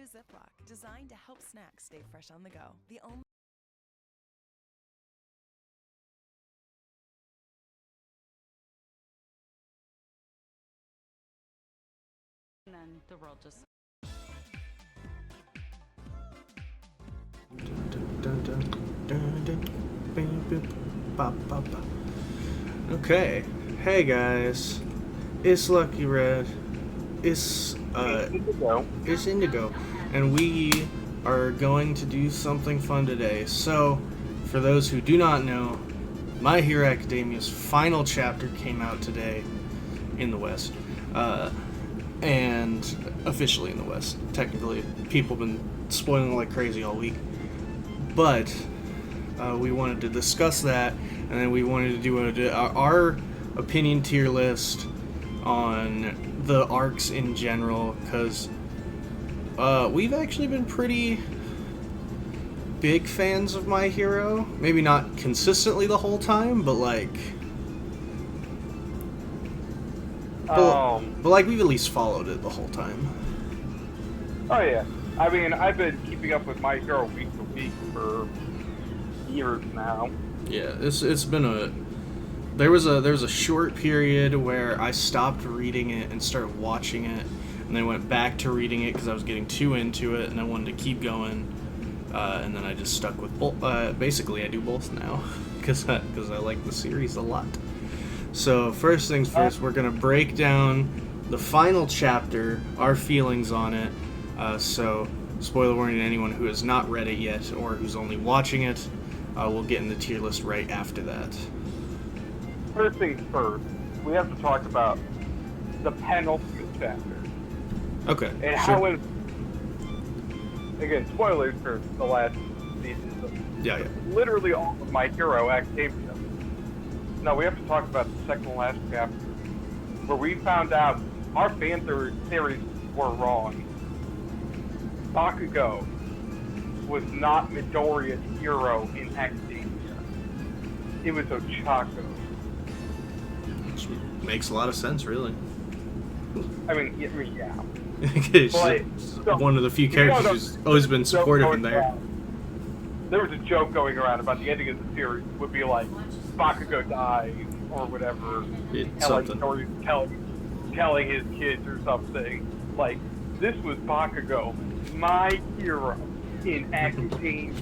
Ziploc, designed to help snacks stay fresh on the go. The only And then the world just... Okay, hey guys, it's Lucky Red, it's Indigo, and we are going to do something fun today. So, for those who do not know, My Hero Academia's final chapter came out today in the West, and officially in the West. Technically, people have been spoiling like crazy all week, but we wanted to discuss that, and then we wanted to do our opinion tier list on the arcs in general, because we've actually been pretty big fans of My Hero. Maybe not consistently the whole time, but like... But like, we've at least followed it the whole time. Oh yeah. I mean, I've been keeping up with My Hero week to week for years now. Yeah, it's been a... There was a short period where I stopped reading it and started watching it, and then went back to reading it because I was getting too into it, and I wanted to keep going. And then I just stuck with both. Basically, I do both now because I like the series a lot. So first things first, we're gonna break down the final chapter, our feelings on it. So spoiler warning to anyone who has not read it yet or who's only watching it. We'll get in the tier list right after that. First things first, we have to talk about the penultimate chapter. Okay. And sure. how it... Again, spoilers for the last season. Yeah. Literally all of My Hero Academia. Now we have to talk about the second to last chapter, where we found out our fan theories were wrong. Bakugo was not Midoriya's hero in Academia. It was Ochako. Which makes a lot of sense, really. I mean, yeah. It's one of the few characters who's always been supportive in there. There was a joke going around about the ending of the series would be like Bakugo dies or whatever, telling his kids or something. Like, this was Bakugo, my hero in Academia.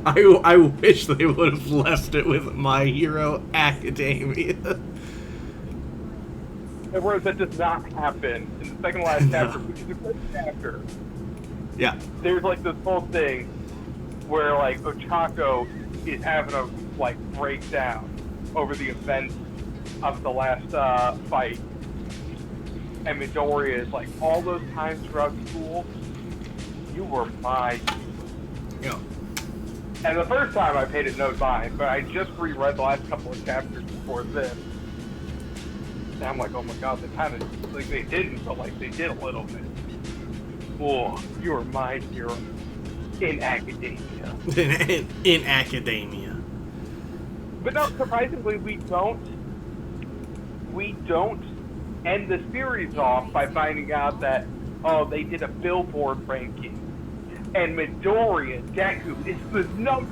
I wish they would have left it with My Hero Academia. Whereas that does not happen in the second to last chapter, which is a great chapter. Yeah. There's like this whole thing where like Ochako is having a like breakdown over the events of the last fight, and Midoriya is like, all those times throughout school, you were my. Yeah. And the first time I paid it no mind, but I just reread the last couple of chapters before this. And I'm like, oh my god, they kind of, like, they didn't, but like, they did a little bit. Oh, you are my hero in Academia. in Academia. But no, surprisingly, we don't end the series off by finding out that, oh, they did a Billboard ranking, and Midoriya, Deku, is the number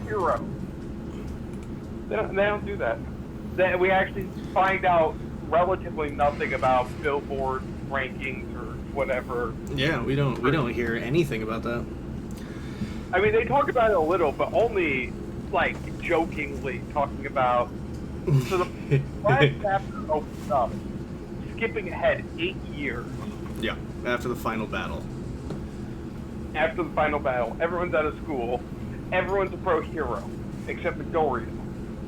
hero. They don't do that. We actually find out relatively nothing about Billboard rankings or whatever. Yeah, we don't hear anything about that. I mean, they talk about it a little, but only like jokingly talking about. So the last chapter opens up, skipping ahead 8 years. Yeah, after the final battle. After the final battle, everyone's out of school. Everyone's a pro hero, except Midoriya,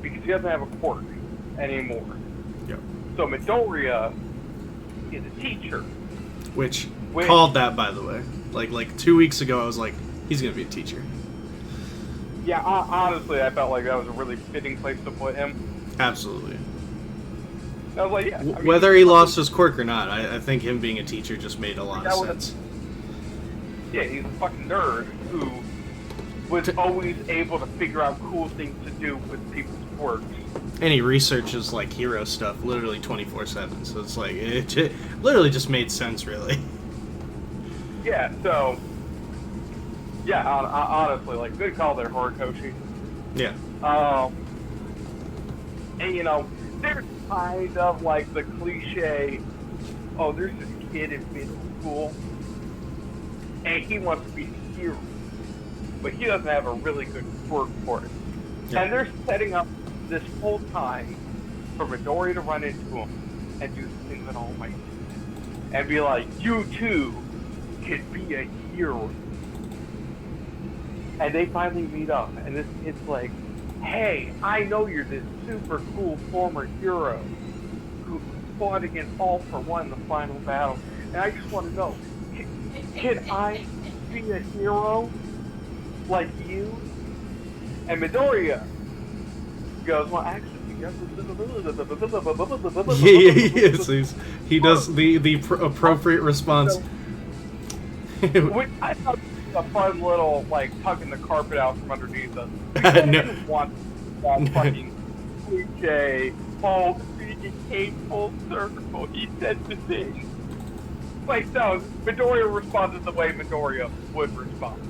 because he doesn't have a quirk anymore. Yep. So Midoriya is a teacher. Which called that, by the way. Like 2 weeks ago, I was like, he's gonna be a teacher. Yeah, honestly, I felt like that was a really fitting place to put him. Absolutely. I was like, yeah. I mean, whether he lost his quirk or not, I think him being a teacher just made a lot of sense. Yeah, he's a fucking nerd who was always able to figure out cool things to do with people's works. And he researches like hero stuff literally 24/7, so it's like it literally just made sense, really. Yeah. So. Yeah. Honestly, like good call there, Horikoshi. Yeah. And you know, there's kind of like the cliche. Oh, there's this kid in middle school, and he wants to be a hero, but he doesn't have a really good word for it. Yeah. And they're setting up this whole time for Midoriya to run into him and do the thing that All Might did, and be like, "You too could be a hero." And they finally meet up, and this kid's like, "Hey, I know you're this super cool former hero who fought against All for One in the final battle, and I just want to know, can I be a hero like you?" And Midoriya goes, "Well, actually, Yes, he does the appropriate response. Which I thought was a fun little, like, tugging the carpet out from underneath us. No. Didn't want that fucking cliche, oh, he came full circle, he said the thing. Like, no, Midoriya responded the way Midoriya would respond.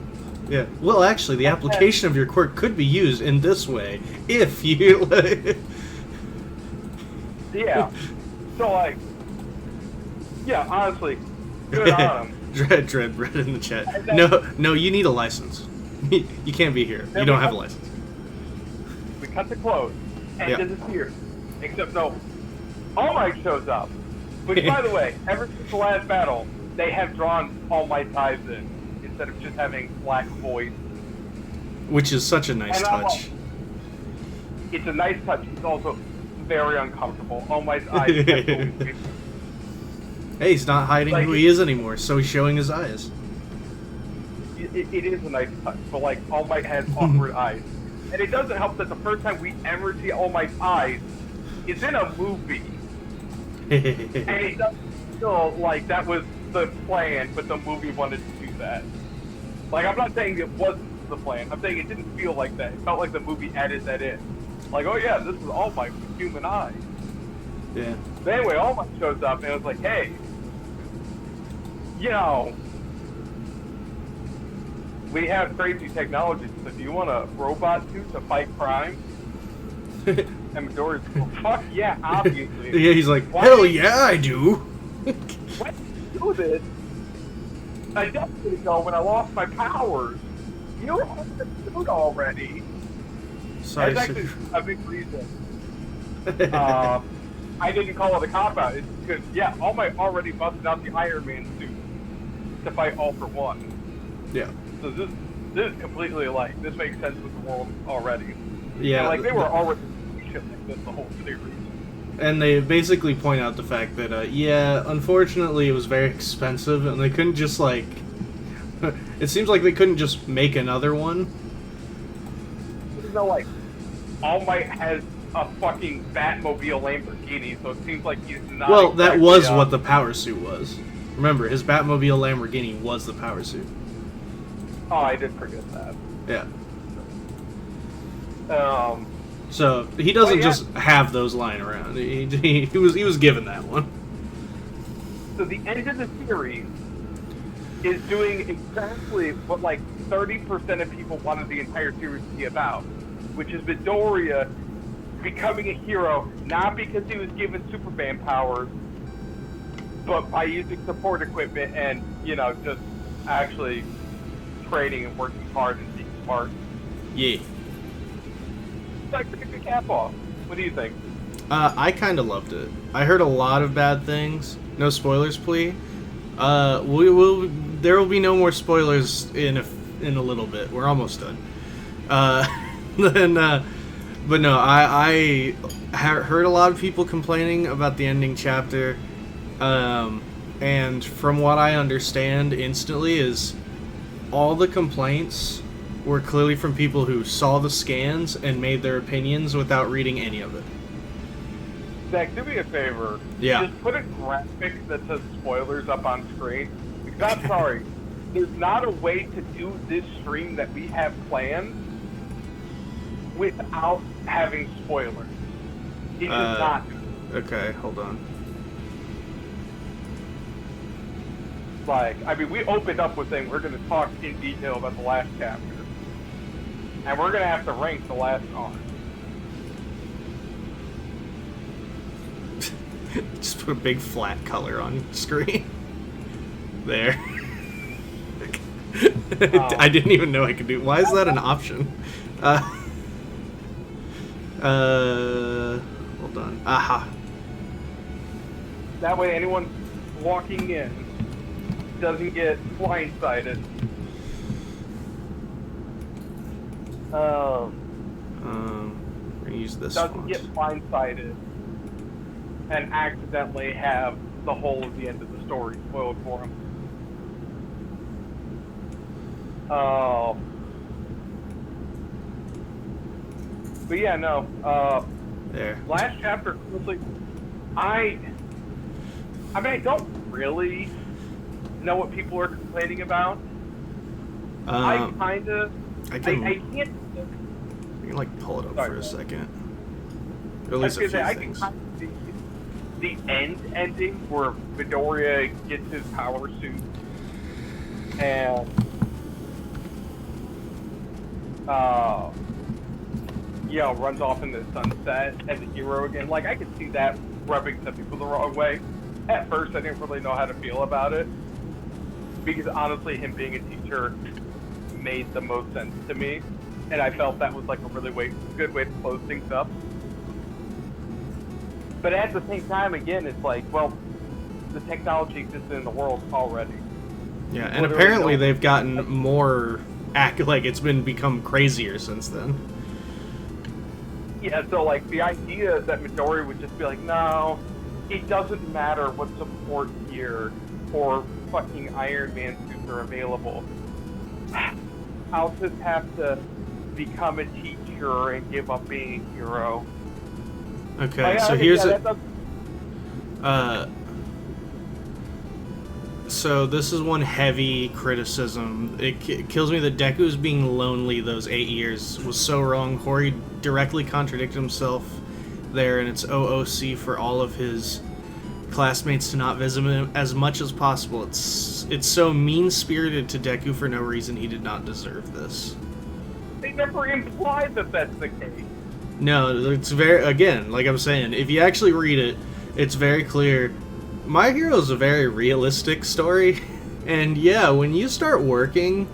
Yeah. Well, actually, the application of your quirk could be used in this way if you. Yeah. So, like, yeah, honestly, good on him. Dread Red in the chat. No, you need a license. You can't be here. You don't have a license. We cut the clothes and Yeah. disappear. Except no, All Might shows up. Which, by the way, ever since the last battle, they have drawn All Might's eyes in instead of just having black voice. Which is such a nice touch. It's a nice touch. It's also very uncomfortable. All Might's eyes kept moving. Hey, he's not hiding Like, who he is anymore, so he's showing his eyes. It is a nice touch, but like All Might has awkward eyes, and it doesn't help that the first time we ever see All Might's eyes is in a movie, and it doesn't feel like that was the plan, but the movie wanted to do that. Like, I'm not saying it wasn't the plan. I'm saying it didn't feel like that. It felt like the movie added that in. Like, oh yeah, this is All Might with human eyes. Yeah. But anyway, All Might shows up and it was like, hey, you know, we have crazy technology, so do you want a robot suit to fight crime? And Midoriya's like, well, fuck yeah, obviously. Yeah, he's like, hell yeah, I do. Why did you do this? A decade ago when I lost my powers. You have the suit already. Sorry, That's actually a big reason. I didn't call it a cop-out. It's because, yeah, All Might already busted out the Iron Man suit to fight All for One. Yeah. So this is completely, like, this makes sense with the world already. Yeah. And, like, they were already shit like this the whole series. And they basically point out the fact that, yeah, unfortunately it was very expensive, and they couldn't just, like... It seems like they couldn't just make another one. Even though, like, All Might has a fucking Batmobile Lamborghini, so it seems like he's not... Well, that exactly, was what the power suit was. Remember, his Batmobile Lamborghini was the power suit. Oh, I did forget that. Yeah. Um... So he doesn't yeah. just have those lying around. He was given that one. So the end of the series is doing exactly what like 30% of people wanted the entire series to be about, which is Midoriya becoming a hero not because he was given Superman powers, but by using support equipment and, you know, just actually training and working hard and being smart. Yeah. Like, pick the cap off. What do you think? I kind of loved it. I heard a lot of bad things. No spoilers, please. There will be no more spoilers in a little bit. We're almost done. But no, I heard a lot of people complaining about the ending chapter, and from what I understand instantly is all the complaints were clearly from people who saw the scans and made their opinions without reading any of it. Zach, do me a favor. Yeah. Just put a graphic that says spoilers up on screen. Because I'm sorry, there's not a way to do this stream that we have planned without having spoilers. It does not. Okay, hold on. Like, I mean, we opened up with saying we're going to talk in detail about the last chapter. And we're going to have to rank the last arc. Just put a big flat color on screen. There. I didn't even know I could do. Why is that an option? Hold on. Aha. That way, anyone walking in doesn't get blindsided. We're gonna use this Doesn't font. get blindsided and accidentally have the whole of the end of the story spoiled for him. But yeah, no. There. Last chapter, honestly, I mean, I don't really know what people are complaining about. I kind of, I can't. I can like pull it up for a second. Or at least a few things. I can kind of see the ending where Midoriya gets his power suit and runs off in the sunset as a hero again. Like, I could see that rubbing some people the wrong way. At first, I didn't really know how to feel about it, because honestly, him being a teacher made the most sense to me, and I felt that was like a really good way to close things up. But at the same time, again, it's like, well, the technology exists in the world already. Yeah, and apparently they've gotten more like it's become crazier since then. Yeah, so like the idea that Midori would just be like, no, it doesn't matter what support gear or fucking Iron Man suits are available. I'll just have to become a teacher and give up being a hero. Okay, so here's so this is one heavy criticism. It kills me that Deku's being lonely those 8 years was so wrong. Hori directly contradicted himself there, and it's OOC for all of his classmates to not visit him as much as possible. It's so mean-spirited to Deku for no reason. He did not deserve this. They never implied that that's the case. No, it's very, again, like I'm saying, if you actually read it, it's very clear. My Hero is a very realistic story, and yeah, when you start working,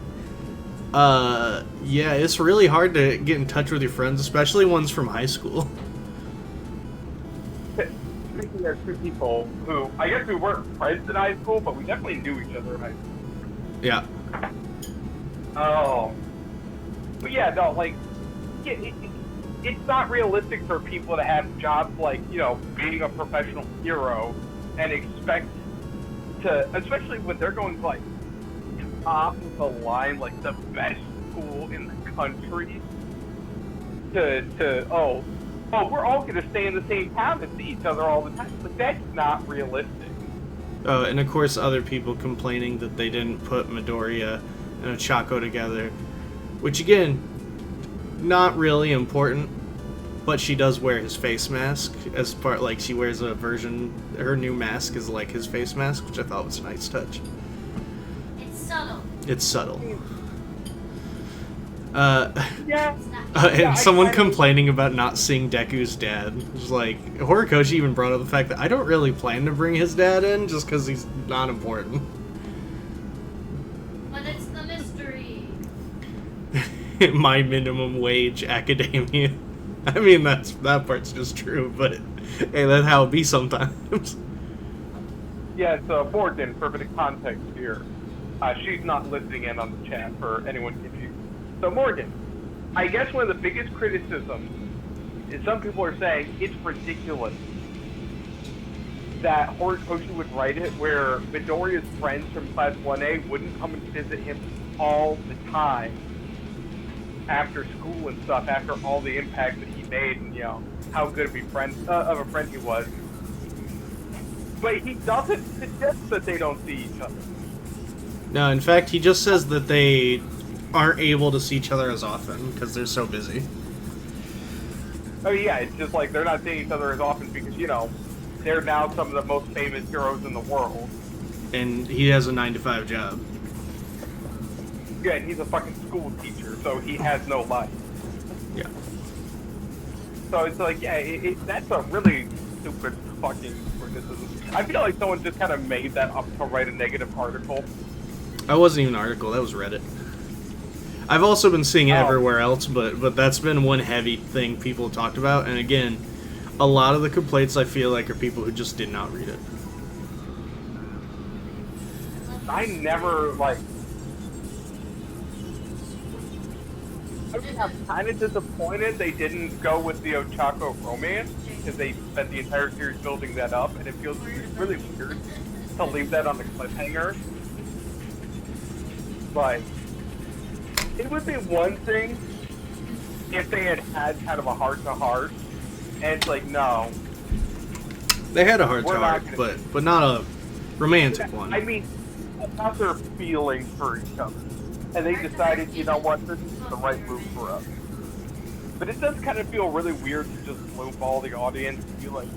yeah, it's really hard to get in touch with your friends, especially ones from high school. Speaking of two people who, I guess we weren't friends in high school, but we definitely knew each other in high school. Yeah. Oh. But yeah, no, like, it's not realistic for people to have jobs like, being a professional hero and expect to, especially when they're going like top of the line, like the best school in the country, oh, we're all going to stay in the same town and see each other all the time. Like, that's not realistic. Oh, and of course other people complaining that they didn't put Midoriya and Ochako together, which again, not really important. But she does wear his face mask as part, like she wears a version, her new mask is like his face mask, which I thought was a nice touch. It's subtle. It's subtle. Yeah. And someone complaining about not seeing Deku's dad. It was like, Horikoshi even brought up the fact that I don't really plan to bring his dad in just because he's not important. But it's the mystery. My minimum wage academia. I mean, that part's just true, but hey, that's how it be sometimes. Yeah, so Morgan, for a bit of context here, she's not listening in on the chat for anyone confused. So Morgan, I guess one of the biggest criticisms is some people are saying it's ridiculous that Horikoshi would write it where Midoriya's friends from Class 1A wouldn't come and visit him all the time after school and stuff, after all the impact that he made and, how good of a friend he was. But he doesn't suggest that they don't see each other. No, in fact, he just says that they aren't able to see each other as often because they're so busy. Oh yeah, it's just like they're not seeing each other as often because, you know, they're now some of the most famous heroes in the world. And he has a 9-to-5 job. Yeah, and he's a fucking school teacher, so he has no life. Yeah. So it's like, yeah, that's a really stupid fucking criticism. I feel like someone just kind of made that up to write a negative article. That wasn't even an article, that was Reddit. I've also been seeing it everywhere else, but that's been one heavy thing people talked about, and again, a lot of the complaints I feel like are people who just did not read it. I never, like... I mean, I'm kind of disappointed they didn't go with the Ochako romance, because they spent the entire series building that up, and it feels really weird to leave that on the cliffhanger. Like, it would be one thing if they had kind of a heart-to-heart, and it's like, no. They had a heart-to-heart, but not a romantic one. I mean, about their feelings for each other. And they decided, you know what, this is the right move for us. But it does kind of feel really weird to just loop all the audience and be like,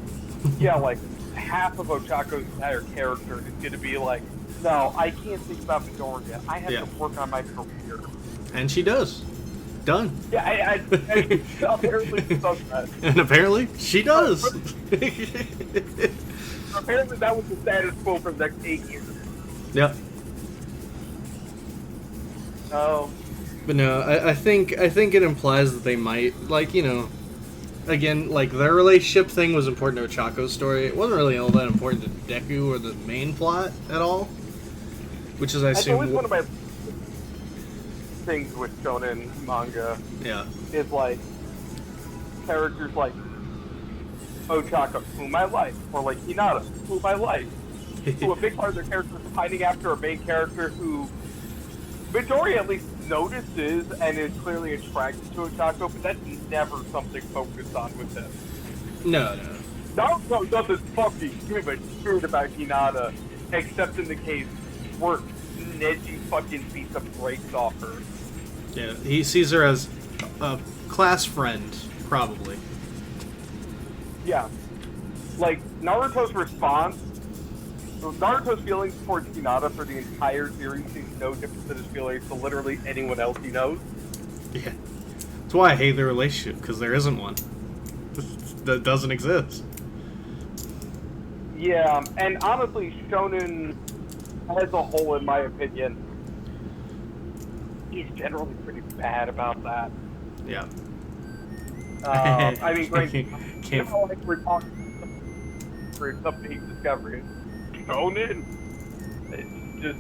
yeah, like, half of Ochako's entire character is going to be like, no, I can't think about Midoriya. I have to work on my career. And she does. Done. Yeah, I apparently she does that. And apparently she does. Apparently that was the status quo for the next 8 years. Yep. Oh. But no, I think it implies that they might, like, you know, again, like, their relationship thing was important to Ochako's story. It wasn't really all that important to Deku or the main plot at all. Which is, I assume... That's always one of my things with shonen manga. Yeah. Is, like, characters like Ochako, whom I like, or like Hinata, whom I like. Who a big part of their character is pining after a main character who Midoriya at least notices and is clearly attracted to Ochako, but that's never something focused on with them. No. Naruto doesn't fucking give a shit about Hinata, except in the case where Neji fucking beats the brakes off her. Yeah, he sees her as a class friend, probably. Yeah. Like, Naruto's feelings towards Hinata for the entire series seems no different than his feelings to literally anyone else he knows. Yeah. That's why I hate their relationship, because there isn't one. That doesn't exist. Yeah, and honestly, shonen as a whole, in my opinion, he's generally pretty bad about that. Yeah. I mean, great. You know, like we're talking for something discovery. Shonen, it's just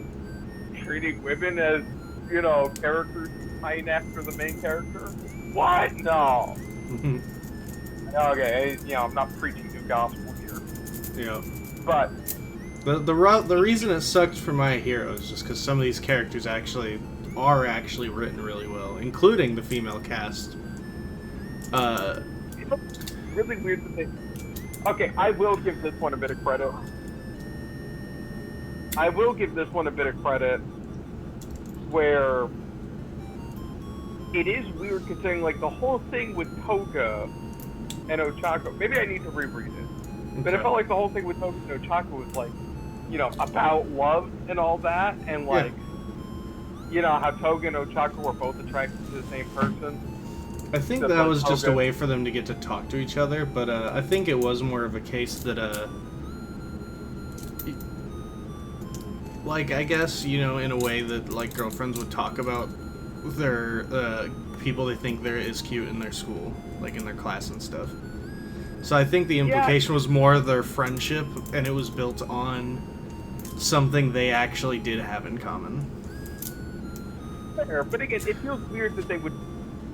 treating women as, you know, characters pine after the main character. What? No. Okay, you know, I'm not preaching new gospel here. Yeah. But the reason it sucked for My Hero is just because some of these characters are actually written really well, including the female cast. It's really weird to think. Okay, I will give this one a bit of credit. Where it is weird considering, like, the whole thing with Toga and Ochako. Maybe I need to reread it. But it felt like the whole thing with Toga and Ochako was, like, you know, about love and all that. And, like, you know, how Toga and Ochako were both attracted to the same person. I think that was just a way for them to get to talk to each other, but I think it was more of a case that, like, I guess, you know, in a way that, like, girlfriends would talk about their, people they think is cute in their school, like, in their class and stuff. So I think the implication was more their friendship, and it was built on something they actually did have in common. Fair, but again, it feels weird that they would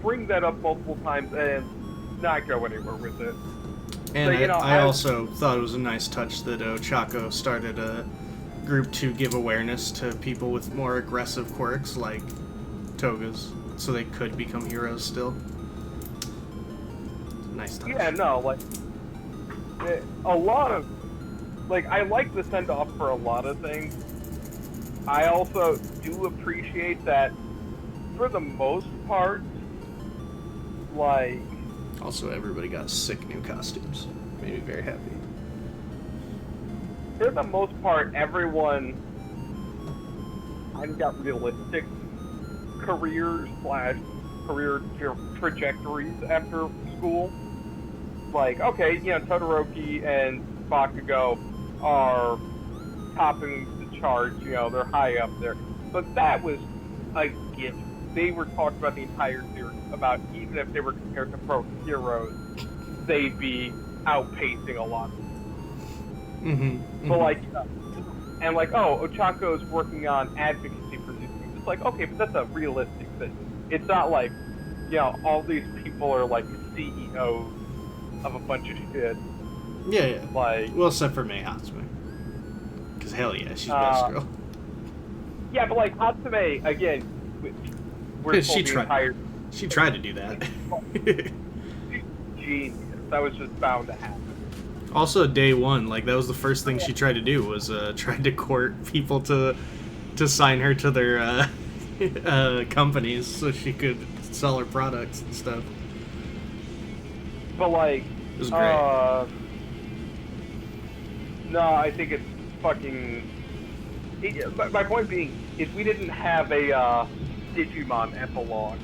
bring that up multiple times and not go anywhere with it. And so, you know, I also thought it was a nice touch that Ochako started a group to give awareness to people with more aggressive quirks like Toga's, so they could become heroes still. Nice touch. Yeah, no, like, a lot of, like, I like the send-off for a lot of things. I also do appreciate that, for the most part, like, Also, everybody got sick new costumes. Made me very happy. For the most part, everyone kind of got realistic career trajectories after school. Like, okay, Todoroki and Bakugo are topping the charts, they're high up there. But that was a gift. They were talking about the entire series about even if they were compared to pro heroes, they'd be outpacing a lot of them. But Ochako's working on advocacy for these things. It's like, okay, but that's a realistic thing. It's not like, all these people are like CEOs of a bunch of shit. Yeah. Like, well, except for Mei Hatsume. Because hell yeah, she's best girl. Yeah, but like Hatsume, again, we're she tried to do that. Genius. That was just bound to happen. Also, day one, like that was the first thing she tried to do was tried to court people to sign her to their companies so she could sell her products and stuff. But like, it was great. No, I think it's fucking. My point being is we didn't have a Digimon epilogue.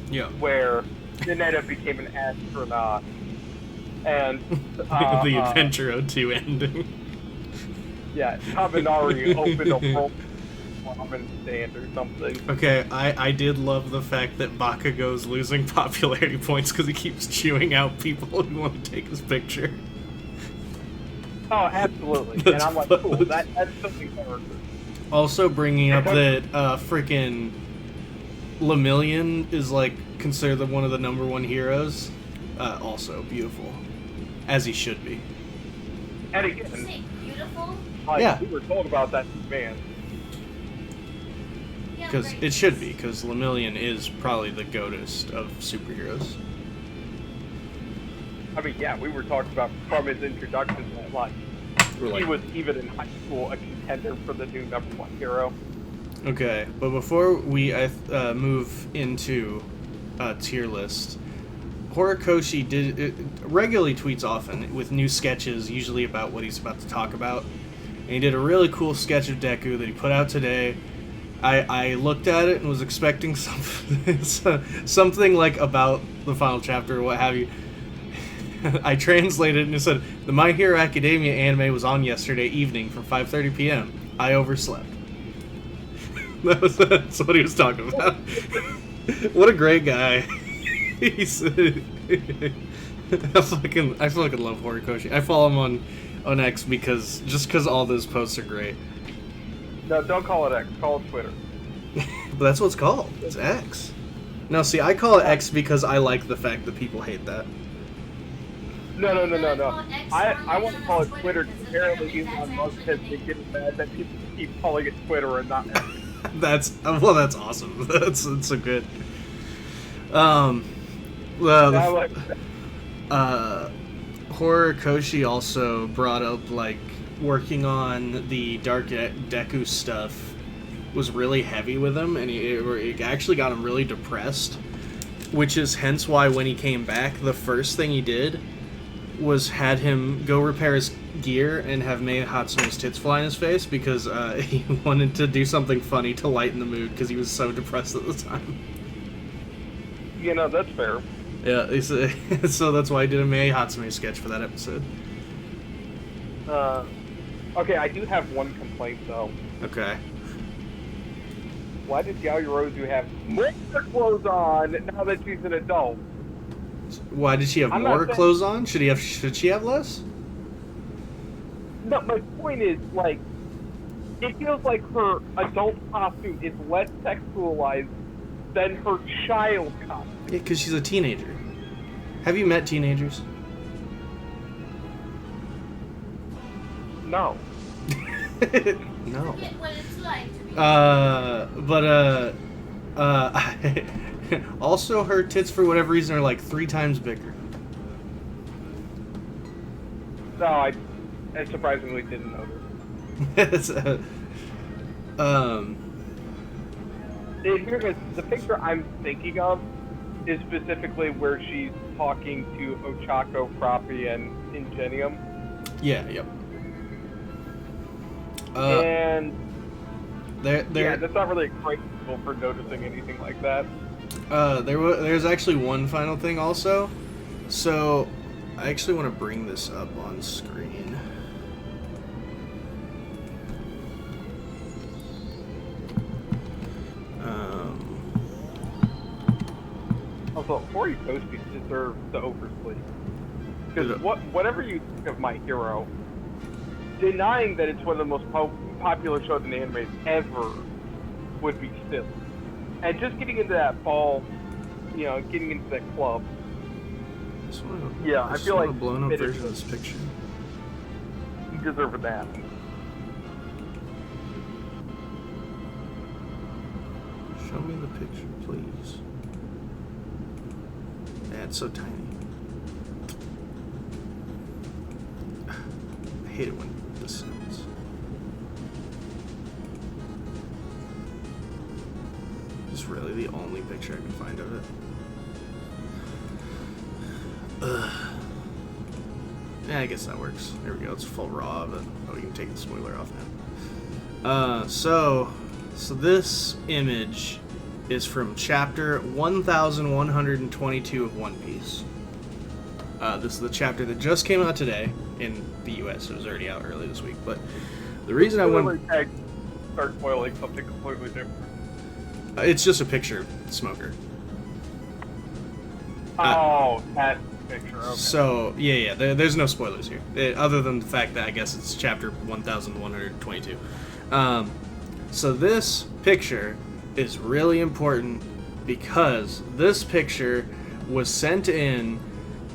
Yeah. Where Janetta became an astronaut. And the Adventure 02 ending. Yeah, Kaminari opened a ramen stand or something. Okay, I did love the fact that Bakugo's losing popularity points because he keeps chewing out people who want to take his picture. Oh, absolutely. And I'm like, cool, that's something character. Also bringing up that freaking Lemillion is like considered one of the #1 heroes. Also beautiful. As he should be. And Did you say again, beautiful? Yeah. We were told about that man. Yeah, Because right. it should be, because Lemillion is probably the goatest of superheroes. I mean, yeah, we were talking about from his introduction that like he was even in high school a contender for the new #1 hero. Okay, but before we move into tier list, Horikoshi regularly tweets often with new sketches, usually about what he's about to talk about. And he did a really cool sketch of Deku that he put out today. I looked at it and was expecting something like about the final chapter or what have you. I translated it and it said, "The My Hero Academia anime was on yesterday evening from 5:30 p.m. I overslept." That's what he was talking about. What a great guy. I fucking love Horikoshi. I follow him on X because all those posts are great. No, don't call it X. Call it Twitter. But that's what it's called. It's X. No, see, I call it X because I like the fact that people hate that. No. I want to call it Twitter. because Apparently, apparently Elon that's Musk has actually been getting mad that people keep calling it Twitter and not X. That's awesome. That's so good. Horikoshi also brought up like working on the Dark Deku stuff was really heavy with him, and it actually got him really depressed. Which is hence why when he came back, the first thing he did was had him go repair his gear and have Mei Hatsume's tits fly in his face because he wanted to do something funny to lighten the mood because he was so depressed at the time. That's fair. Yeah, so that's why I did a Mei Hatsume sketch for that episode. Okay, I do have one complaint though. Okay. Why did Yaoyorozu have more clothes on now that she's an adult? Why did she have I'm more not saying- clothes on? Should she have less? No, my point is, like, it feels like her adult costume is less sexualized than her child costume. Yeah, because she's a teenager. Have you met teenagers? No. No. Forget what it's like to be. Also, her tits, for whatever reason, are like 3 times bigger. No, I surprisingly didn't notice. Um, Here's the picture I'm thinking of is specifically where she's talking to Ochako, Crappie, and Ingenium. Yeah, yep. And there, yeah, that's not really a great tool for noticing anything like that. There's actually one final thing also. So, I actually want to bring this up on screen. Also, Horikoshi deserves the oversleep. Because whatever you think of My Hero, denying that it's one of the most popular shows in anime ever would be silly. And just getting into that ball, you know, getting into that club. I feel like a blown up version of this picture. He deserved that. Show me the picture, please. Yeah, it's so tiny. I hate it when this happens. This is really the only picture I can find of it. Yeah, I guess that works. There we go. It's full raw, but we can take the spoiler off now. So this image is from chapter 1122 of One Piece. This is the chapter that just came out today in the U.S. It was already out early this week, but the reason I went... Start spoiling something completely different. It's just a picture of Smoker. That picture. Okay. So, yeah, there's no spoilers here. Other than the fact that I guess it's chapter 1122. So this picture is really important because this picture was sent in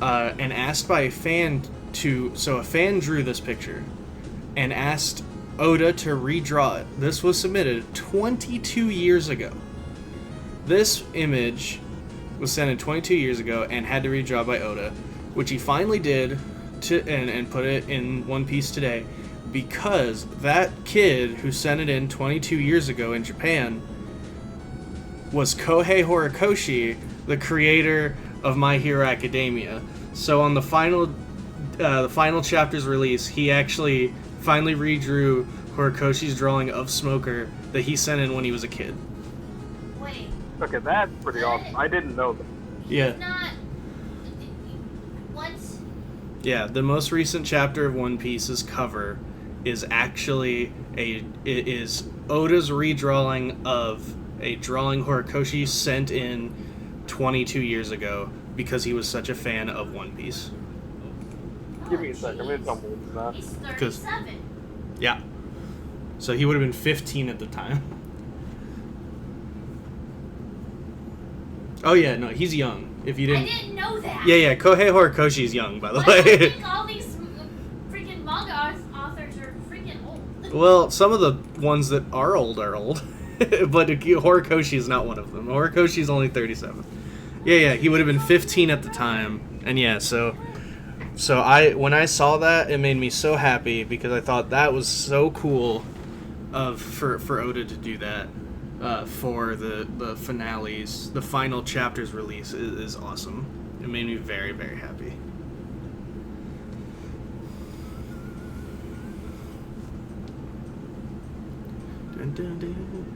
and asked by a fan to... So a fan drew this picture and asked Oda to redraw it. This was submitted 22 years ago. This image was sent in 22 years ago and had to be redrawn by Oda, which he finally did and put it in One Piece today because that kid who sent it in 22 years ago in Japan was Kohei Horikoshi, the creator of My Hero Academia. So on the final chapter's release, he actually finally redrew Horikoshi's drawing of Smoker that he sent in when he was a kid. Wait. Okay, that's pretty awesome. I didn't know that. Yeah. It's not. What? Yeah, the most recent chapter of One Piece's cover is actually is Oda's redrawing of a drawing Horikoshi sent in 22 years ago because he was such a fan of One Piece. Give me a second. I'm going to tumble into that. He's 37. Yeah. So he would have been 15 at the time. Oh yeah, no, he's young. If you didn't... I didn't know that. Yeah, Kohei Horikoshi is young, by the Why do you way. think all these freaking manga authors are freaking old? Well, some of the ones that are old, but Horikoshi is not one of them. Horikoshi is only 37. Yeah, he would have been 15 at the time, and yeah, so when I saw that, it made me so happy because I thought that was so cool for Oda to do that for the finales, the final chapter's release is awesome. It made me very, very happy. Dun, dun, dun.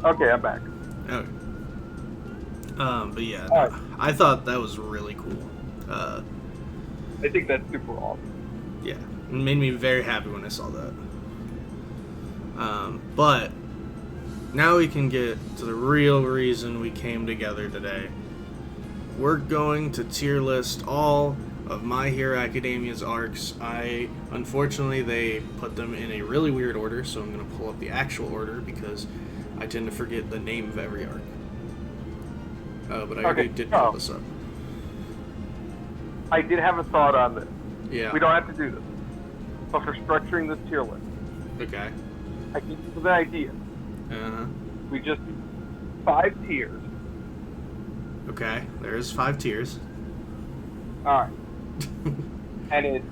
Okay, I'm back. Okay. But yeah, All right. I thought that was really cool. I think that's super awesome. Yeah, it made me very happy when I saw that. But now we can get to the real reason we came together today. We're going to tier list all of My Hero Academia's arcs. Unfortunately, they put them in a really weird order, so I'm going to pull up the actual order because I tend to forget the name of every arc. But I already did pull this up. I did have a thought on this. Yeah. We don't have to do this. But for structuring this tier list, Okay. I came up with an idea. Uh-huh. We just 5 tiers. Okay, there's 5 tiers. Alright. And it's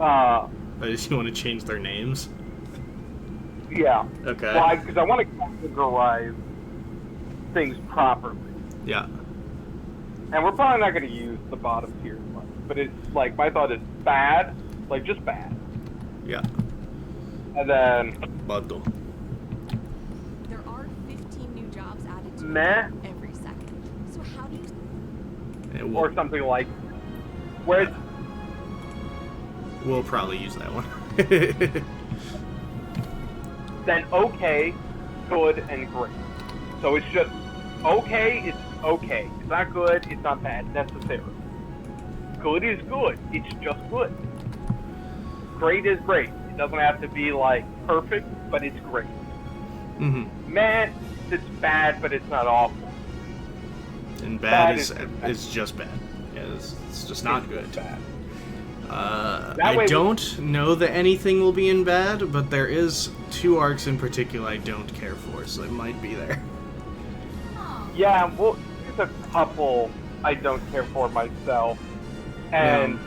You want to change their names? Yeah. Okay. Why? Because I want to categorize things properly. Yeah. And we're probably not going to use the bottom tier one. But it's like, my thought is bad, like just bad. Yeah. And then Bundle. There are 15 new jobs added to meh, every second. So how do you... or something like, where it's, We'll probably use that one. then okay, good, and great. So it's just okay, it's okay. It's not good, it's not bad necessarily. Good is good, it's just good. Great is great. It doesn't have to be like perfect, but it's great. Mm-hmm. Meh, it's bad, but it's not awful. And bad Bad is just bad. Yeah, it's just not good. Bad. I way we- don't know that anything will be in bad, but there is 2 arcs in particular I don't care for, so it might be there. Yeah, well, there's a couple I don't care for myself, and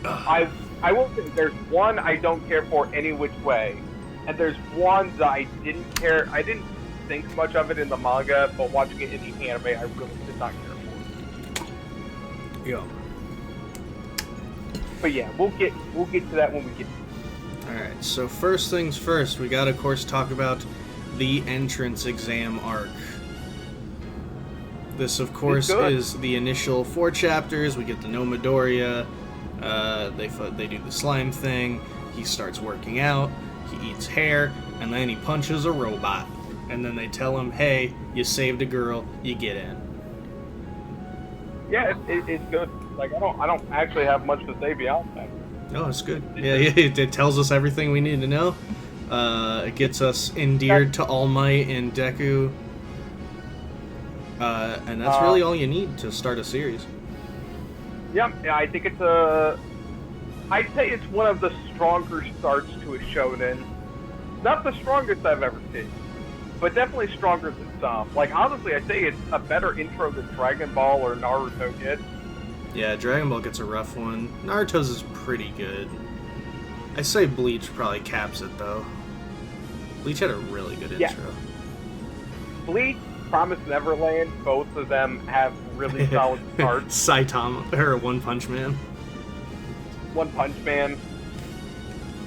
I will say there's one I don't care for any which way, and there's one that I didn't care. I didn't think much of it in the manga, but watching it in the anime, I really did not care for. Yeah. But yeah, we'll get to that when we get. Alright, so first things first, we gotta, of course, talk about the entrance exam arc. This, of course, is the initial 4 chapters. We get to know Midoriya. They do the slime thing. He starts working out. He eats hair, and then he punches a robot. And then they tell him, "Hey, you saved a girl. You get in." Yeah, it's good. Like I don't actually have much to say beyond that. Oh, it's good. Yeah, it tells us everything we need to know. It gets us endeared to All Might and Deku. And that's really all you need to start a series. Yeah, I think I'd say it's one of the stronger starts to a shonen. Not the strongest I've ever seen, but definitely stronger than some. Like, honestly, I'd say it's a better intro than Dragon Ball or Naruto did. Yeah, Dragon Ball gets a rough one. Naruto's is pretty good. I say Bleach probably caps it, though. Bleach had a really good intro. Bleach, Promised Neverland, both of them have really solid starts. Saitama, or One Punch Man. One Punch Man.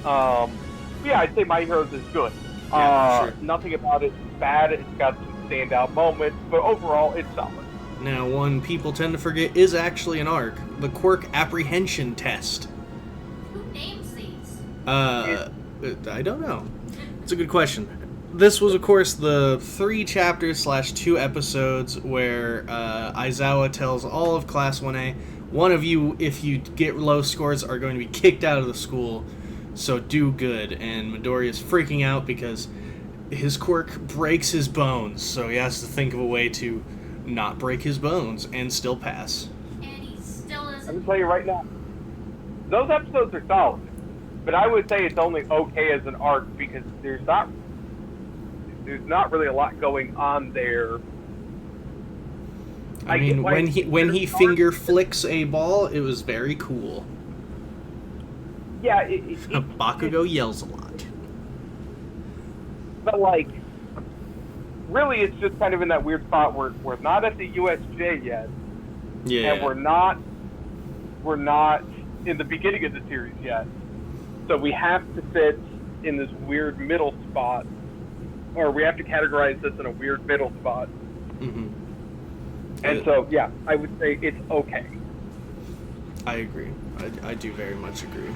Yeah, I'd say My Heroes is good. Yeah, sure. Nothing about it is bad. It's got some standout moments, but overall, it's solid. Now, one people tend to forget is actually an arc. The Quirk Apprehension Test. Who names these? I don't know. It's a good question. This was, of course, the 3 chapters / 2 episodes where Aizawa tells all of Class 1A, one of you, if you get low scores, are going to be kicked out of the school, so do good. And Midoriya's freaking out because his quirk breaks his bones, so he has to think of a way to not break his bones and still pass. And he still Let me isn't. tell you right now, those episodes are solid, but I would say it's only okay as an arc because there's not really a lot going on there. I mean, when he finger flicks a ball, it was very cool. Yeah, Bakugo yells a lot. But like, really, it's just kind of in that weird spot where we're not at the USJ yet, Yeah. and we're not in the beginning of the series yet. So we have to sit in this weird middle spot, or we have to categorize this in a weird middle spot. Mm-hmm. And so, yeah, I would say it's okay. I agree. I do very much agree.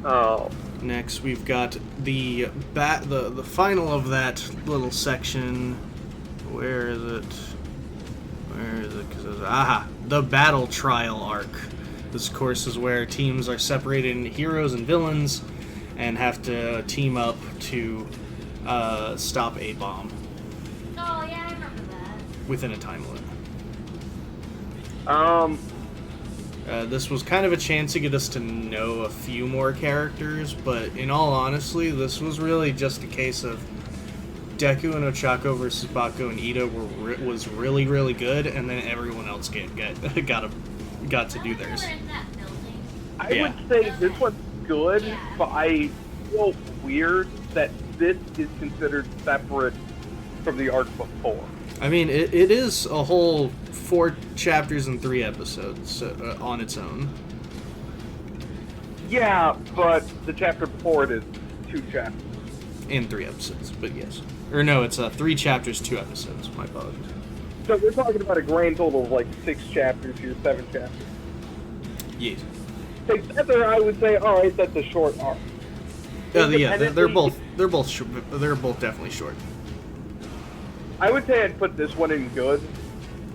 Oh. Next, we've got the final of that little section. Where is it? Where is it? 'Cause the battle trial arc. This, of course, is where teams are separated into heroes and villains and have to team up to stop a bomb Oh, yeah, I remember that. within a time limit. This was kind of a chance to get us to know a few more characters, but in all honesty, this was really just a case of Deku and Ochako versus Bakugo and Ida was really, really good, and then everyone else got to do theirs. We're in that building. I Yeah. would say this one's good, but I feel weird that this is considered separate from the arc before. I mean, it is a whole 4 chapters and 3 episodes on its own. Yeah, but the chapter before it is 2 chapters. And 3 episodes, but yes. Or no, it's 3 chapters, 2 episodes. My apologies. So we're talking about a grand total of like 6 chapters here, 7 chapters. Yes. Together, I would say, all right, that's a short arc. Yeah, they're both definitely short. I would say I'd put this one in good.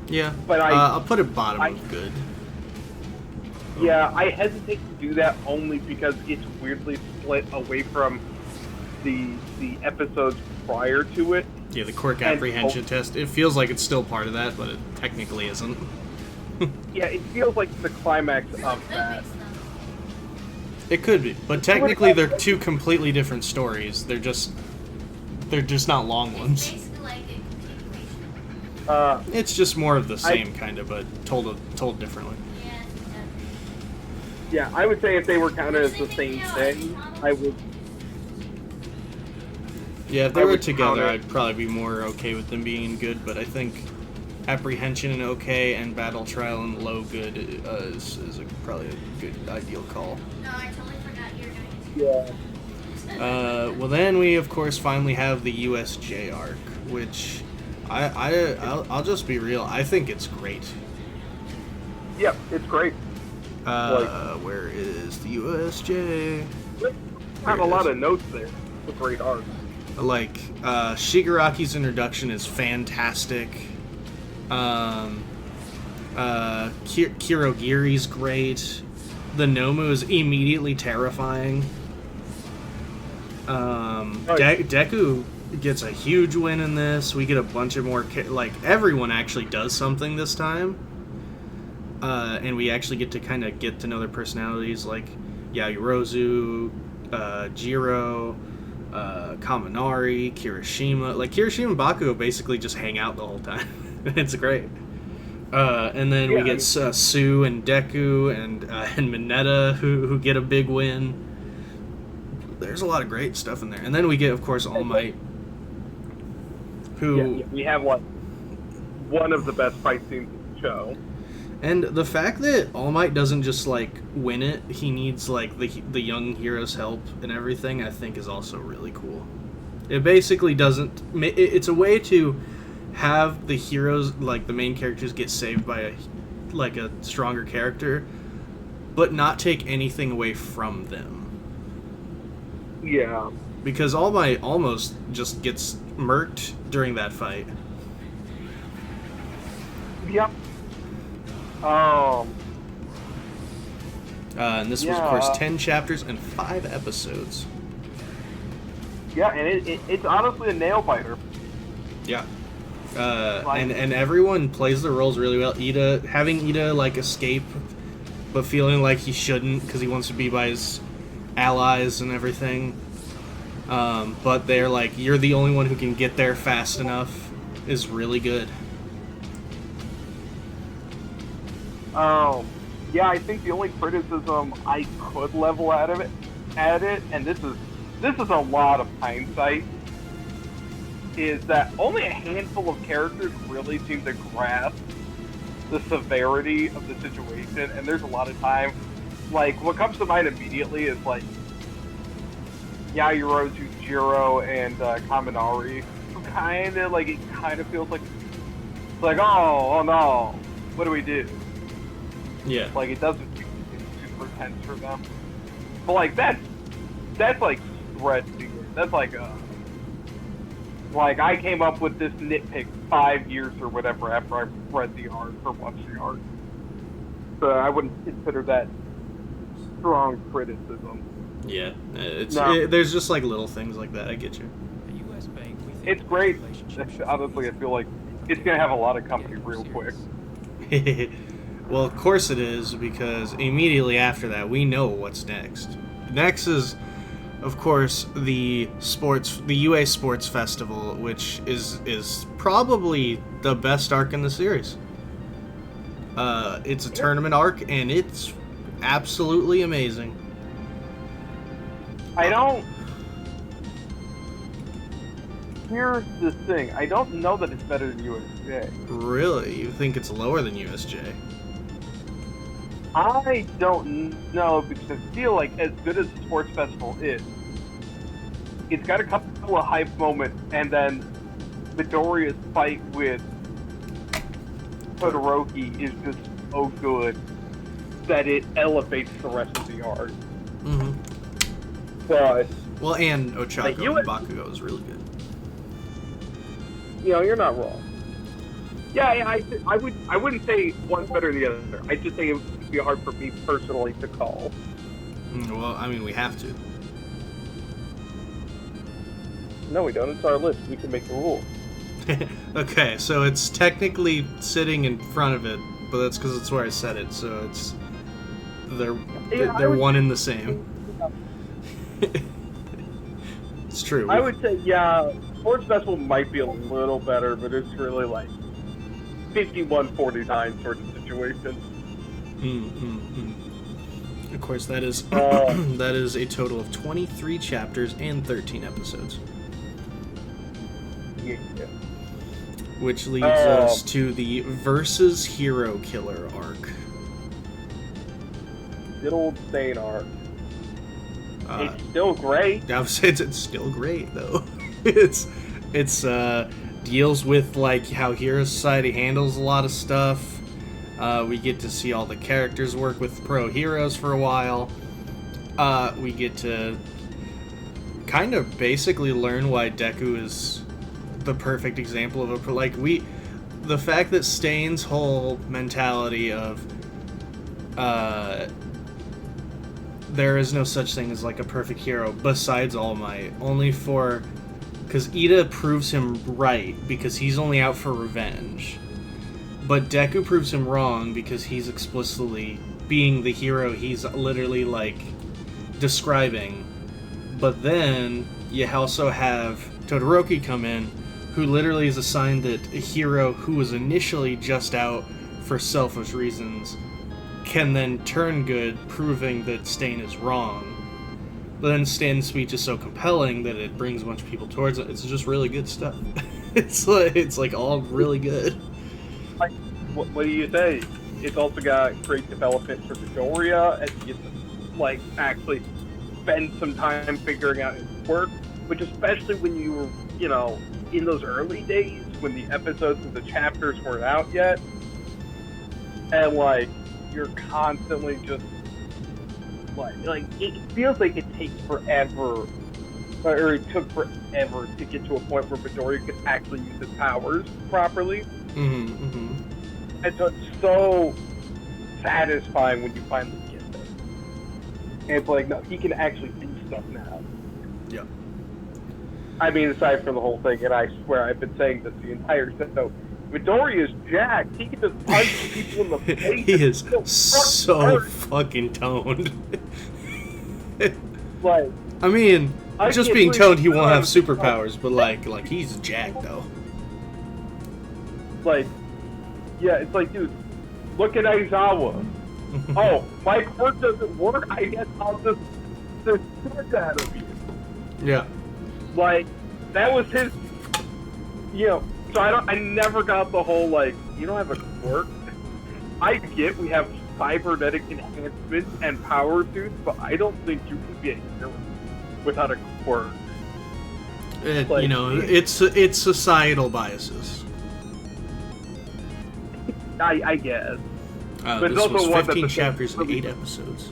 Yeah, But I'll put it bottom of good. Yeah, I hesitate to do that only because it's weirdly split away from the episodes prior to it. Yeah, the quirk apprehension test. It feels like it's still part of that, but it technically isn't. Yeah, it feels like the climax of That that. makes sense. It could be, but technically they're 2 completely different stories. They're just not long ones. Basically like a continuation. It's just more of the same kind of, but told differently. Yes, exactly. Yeah, I would say if they were counted as the same thing, I would. Yeah, if they I were would together, count it. I'd probably be more okay with them being good, but I think apprehension and okay and battle trial and low good is probably a good ideal call. No, I totally forgot you were doing it. Yeah. Well, then we of course finally have the USJ arc, which I'll just be real. I think it's great. Yep, it's great. Where is the USJ? Have a lot of notes there. It's a great arc. Like, Shigaraki's introduction is fantastic. Kirogiri's great. The Nomu is immediately terrifying. Deku gets a huge win in this. We get a bunch of more... everyone actually does something this time. And we actually get to kind of get to know their personalities, like Yayorozu, Jiro... Kaminari, Kirishima. Like, Kirishima and Bakugo basically just hang out the whole time. It's great. And then we get Sue and Deku and Mineta who get a big win. There's a lot of great stuff in there. And then we get, of course, All Might, who... Yeah, we have like one of the best fight scenes in the show. And the fact that All Might doesn't just, like, win it, he needs, like, the young hero's help and everything, I think is also really cool. It basically doesn't... It's a way to have the heroes, like, the main characters get saved by, a stronger character, but not take anything away from them. Yeah. Because All Might almost just gets murked during that fight. Yep. And this was, of course, 10 chapters and 5 episodes. Yeah, and it's honestly a nail biter. Yeah. And everyone plays their roles really well. Having Ida, like, escape, but feeling like he shouldn't because he wants to be by his allies and everything. But they're like, you're the only one who can get there fast enough, is really good. Yeah, I think the only criticism I could level at it, and this is a lot of hindsight, is that only a handful of characters really seem to grasp the severity of the situation, and there's a lot of time, like, what comes to mind immediately is, like, Yayorozu, Jiro, and Kaminari, who kind of feels like, oh no, what do we do? Yeah. Like, it doesn't feel super tense for them. But, like, that's like, stretching it. That's like I came up with this nitpick 5 years or whatever after I read the arc or watched the arc. So I wouldn't consider that strong criticism. Yeah. No. There's just, like, little things like that. I get you. It's great. Honestly, I feel like it's going to have a lot of company real quick. Well, of course it is, because immediately after that, we know what's next. Next is, of course, the UA Sports Festival, which is probably the best arc in the series. It's a tournament arc, and it's absolutely amazing. I don't. Here's the thing. I don't know that it's better than USJ. Really? You think it's lower than USJ? I don't know because I feel like as good as the sports festival is, it's got a couple of hype moments, and then Midoriya's fight with Todoroki is just so good that it elevates the rest of the arc. Mm-hmm. But Well, and Ochako Like, and Bakugo is really good. you're not wrong. Yeah, I wouldn't say one's better than the other. I'd just say it would be hard for me personally to call. Well, I mean, we have to. No, we don't. It's our list. We can make the rules. Okay, so it's technically sitting in front of it, but that's because it's where I set it. So it's they're one and the same. It's true. I would say, yeah, Sports Festival might be a little better, but it's really like 51-49 sort of situation. Of course, that is that is a total of 23 chapters and 13 episodes. Yeah. Which leads us to the Versus Hero Killer arc. Good old Stain arc. It's still great. I would say it's still great though. it's deals with like how Hero Society handles a lot of stuff. We get to see all the characters work with pro heroes for a while. We get to kind of basically learn why Deku is the perfect example of the fact that Stain's whole mentality of there is no such thing as like a perfect hero besides All Might, because Ida proves him right because he's only out for revenge, but Deku proves him wrong because he's explicitly being the hero he's literally like describing. But then you also have Todoroki come in, who literally is assigned that a hero who was initially just out for selfish reasons can then turn good, proving that Stain is wrong. But then Stan's speech is so compelling that it brings a bunch of people towards it. It's just really good stuff. It's like all really good. Like, what do you say? It's also got great development for Midoriya, and you get to like actually spend some time figuring out his work, which especially when you were, in those early days when the episodes of the chapters weren't out yet, and like you're constantly just like it feels like it takes forever, or it took forever to get to a point where Midoriya could actually use his powers properly. And so it's so satisfying when you finally get there. And it's like, no, he can actually do stuff now. Yeah. I mean, aside from the whole thing, and I swear I've been saying this the entire show, Midoriya is jacked. He can just punch people in the face. He is so fucking toned. Like, I mean, just being toned, he won't have superpowers, superpowers, but like he's jacked though. Like, yeah, it's like, dude, look at Aizawa. Oh, my quirk doesn't work. I guess I'll just shit out of you. Yeah. Like, that was his, so I never got the whole, like, you don't have a quirk. I get we have cybernetic enhancements and power suits, but I don't think you can be a hero without a quirk. It's societal biases. I guess. But it's this also was one that 15 the chapters and 8 episodes.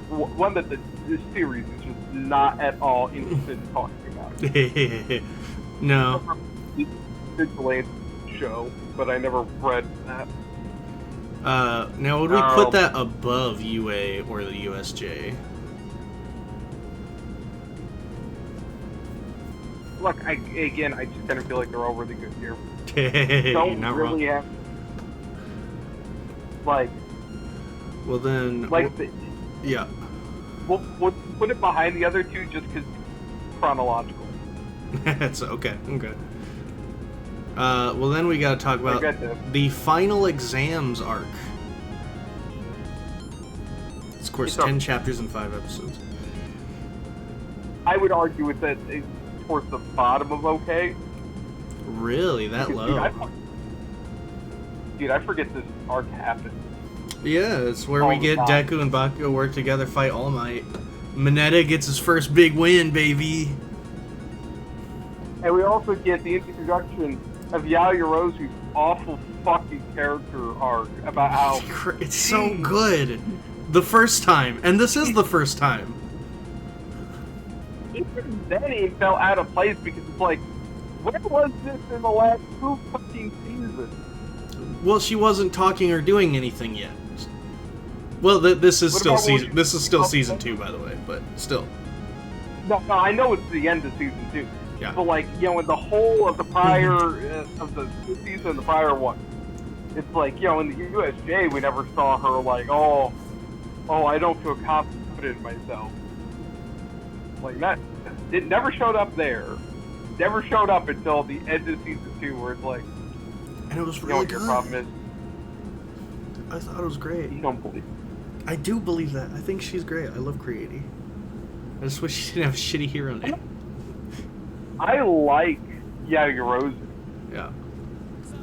One that this series is just not at all interested in talking about. No. Vigilante show, but I never read that. Now would we put that above UA or the USJ? Look, I just kind of feel like they're all really good here. Don't not really wrong. Have like. Well then. Like yeah. We'll put it behind the other two just because chronological. That's okay. Well then we gotta talk about the final exams arc. It's, of course, It's 10 chapters and 5 episodes. I would argue it's towards the bottom of okay. Really? That Because, low? Dude, I forget this arc happened. Yeah, it's where All we the get time. Deku and Bakugo work together, fight All Might. Mineta gets his first big win, baby. And we also get the introduction of Yaoyorozu's awful fucking character arc about how It's so good. The first time, and this is the first time. even then it fell out of place because it's like, where was this in the last 2 fucking seasons? Well, she wasn't talking or doing anything yet. Well, this is What still about when season. she- This is still season 2, by the way. But still, No, I know it's the end of season 2. yeah. But like, in the whole of the prior of the season, the prior one, it's like, in the USJ we never saw her like, oh, I don't feel confident in myself. Like that, it never showed up there. Never showed up until the end of season 2, where it's like, And it was you know really what your good. problem is? I thought it was great. You don't believe. I do believe that. I think she's great. I love Creaty. I just wish she didn't have a shitty hero name. I like Yaoyorozu. Yeah.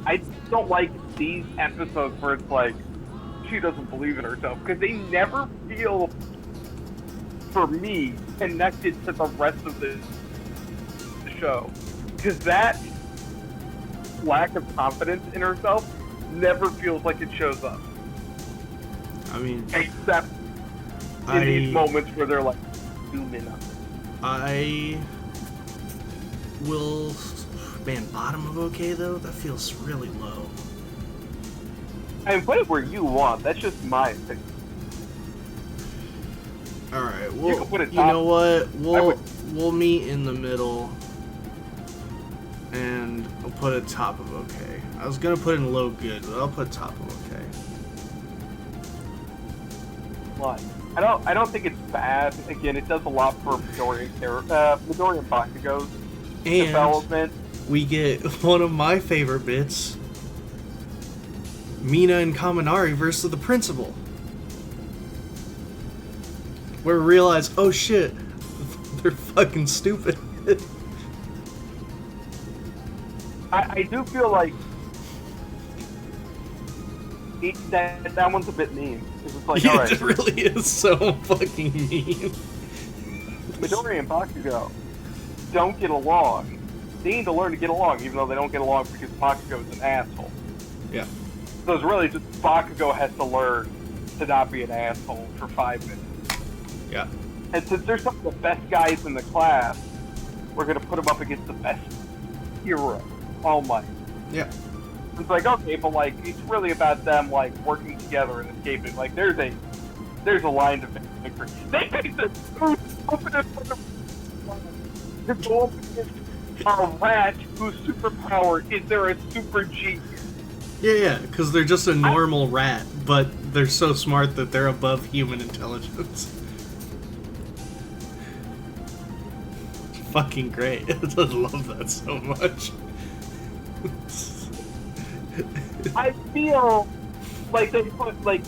I don't like these episodes where it's like she doesn't believe in herself, because they never feel, for me, connected to the rest of the show. Because that lack of confidence in herself never feels like it shows up, I mean, except in these moments where they're like, zoom in on it. I will. Man, bottom of okay though. That feels really low. I mean, put it where you want. That's just my opinion. All right. You Well, can put it you know top. what? We'll meet in the middle, and I'll put it top of okay. I was gonna put in low good, but I'll put top of okay. Why? I don't think it's bad. Again, it does a lot for Midoriya and Bakugo's And development. we get one of my favorite bits: Mina and Kaminari versus the principal. Where we realize, oh shit, they're fucking stupid. I do feel like that one's a bit mean. It's just like, Yeah, alright, it really is so fucking mean. Midoriya and Bakugo don't get along. They need to learn to get along, even though they don't get along because Bakugo is an asshole. Yeah. So it's really just Bakugo has to learn to not be an asshole for 5 minutes. Yeah. And since they're some of the best guys in the class, we're going to put them up against the best hero, All Might. Yeah. It's like, okay, but like, it's really about them like working together and escaping. Like, there's a line to victory. They picked the openest to go up against a rat whose superpower is they're a super genius. Yeah, because they're just a normal rat, but they're so smart that they're above human intelligence. Fucking great. I just love that so much. I feel like they put like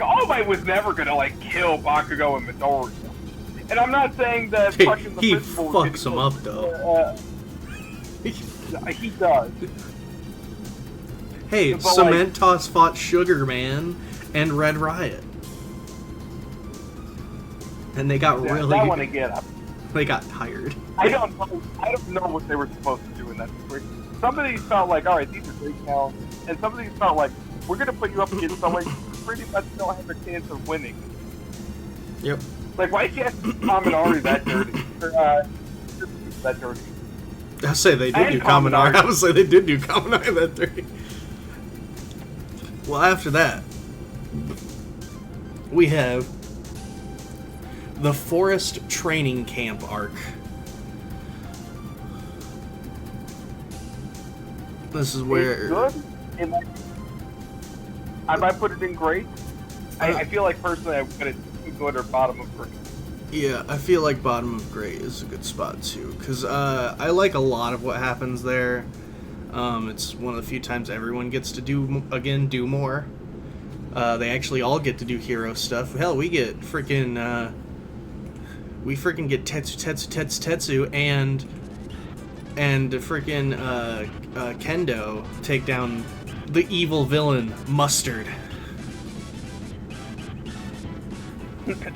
All Might was never gonna like kill Bakugo and Midoriya. And I'm not saying that Hey, fucking the he principal fucks him up, though. He does. Hey, But, Cement Toss fought Sugar Man and Red Riot. And they got really... That one again. They got tired. I don't know what they were supposed to do in that situation. Some of these felt like, alright, these are great talents, and some of these felt like, we're gonna put you up against someone you pretty much don't have a chance of winning. Yep. Like, why can't Kaminari that dirty? Or, that dirty. I say they did And do Kaminari. Kaminari. I would say they did do Kaminari that day. Well, after that, we have the Forest Training Camp arc. This is where... It's good. I might put it in great. I feel like personally I put it good or bottom of great. Yeah, I feel like bottom of great is a good spot too, because I like a lot of what happens there. It's one of the few times everyone gets to do more. They actually all get to do hero stuff. Hell, we get freaking we freaking get Tetsu and freaking Kendo take down the evil villain Mustard.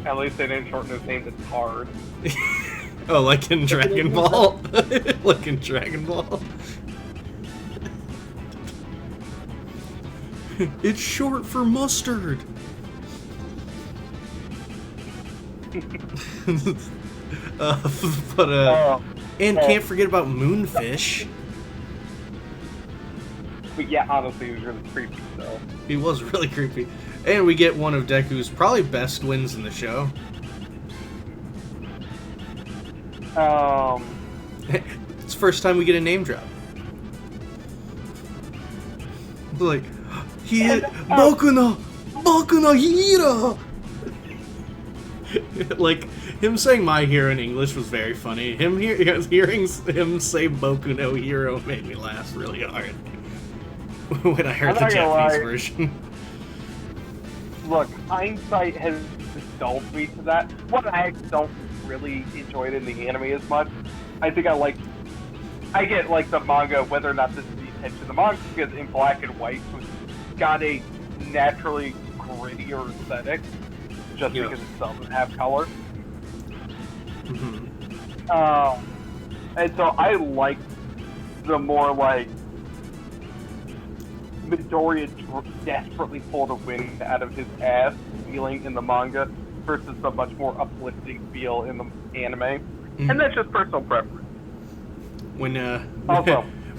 At least they didn't shorten his name to Hard. Oh, like in Dragon Ball? Like in Dragon Ball? It's short for mustard. And can't forget about Moonfish. But yeah, honestly, he was really creepy, so. He was really creepy. And we get one of Deku's probably best wins in the show. It's the first time we get a name drop. Like, he hit Boku no Hero! Like, him saying my hero in English was very funny. Hearing him say Boku no Hero made me laugh really hard when I heard the Japanese version. Look, hindsight has dulled me to that. One, I actually don't really enjoy it in the anime as much. I think I get like the manga, whether or not this is the intention of the manga, because in black and white, it's got a naturally grittier aesthetic, just because it doesn't have color. And so I like the more like Midoriya desperately pulled a wind out of his ass feeling in the manga versus the much more uplifting feel in the anime. And that's just personal preference.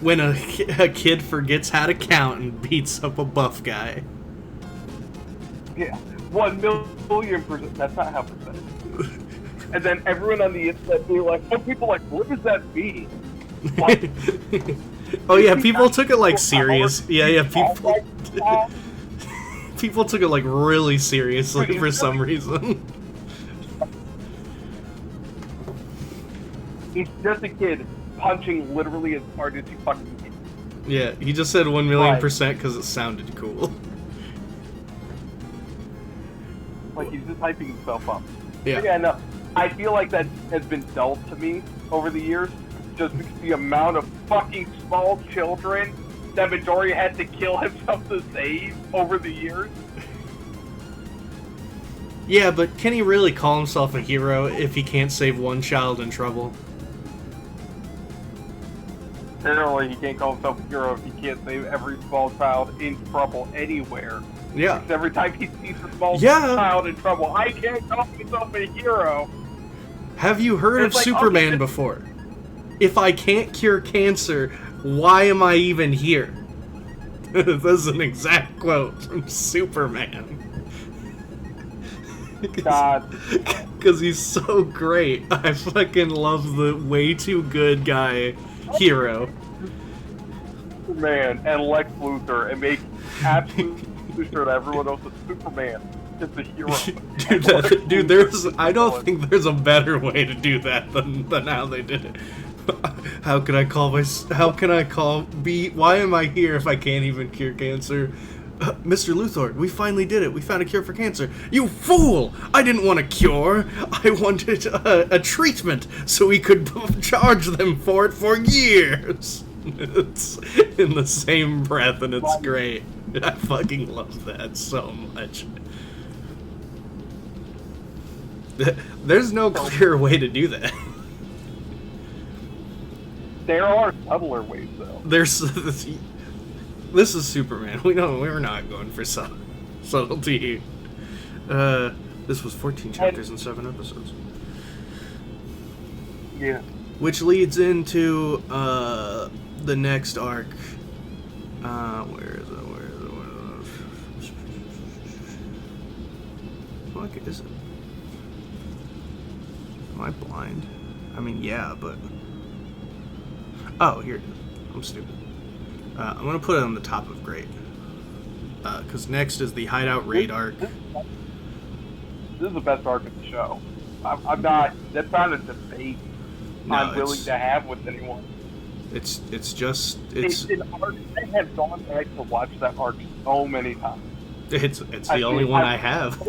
when a kid forgets how to count and beats up a buff guy. Yeah, 1,000,000%. That's not how percentage. And then everyone on the internet be like, "Oh, people like, what does that mean?" Like, oh yeah, people took it like serious. Yeah, people took it like really seriously for some reason. He's just a kid punching literally as hard as he fucking can. Yeah, he just said 1,000,000% because it sounded cool. Like he's just hyping himself up. Yeah. But yeah, no. I feel like that has been dulled to me over the years, just because the amount of fucking small children that Midoriya had to kill himself to save over the years. Yeah, but can he really call himself a hero if he can't save one child in trouble? Generally, he can't call himself a hero if he can't save every small child in trouble anywhere. Yeah. Because every time he sees a small child in trouble, I can't call myself a hero. Have you heard of Superman before? If I can't cure cancer, why am I even here? This is an exact quote from Superman. God. Because he's so great. I fucking love the way too good guy hero. Superman and Lex Luthor and make absolutely sure that everyone else is Superman. It's a hero. Dude, I don't think there's a better way to do that than how they did it. Why am I here if I can't even cure cancer? Mr. Luthor, we finally did it. We found a cure for cancer. You fool! I didn't want a cure. I wanted a treatment so we could charge them for it for years. It's in the same breath, and it's great. I fucking love that so much. There's no clear way to do that. There are subtler ways, though. This is Superman. We're not going for subtlety. This was 14 chapters and 7 episodes. Yeah. Which leads into the next arc. Where is it? What is it? Am I blind? I mean, yeah, but... Oh, here it is. I'm stupid. I'm going to put it on the top of Great. Because next is the Hideout Raid arc. This is the best arc of the show. I'm not... That's not a debate I'm willing to have with anyone. It's an arc. I have gone back to watch that arc so many times. It's the only one I have.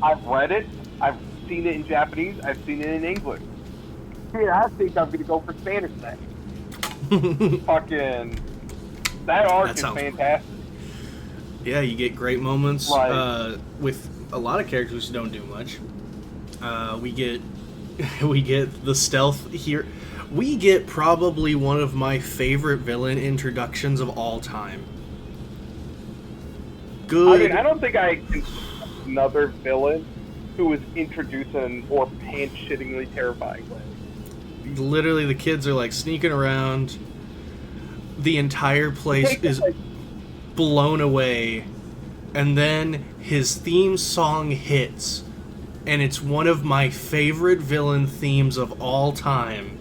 I've read it. I've seen it in Japanese. I've seen it in English. Yeah, I think I'm gonna go for Spanish next. Fucking that arc is fantastic. Yeah, you get great moments Like, with a lot of characters who don't do much. We get the stealth here. We get probably one of my favorite villain introductions of all time. Good. I mean, I don't think I can another villain who was introduced in a more pants-shittingly terrifying way. Literally, the kids are like sneaking around. The entire place is blown away, and then his theme song hits, and it's one of my favorite villain themes of all time.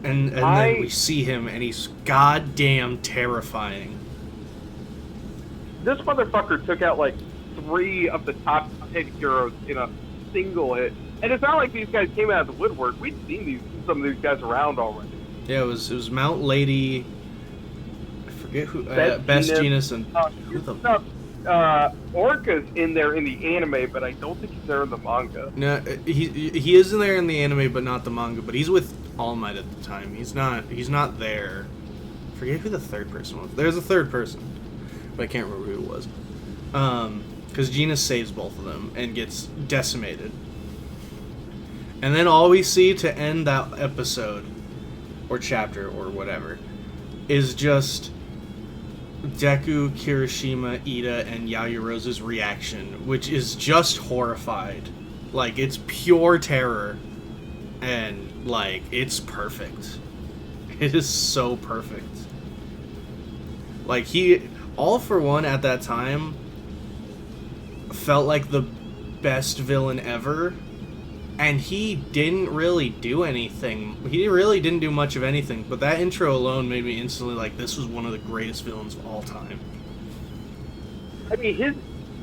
And then we see him, and he's goddamn terrifying. This motherfucker took out like 3 of the top 10 heroes in a single hit, and it's not like these guys came out of the woodwork. We'd seen some of these guys around already. Yeah, it was Mount Lady. I forget who. Best Genus and who the Orca's in there in the anime, but I don't think he's there in the manga. No, he is in there in the anime, but not the manga. But he's with All Might at the time. He's not there. I forget who the third person was. There's a third person, but I can't remember who it was. Because Genus saves both of them and gets decimated. And then all we see to end that episode, or chapter, or whatever, is just Deku, Kirishima, Ida, and Yaoyorozu's reaction, which is just horrified. Like, it's pure terror. And, like, it's perfect. It is so perfect. Like, All For One at that time felt like the best villain ever, and he didn't really do anything. He really didn't do much of anything, but that intro alone made me instantly like, this was one of the greatest villains of all time. I mean, his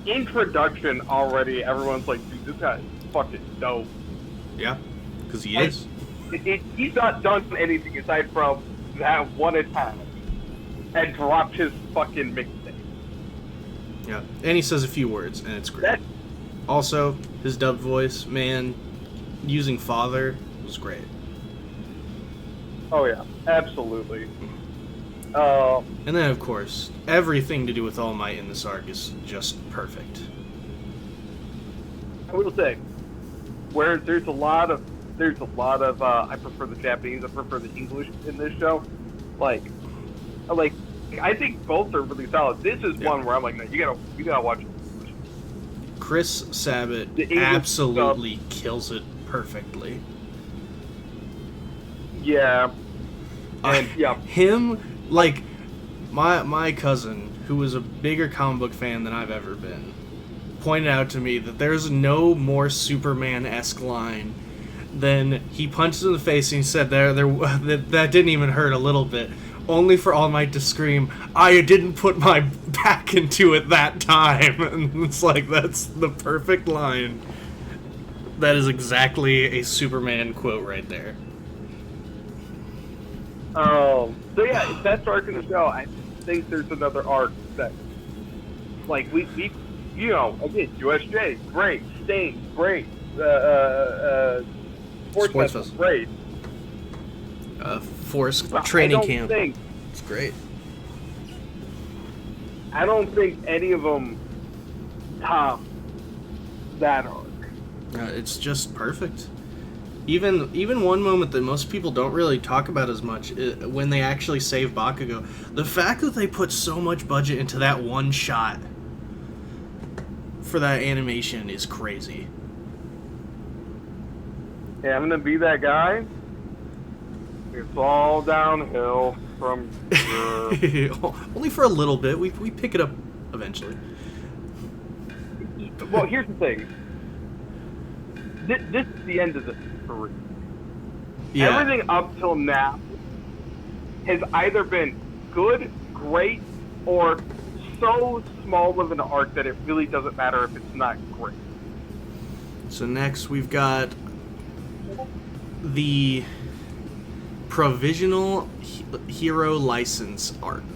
introduction already, everyone's like, dude, this guy is fucking dope. Yeah, because he is. He's not done anything aside from that one attack and dropped his fucking mixtape. Yeah, and he says a few words, and it's great. Also, his dubbed voice, man, using father was great. Oh yeah, absolutely. And then, of course, everything to do with All Might in this arc is just perfect. I will say, where there's a lot of I prefer the Japanese, I prefer the English in this show. Like I think both are really solid. This is one where I'm like, no, you gotta watch it. Chris Sabat absolutely kills it perfectly. Yeah. And yeah. Him, like, my cousin, who was a bigger comic book fan than I've ever been, pointed out to me that there's no more Superman-esque line than he punches in the face and he said that didn't even hurt a little bit. Only for All Might to scream, I didn't put my back into it that time. And it's like, that's the perfect line. That is exactly a Superman quote right there. So yeah, that's arc in the show. I think there's another arc that, like, we you know, again, USJ, great. Stain, great. Sports Festival, great. Force training camp. It's great. I don't think any of them top that arc. It's just perfect. Even one moment that most people don't really talk about as much, when they actually save Bakugo, the fact that they put so much budget into that one shot for that animation is crazy. Yeah, I'm gonna be that guy. It's all downhill from here. Only for a little bit. We pick it up eventually. Well, here's the thing. This is the end of the story. Yeah. Everything up till now has either been good, great, or so small of an arc that it really doesn't matter if it's not great. So next we've got the provisional hero license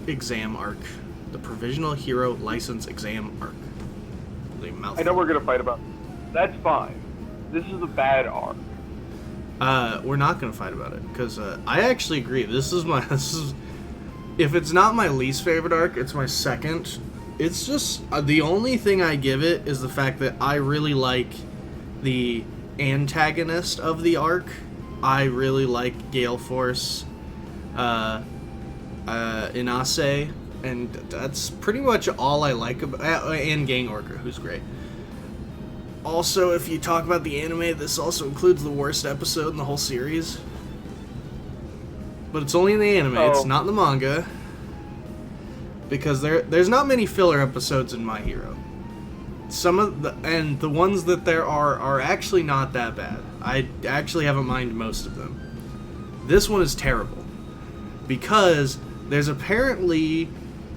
exam arc. The Provisional Hero License Exam Arc. I know we're gonna fight about it. That's fine. This is a bad arc. We're not gonna fight about it because I actually agree. This is if it's not my least favorite arc, it's my second. It's just the only thing I give it is the fact that I really like the antagonist of the arc. I really like Gale Force, Inase, and that's pretty much all I like about. And Gang Orca, who's great. Also, if you talk about the anime, this also includes the worst episode in the whole series. But it's only in the anime, it's not in the manga. Because there's not many filler episodes in My Hero. The ones that there are actually not that bad. I actually haven't minded most of them. This one is terrible. Because there's apparently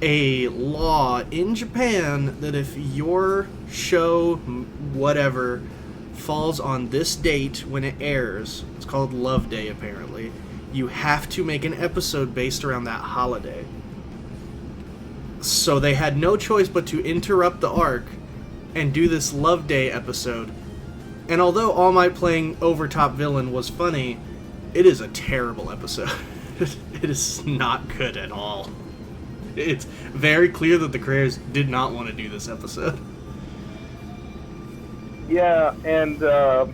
a law in Japan that if your show, whatever, falls on this date when it airs, it's called Love Day apparently, you have to make an episode based around that holiday. So they had no choice but to interrupt the arc and do this Love Day episode. And although All Might playing Overtop Villain was funny, it is a terrible episode. It is not good at all. It's very clear that the creators did not want to do this episode. Yeah, and but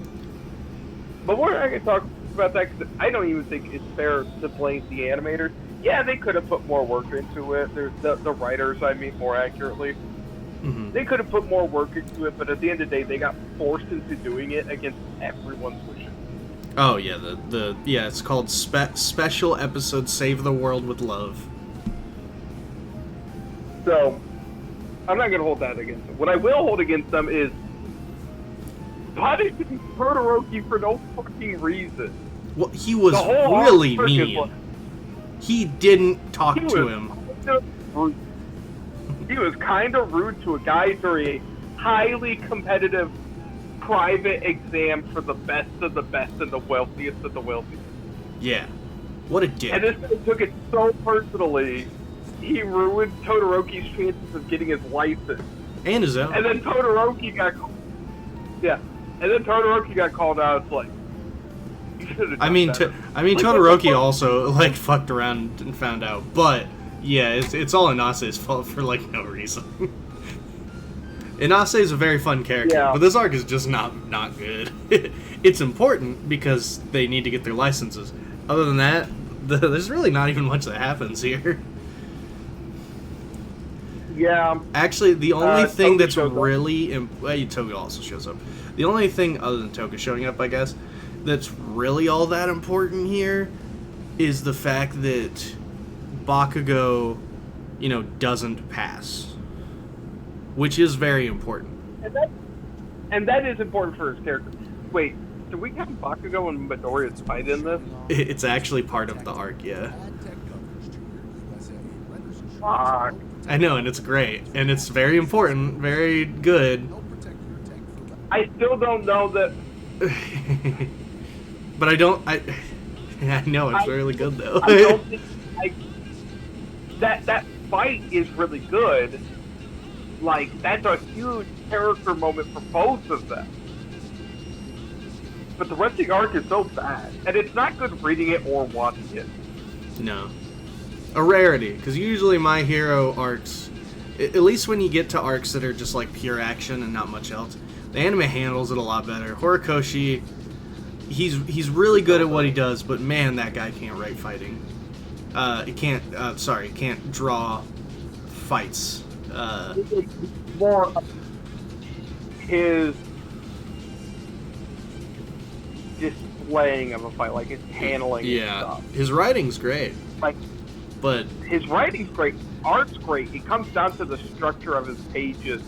we're not going to talk about that because I don't even think it's fair to blame the animators. Yeah, they could have put more work into it. There's the writers, I mean, more accurately. Mm-hmm. They could have put more work into it, but at the end of the day, they got forced into doing it against everyone's wishes. Oh yeah, it's called Special Episode Save the World with Love. So, I'm not going to hold that against them. What I will hold against them is punishing Todoroki for no fucking reason. Well, he was really mean. He didn't talk to him. He was kind of rude to a guy during a highly competitive private exam for the best of the best and the wealthiest of the wealthiest. Yeah. What a dick. And this guy took it so personally, he ruined Todoroki's chances of getting his license. And his own. And then Todoroki got called out. It's like, you should have done better. Todoroki also like fucked around and found out, but yeah, it's all Inase's fault for like no reason. Inase is a very fun character, but this arc is just not good. It's important because they need to get their licenses. Other than that, there's really not even much that happens here. Yeah. Actually, the only thing that's really... Toga also shows up. The only thing, other than Toga showing up, I guess, that's really all that important here is the fact that Bakugo, doesn't pass. Which is very important. And that is important for his character. Wait, do we count Bakugo and Midoriya's fight in this? It's actually part of the arc, yeah. Fuck. I know, and it's great. And it's very important, very good. I still don't know that... But I know, it's really good, though. I don't think... That fight is really good. Like, that's a huge character moment for both of them. But the rest of the arc is so bad. And it's not good reading it or watching it. No. A rarity, because usually My Hero arcs, at least when you get to arcs that are just like pure action and not much else, the anime handles it a lot better. Horikoshi, he's really good at what he does, but man, that guy can't write fighting. He can't draw fights. It's more his displaying of a fight, like his handling and stuff. His writing's great. But his writing's great, art's great. It comes down to the structure of his pages,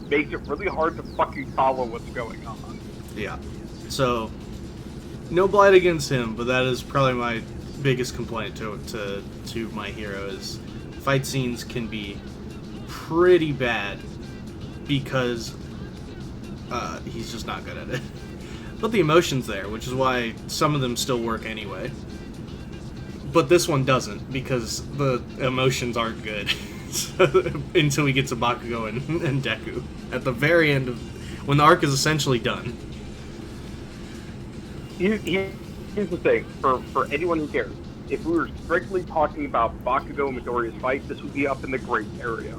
makes it really hard to fucking follow what's going on. Yeah. So, no blight against him, but that is probably my biggest complaint to My Hero is fight scenes can be pretty bad because he's just not good at it. But the emotion's there, which is why some of them still work anyway. But this one doesn't, because the emotions aren't good. until we get to Bakugo and Deku at the very end of when the arc is essentially done. Here's the thing, for anyone who cares, if we were strictly talking about Bakugo and Midoriya's fight, this would be up in the great area.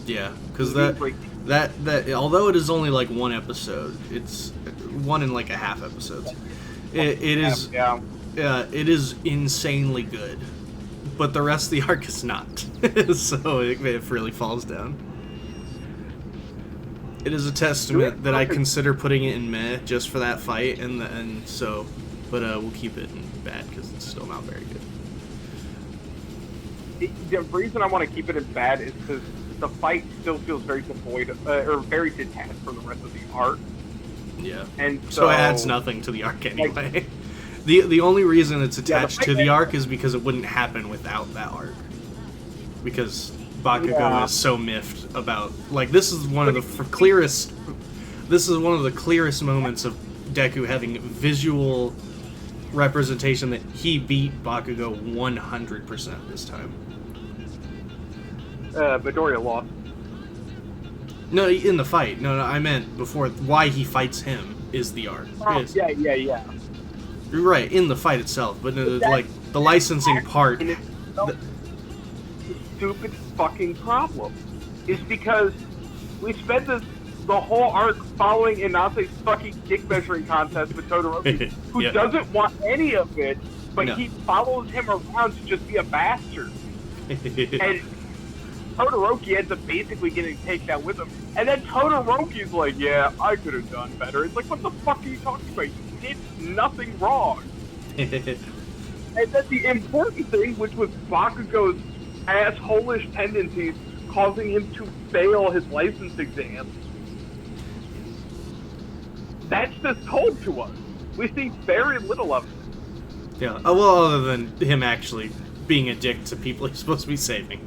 Yeah, because that although it is only like one episode, it's one in like a half episodes. It is it is insanely good, but the rest of the arc is not. So it really falls down. It is a testament that I consider putting it in meh just for that fight, but we'll keep it in bad because it's still not very good. The reason I want to keep it in bad is because the fight still feels very devoid or very detached from the rest of the arc. Yeah, and so it adds nothing to the arc anyway. The only reason it's attached to the arc is because it wouldn't happen without that arc. Because Bakugo is so miffed about this is one of the clearest moments of Deku having visual representation that he beat Bakugo 100% this time. Midoriya lost. No, in the fight. No, I meant before. Why he fights him is the arc. Yeah. You're right, in the fight itself, but the licensing part. The stupid fucking problem is because we spent the whole arc following Inase's fucking dick measuring contest with Todoroki, who doesn't want any of it, but he follows him around to just be a bastard. And Todoroki ends up basically getting taken out with him. And then Todoroki's like, yeah, I could have done better. It's like, what the fuck are you talking about? You did nothing wrong. And then the important thing, which was Bakugo's asshole-ish tendencies causing him to fail his license exam, that's just told to us. We see very little of it. Yeah, well, other than him actually being a dick to people he's supposed to be saving.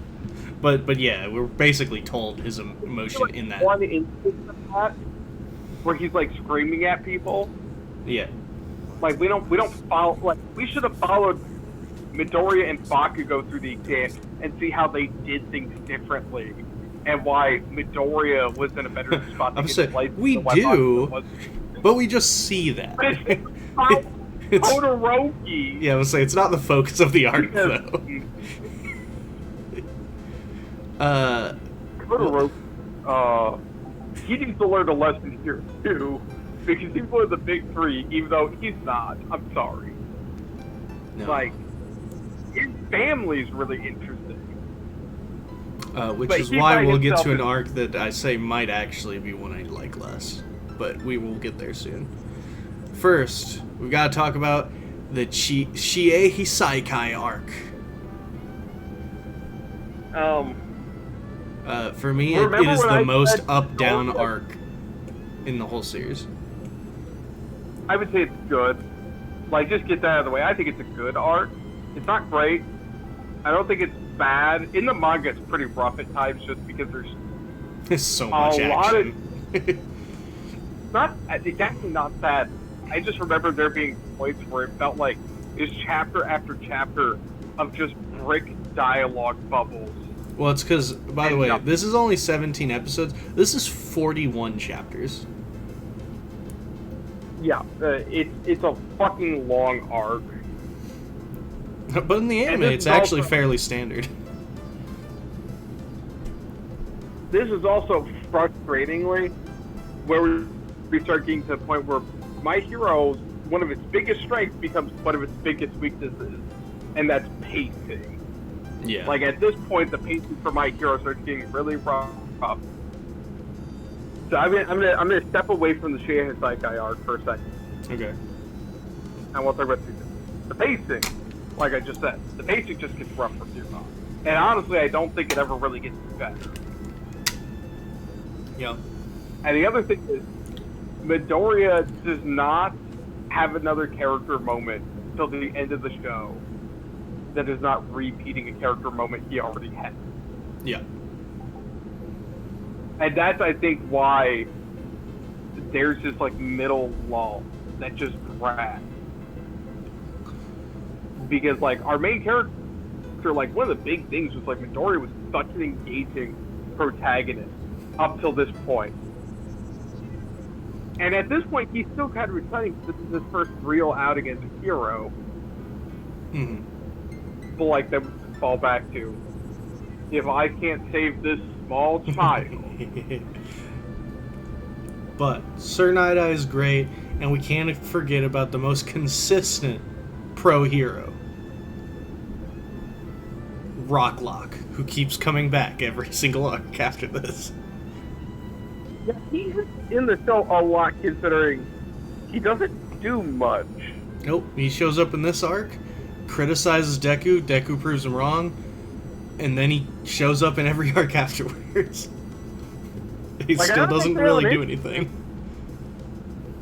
But yeah, we're basically told his emotion in that. One instance of that where he's like screaming at people. Yeah. Like we don't follow. Like we should have followed Midoriya and Bakugo through the exam and see how they did things differently, and why Midoriya was in a better spot. I'm saying we do, but we just see that. It's Todoroki. Yeah, I would say it's not the focus of the arc though. Todoroki, he needs to learn a lesson here too, because he's one of the big three, even though he's not. I'm sorry. No. Like, his family's really interesting. Which is why we'll get to an arc that I say might actually be one I like less, but we will get there soon. First, we've got to talk about the Shiei Saikai arc. For me, it is the most up-down arc in the whole series. I would say it's good. Like, just get that out of the way. I think it's a good arc. It's not great. I don't think it's bad. In the manga, it's pretty rough at times just because there's so much action. It's actually not bad. I just remember there being points where it felt like it's chapter after chapter of just brick dialogue bubbles. Well, it's because, by the way, this is only 17 episodes. This is 41 chapters. Yeah, it's a fucking long arc. But in the anime, it's actually fairly standard. This is also frustratingly where we start getting to the point where My Hero, one of its biggest strengths becomes one of its biggest weaknesses, and that's pacing. Yeah. Like, at this point, the pacing for My Hero starts getting really rough. So I'm gonna step away from the Shiei Saikai arc for a second. Okay. And we'll talk about the pacing. Like I just said, the pacing just gets rough from here on. And honestly, I don't think it ever really gets better. Yeah. And the other thing is, Midoriya does not have another character moment till the end of the show that is not repeating a character moment he already had. Yeah. And that's, I think, why there's this, like, middle lull that just drags. Because, like, our main character character, like, one of the big things was, like, Midoriya was such an engaging protagonist up till this point. And at this point, he's still kind of returning because this is his first real outing as a hero. Mm-hmm. People like them fall back to, if I can't save this small child. But Sir Night-Eye is great, and we can't forget about the most consistent pro hero, Rocklock, who keeps coming back every single arc after this. Yeah, he's in the show a lot, considering he doesn't do much. Nope, he shows up in this arc, criticizes Deku, Deku proves him wrong, and then he shows up in every arc afterwards. He Like, still doesn't really do anything.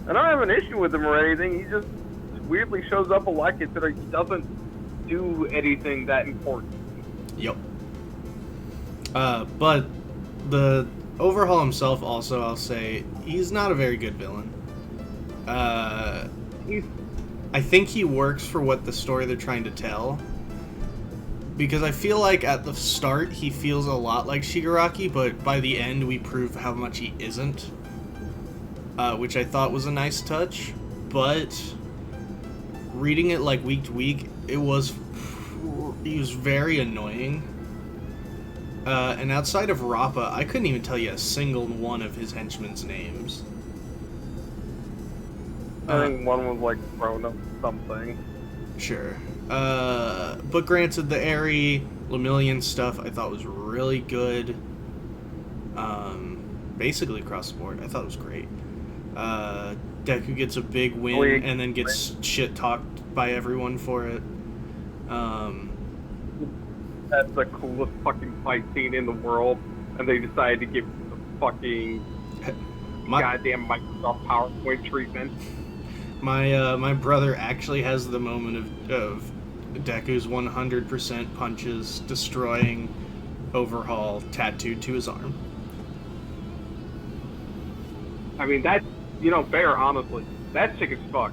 I don't have an issue with him or anything. He just weirdly shows up a lot, considering he doesn't do anything that important. Yep. But the Overhaul himself, also, I'll say, he's not a very good villain. I think he works for what the story they're trying to tell. Because I feel like at the start he feels a lot like Shigaraki, but by the end we prove how much he isn't. Which I thought was a nice touch. But reading it like week to week, he was very annoying. And outside of Rappa, I couldn't even tell you a single one of his henchmen's names. I think one was like Chrono something. Sure. But granted, the Eri Lemillion stuff I thought was really good. Basically across the board, I thought it was great. Deku gets a big win and then gets shit talked by everyone for it. That's the coolest fucking fight scene in the world, and they decided to give the fucking goddamn Microsoft PowerPoint treatment. My brother actually has the moment of Deku's 100% punches destroying Overhaul tattooed to his arm. I mean, that's, fair, honestly. That's sick as fuck.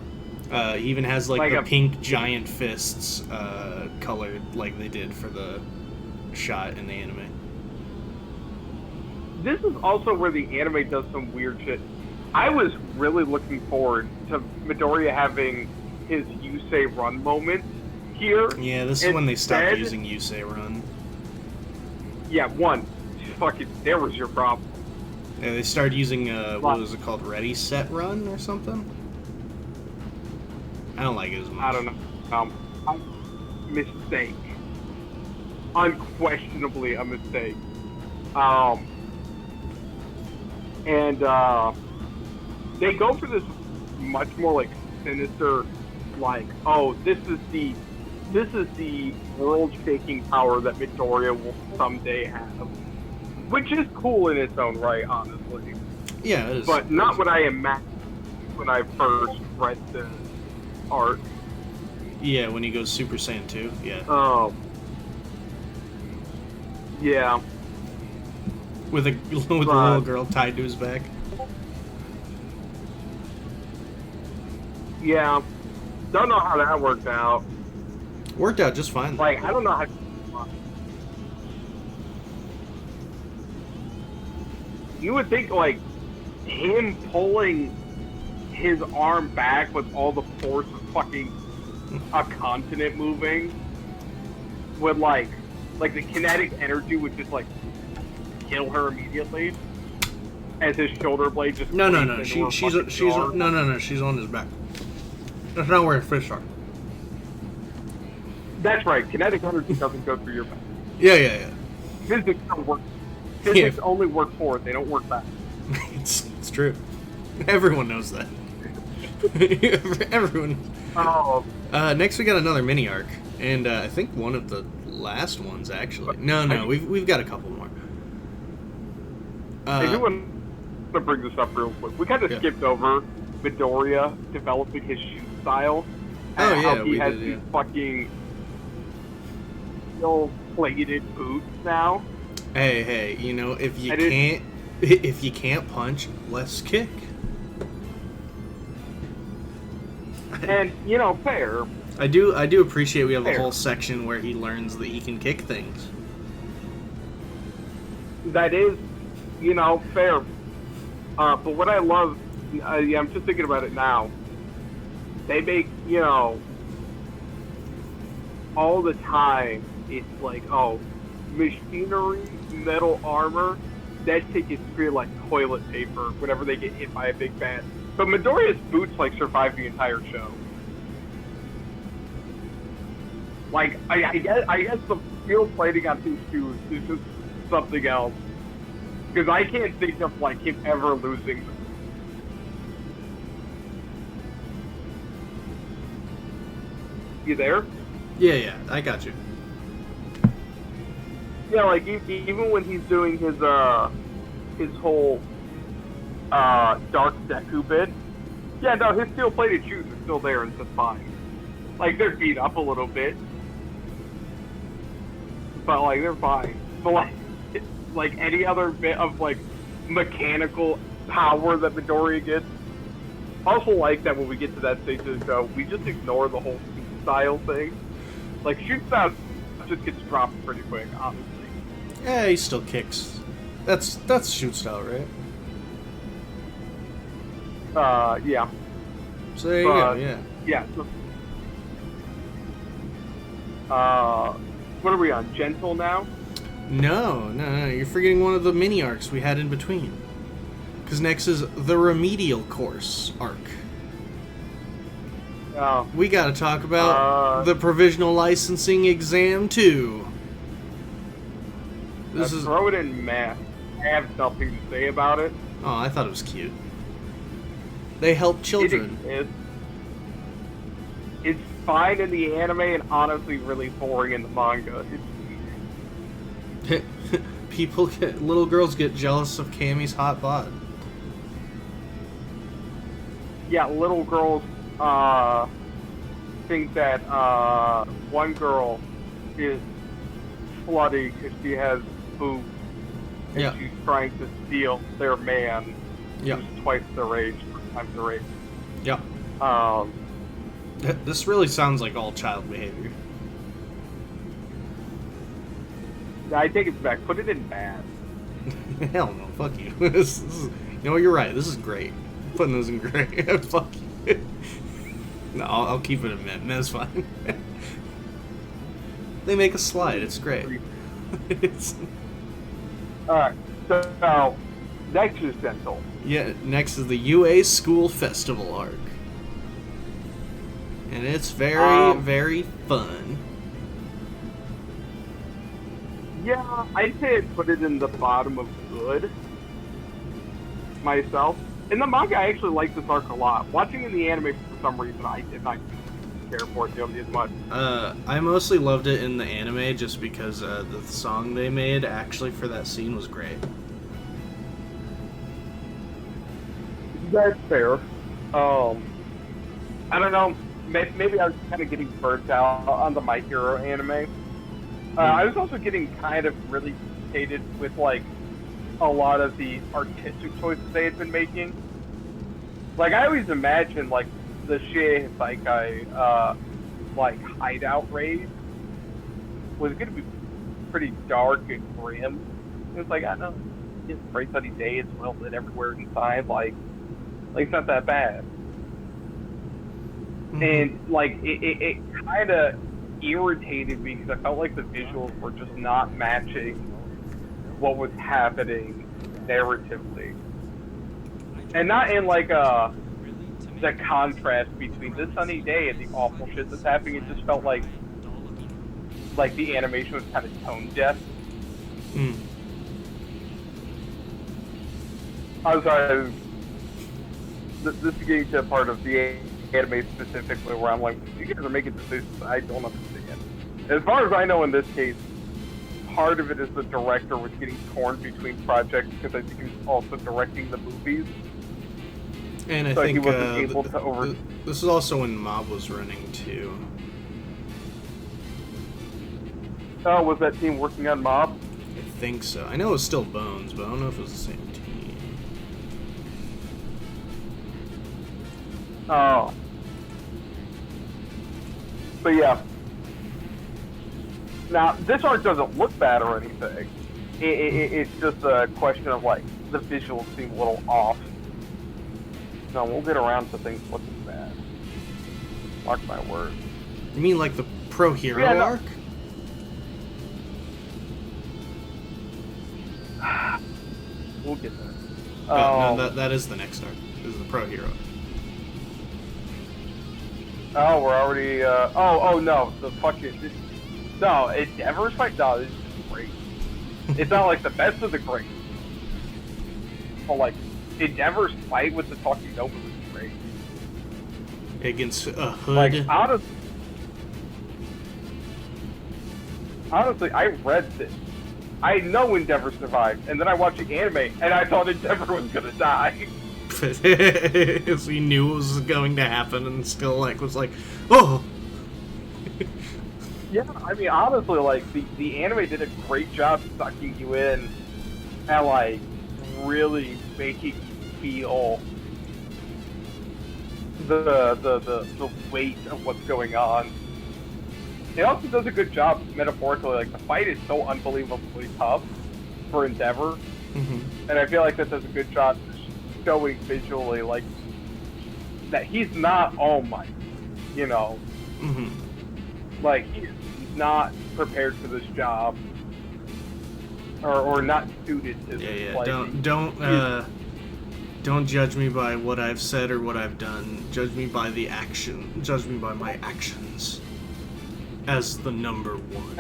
He even has like the pink giant fists colored like they did for the shot in the anime. This is also where the anime does some weird shit. I was really looking forward to Midoriya having his Yusei Run moment here. Yeah, this is when they stopped using Yusei Run. Yeah, there was your problem. Yeah, they started using, what was it called, Ready, Set, Run or something? I don't like it as much. I don't know. Mistake. Unquestionably a mistake. They go for this much more like sinister, like, oh, this is the world-shaking power that Midoriya will someday have, which is cool in its own right, honestly. Yeah, it is. But not what I imagined when I first read the art. Yeah, when he goes Super Saiyan 2, yeah. Yeah. With a little girl tied to his back. Yeah. Don't know how that worked out. Worked out just fine. Like, I don't know how... You would think, like, him pulling his arm back with all the force of fucking a continent moving would, like the kinetic energy would just, like, kill her immediately as his shoulder blade just... No. She's on his back. That's not where his fists are. That's right. Kinetic energy doesn't go through your back. Yeah. Physics don't work. Physics only work forward. They don't work back. It's true. Everyone knows that. Everyone. Next we got another mini arc, and I think one of the last ones actually. No, we've got a couple more. I do want to bring this up real quick. We kind of skipped over Midoriya developing his shoe style. How he has these fucking steel-plated boots now. Hey, if you can't punch, let's kick. And, fair. I do appreciate we have a Fair. whole section where he learns that he can kick things. That is, fair. But what I love, I'm just thinking about it now. They make, all the time, it's like, oh, machinery, metal armor, that shit gets treated like toilet paper whenever they get hit by a big bat. But Midoriya's boots, like, survive the entire show. Like, I guess the steel plating on these shoes is just something else. Because I can't think of, like, him ever losing them. You there? Yeah, I got you. Yeah, like, even when he's doing his whole, Dark Deku bit, yeah, no, his steel-plated shoes are still there and just fine. Like, they're beat up a little bit. But, like, they're fine. But, like any other bit of, like, mechanical power that Midoriya gets. I also like that when we get to that stage of the show, we just ignore the whole shoot style thing. Like, shoot style just gets dropped pretty quick, honestly. Yeah, he still kicks. That's shoot style, right? Yeah. So there you go, yeah. Yeah. What are we on? Gentle now? No, you're forgetting one of the mini arcs we had in between. Because next is the remedial course arc. Oh. We gotta talk about the provisional licensing exam too. Throw it in math. I have nothing to say about it. Oh, I thought it was cute. They help children. It's fine in the anime and honestly really boring in the manga. Little girls get jealous of Cammy's hot bod. Yeah, little girls think that one girl is slutty because she has boobs and she's trying to steal their man who's twice their age, 3 times their age. Yeah. This really sounds like all child behavior. I take it back. Put it in math. Hell no, fuck you. This is, you're right. This is great. I'm putting those in great. Fuck you. No, I'll keep it in mint. Mint's fine. They make a slide. It's great. Alright, so next is Gentle. Yeah, next is the UA School Festival arc. And it's very fun. Yeah, I'd say I'd put it in the bottom of good myself. In the manga, I actually like this arc a lot. Watching in the anime, for some reason, I did not care for it nearly as much. I mostly loved it in the anime just because the song they made actually for that scene was great. That's fair. I don't know. Maybe I was kind of getting burnt out on the My Hero anime. I was also getting kind of really irritated with, like, a lot of the artistic choices they had been making. Like, I always imagined, like, the Shie Saikai, like, hideout raid was going to be pretty dark and grim. It was like, I don't know, it's a bright sunny day, it's well lit everywhere inside, like it's not that bad. Mm-hmm. And, like, it kind of irritated me because I felt like the visuals were just not matching what was happening narratively, and not in like the contrast between the sunny day and the awful shit that's happening. It just felt like the animation was kind of tone deaf. I'm sorry, this is getting to a part of the anime specifically where I'm like, you guys are making decisions I don't understand. As far as I know, in this case, part of it is the director was getting torn between projects because I think he was also directing the movies. And I so think he wasn't able to this is also when Mob was running too. Oh, was that team working on Mob? I think so. I know it was still Bones, but I don't know if it was the same team. Oh. But yeah. Now, this arc doesn't look bad or anything. It's just a question of, like, the visuals seem a little off. No, we'll get around to things looking bad. Mark my word. You mean like the Pro Hero Yeah, no. arc? We'll get there. No, that is the next arc. This is the Pro Hero. Oh, we're already, oh, no, the fucking, no, Endeavor's fight, no, this is great. It's not like the best of the great. But, like, Endeavor's fight with the talking Nova was great. Against a Hood. Like, honestly, I read this. I know Endeavor survived, and then I watched the anime, and I thought Endeavor was gonna die. Because he knew it was going to happen, and still, like, was like, oh! Yeah, I mean, honestly, like, the anime did a great job sucking you in and, like, really making you feel the weight of what's going on. It also does a good job, metaphorically, like, the fight is so unbelievably tough for Endeavor, and I feel like that does a good job showing visually, like, that he's not All Might, you know? Like, he's not prepared for this job, or not suited to this. Like, don't judge me by what I've said or what I've done. Judge me by the action. Judge me by my actions. As the number one.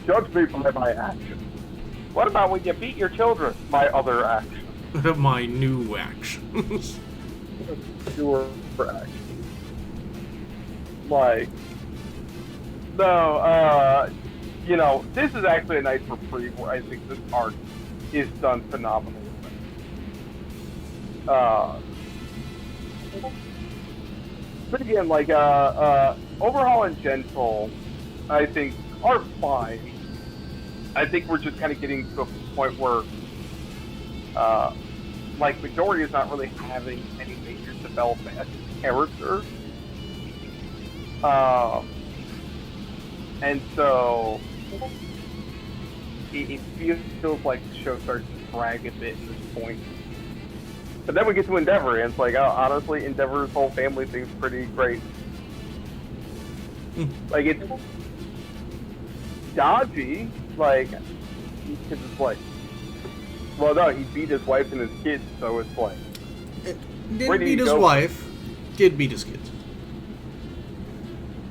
Judge me by my actions. What about when you beat your children? My other actions. My new actions. Your actions. Like, no, you know, this is actually a nice reprieve where I think this arc is done phenomenally. But again, like, Overhaul and Gentle, I think, are fine. I think we're just kind of getting to a point where, like, Midoriya is not really having any major development as a character. And so, it feels like the show starts to drag a bit at this point. But then we get to Endeavor, and it's like, honestly, Endeavor's whole family thing's pretty great. Like, it's dodgy, like, because it's like, well, no, he beat his wife and his kids, so it's like, Didn't beat his wife. Did beat his kids.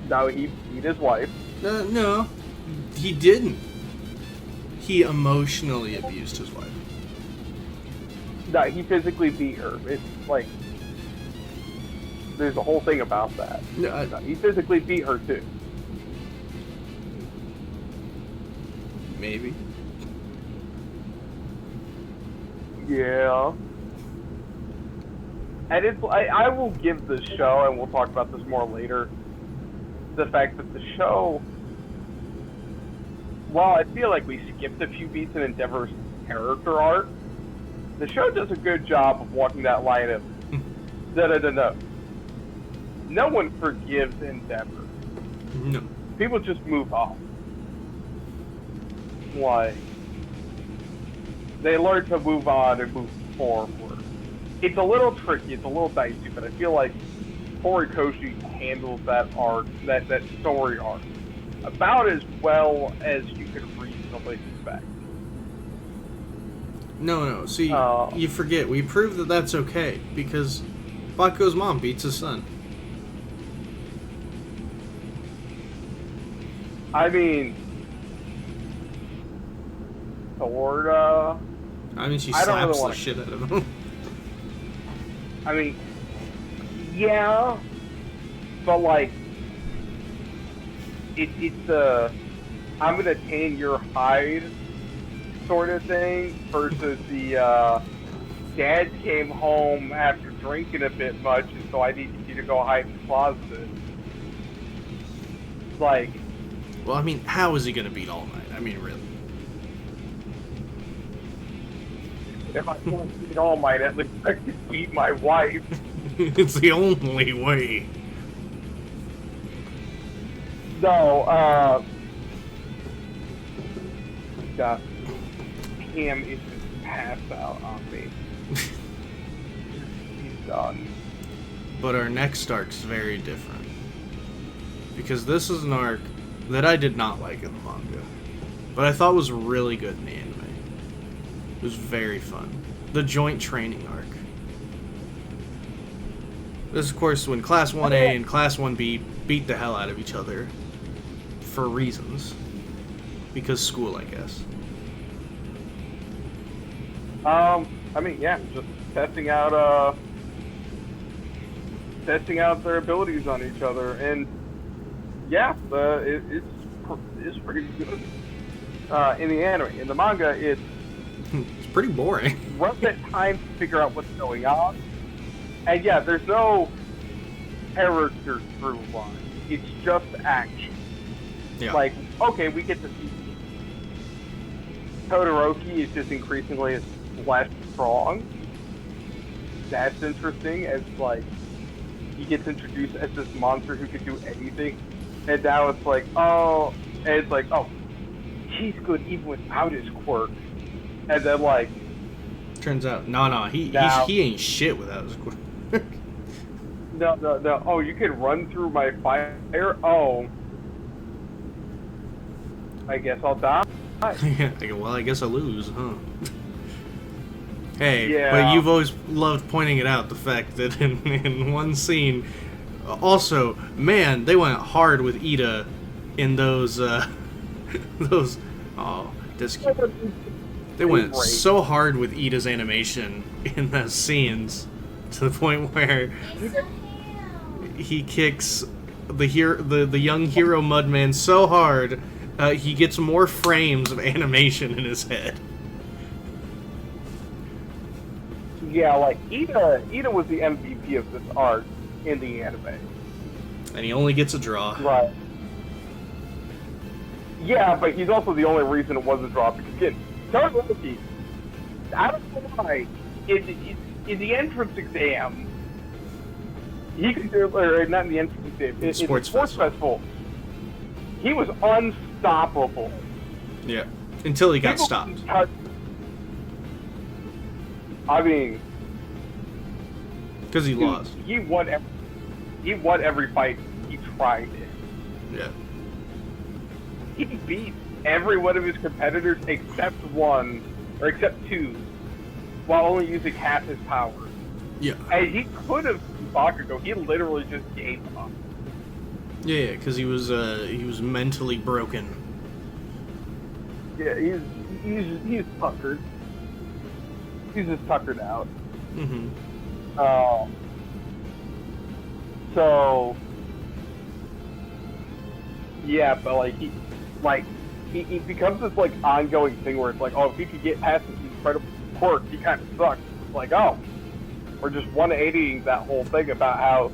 No, he beat his wife. No, he didn't. He emotionally abused his wife. No, he physically beat her. It's like, there's a whole thing about that. No, he physically beat her too. Maybe. Yeah. And it's, I will give the show, and we'll talk about this more later, the fact that the show, while I feel like we skipped a few beats in Endeavor's character arc, the show does a good job of walking that line of, no. No one forgives Endeavor. No. People just move on. Like, they learn to move on and move forward. It's a little tricky, it's a little dicey, but I feel like Horikoshi handles that arc, that story arc, about as well as you could reasonably expect. No. See, you forget. We proved that that's okay because Bakugo's mom beats his son. I mean, sorta. I mean, she slaps the shit out of him. I mean, yeah, but like, it's a I'm gonna tan your hide sort of thing versus the dad came home after drinking a bit much, and so I needed you to go hide in the closet. Like, well, I mean, how is he gonna beat All Might? I mean, really. If I want to beat All Might, at least I could beat my wife. It's the only way. No, God, Cam is just passed out on me. He's done. But our next arc's very different. Because this is an arc that I did not like in the manga, but I thought was really good in the anime. It was very fun. The joint training arc. This is, of course, when Class 1A and Class 1B beat the hell out of each other. For reasons. Because school, I guess. I mean, yeah, just testing out their abilities on each other, and yeah, it's pretty good. In the anime, in the manga, it's pretty boring. Runs at time to figure out what's going on, and yeah, there's no character through line. It's just action. Yeah. Like, okay, we get to see Todoroki is just increasingly less strong. That's interesting, as like he gets introduced as this monster who can do anything, and now it's like, oh, he's good even without his quirk, and then like, turns out, he ain't shit without his quirk. no. Oh, you can run through my fire. Oh, I guess I'll die. Yeah, well, I guess I lose, huh? Hey, yeah. But you've always loved pointing it out, the fact that in one scene, also, man, they went hard with Ida in those, they went so hard with Ida's animation in those scenes, to the point where he kicks the young hero Mudman so hard, he gets more frames of animation in his head. Yeah, like, Ida was the MVP of this arc in the anime. And he only gets a draw. Right. Yeah, but he's also the only reason it was a draw, because again, Todoroki, I don't know why, in the entrance exam, he could do, or not in the entrance exam, in the sports festival, he was unstoppable. Yeah, until he got stopped. I mean, because he lost. He won every fight he tried in. Yeah. He beat every one of his competitors except one, or except two, while only using half his power. Yeah. And he could have Bakugo. He literally just gave up. Yeah, because he was mentally broken. Yeah, he's puckered. He's just tuckered out. Mm-hmm. So yeah, but he becomes this like ongoing thing where it's like, oh, if he could get past this incredible quirk, he kind of sucks. It's like, oh, we're just 180ing that whole thing about how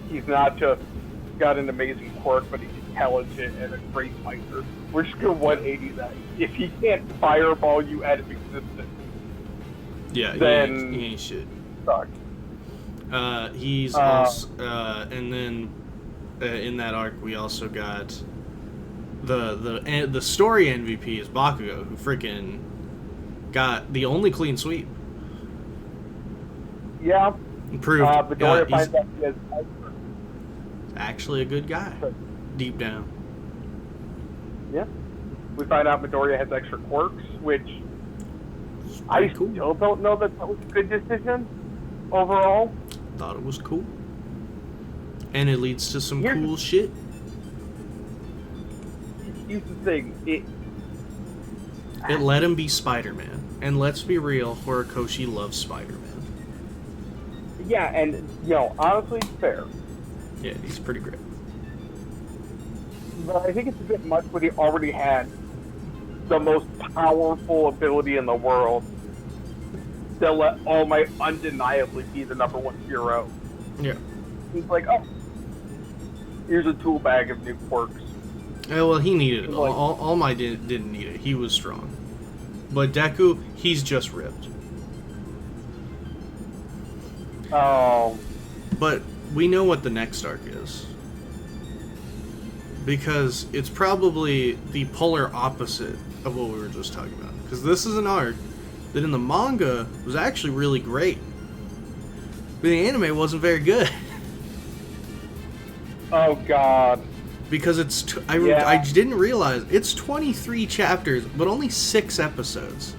he's not just got an amazing quirk, but he's intelligent and a great fighter. We're just gonna 180 that. If he can't fireball you out of existence, yeah, then he ain't shit. Suck. He's also, and then in that arc we also got the story MVP is Bakugo, who freaking got the only clean sweep. Yeah. Improved. Midoriya finds out he has actually a good guy, deep down. Yeah. We find out Midoriya has extra quirks, which I still don't know that was a good decision overall. Thought it was cool. And it leads to some cool shit. Here's the thing. It let him be Spider-Man. And let's be real, Horikoshi loves Spider-Man. Yeah, and, honestly, fair. Yeah, he's pretty great. But I think it's a bit much when he already had the most powerful ability in the world to let All Might undeniably be the #1 hero. Yeah. He's like, oh, here's a tool bag of new quirks. Yeah, well, he needed it. All Might didn't need it. He was strong. But Deku, he's just ripped. Oh. But we know what the next arc is. because it's probably the polar opposite of what we were just talking about. Because this is an arc that in the manga was actually really great, but the anime wasn't very good. Oh God. Because it's I didn't realize it's 23 chapters, but only 6 episodes.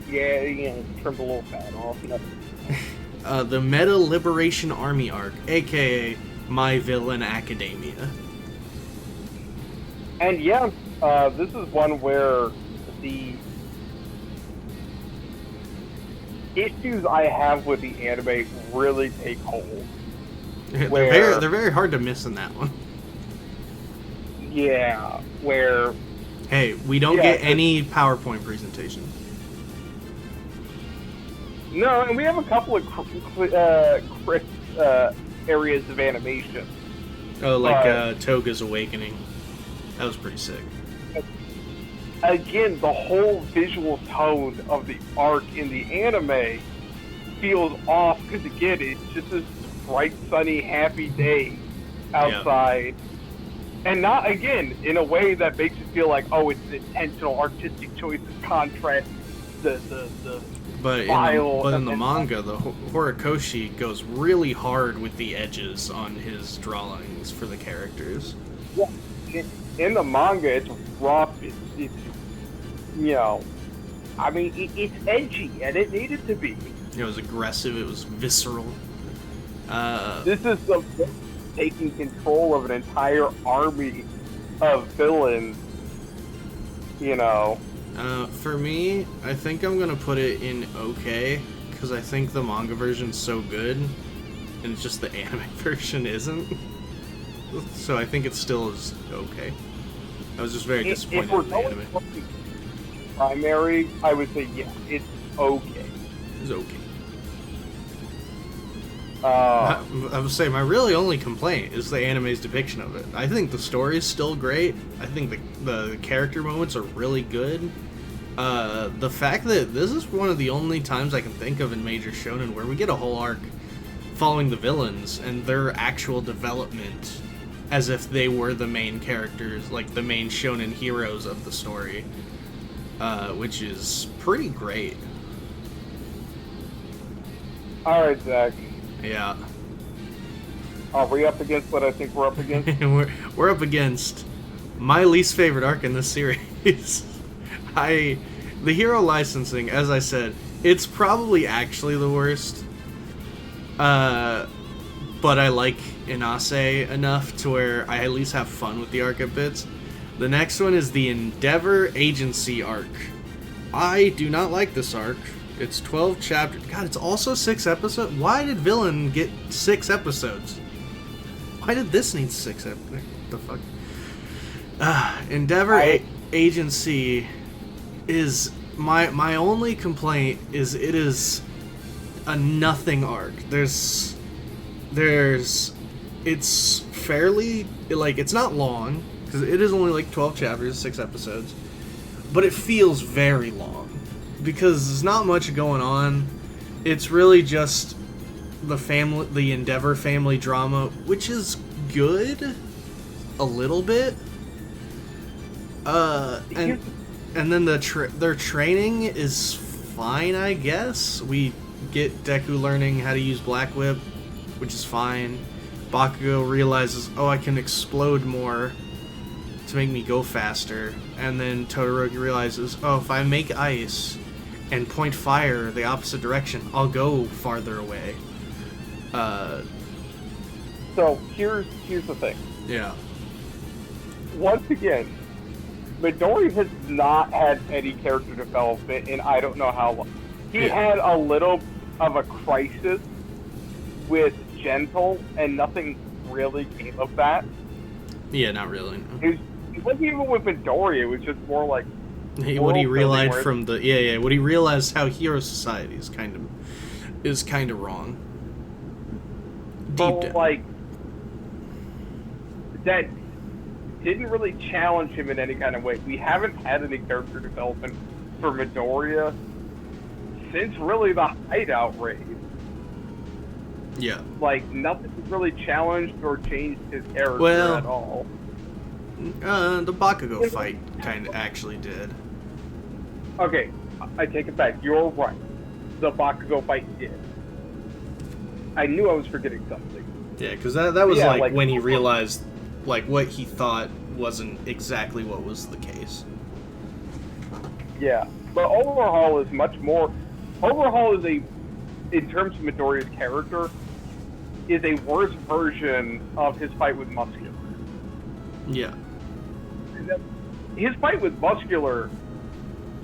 Yeah, trim the little fat off. The Meta Liberation Army arc, aka My Villain Academia. And this is one where the issues I have with the anime really take hold. They're very hard to miss in that one. Yeah, where... Hey, we don't get any PowerPoint presentation. No, and we have a couple of crisp areas of animation. Oh, like Toga's Awakening. That was pretty sick. Again, the whole visual tone of the arc in the anime feels off because, again, it's just this bright, sunny, happy day outside. Yeah. And not, again, in a way that makes you feel like, oh, it's an intentional artistic choice to contrast the But in the manga, the Horikoshi goes really hard with the edges on his drawings for the characters. Yeah, in the manga, it's rough. It's I mean, it's edgy, and it needed to be. It was aggressive. It was visceral. This is taking control of an entire army of villains. For me, I think I'm gonna put it in okay, because I think the manga version's so good, and it's just the anime version isn't. So I think it still is okay. I was just very disappointed in the anime. Primary, I would say it's okay. It's okay. I would say my really only complaint is the anime's depiction of it. I think the story is still great. I think the character moments are really good. The fact that this is one of the only times I can think of in Major Shonen where we get a whole arc following the villains and their actual development as if they were the main characters, like the main shonen heroes of the story, which is pretty great. Alright, Zach. Yeah. Are we up against what I think we're up against? we're up against my least favorite arc in this series. The hero licensing, as I said, it's probably actually the worst. But I like Inase enough to where I at least have fun with the arc of bits. The next one is the Endeavor Agency arc. I do not like this arc. It's 12 chapters. God, it's also 6 episodes. Why did Villain get 6 episodes? Why did this need 6 episodes? What the fuck? Endeavor Agency is... My only complaint is it is a nothing arc. It's fairly... it's not long, because it is only 12 chapters, 6 episodes. But it feels very long. Because there's not much going on. It's really just the Endeavor family drama, which is good a little bit. And then their training is fine, I guess. We get Deku learning how to use Black Whip, which is fine. Bakugo realizes, oh, I can explode more to make me go faster. And then Todoroki realizes, oh, if I make ice and point fire the opposite direction, I'll go farther away. So here's the thing. Yeah. Once again, Midori has not had any character development in I don't know how long. He had a little of a crisis with Gentle, and nothing really came of that. Yeah, not really. No. It wasn't even with Midori. It was just more like what he realized from the what he realized how Hero Society is kind of wrong. Deep down. That didn't really challenge him in any kind of way. We haven't had any character development for Midoriya since really the Hideout raid. Yeah. Like, nothing really challenged or changed his character Well, at all. The Bakugo fight kind of actually did. Okay, I take it back. You're right. The Bakugo fight did. I knew I was forgetting something. Yeah, because that was Yeah, like when he realized like what he thought wasn't exactly what was the case. Yeah, but Overhaul is much more. Overhaul is in terms of Midoriya's character, is a worse version of his fight with Muscular. Yeah. His fight with Muscular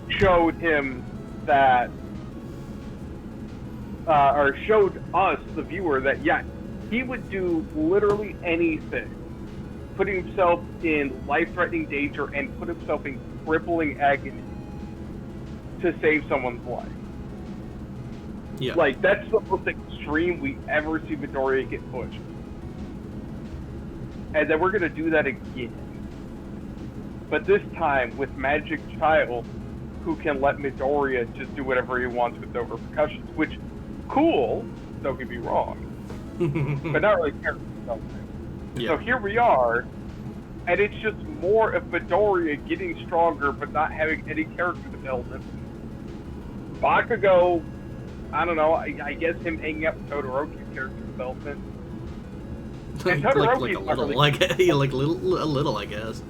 showed him that, or showed us, the viewer, that yeah, he would do literally anything, putting himself in life-threatening danger and put himself in crippling agony to save someone's life. Yeah. Like, that's the most extreme we ever see Midoriya get pushed. And then we're going to do that again. But this time with Magic Child, who can let Midoriya just do whatever he wants with no repercussions. Which, cool, don't get me wrong. But not really character development. Yeah. So here we are, and it's just more of Midoriya getting stronger but not having any character development. Bakugo, I don't know, I guess him hanging out with Todoroki's character development. And like a Todoroki's not little, really- like a little, I guess.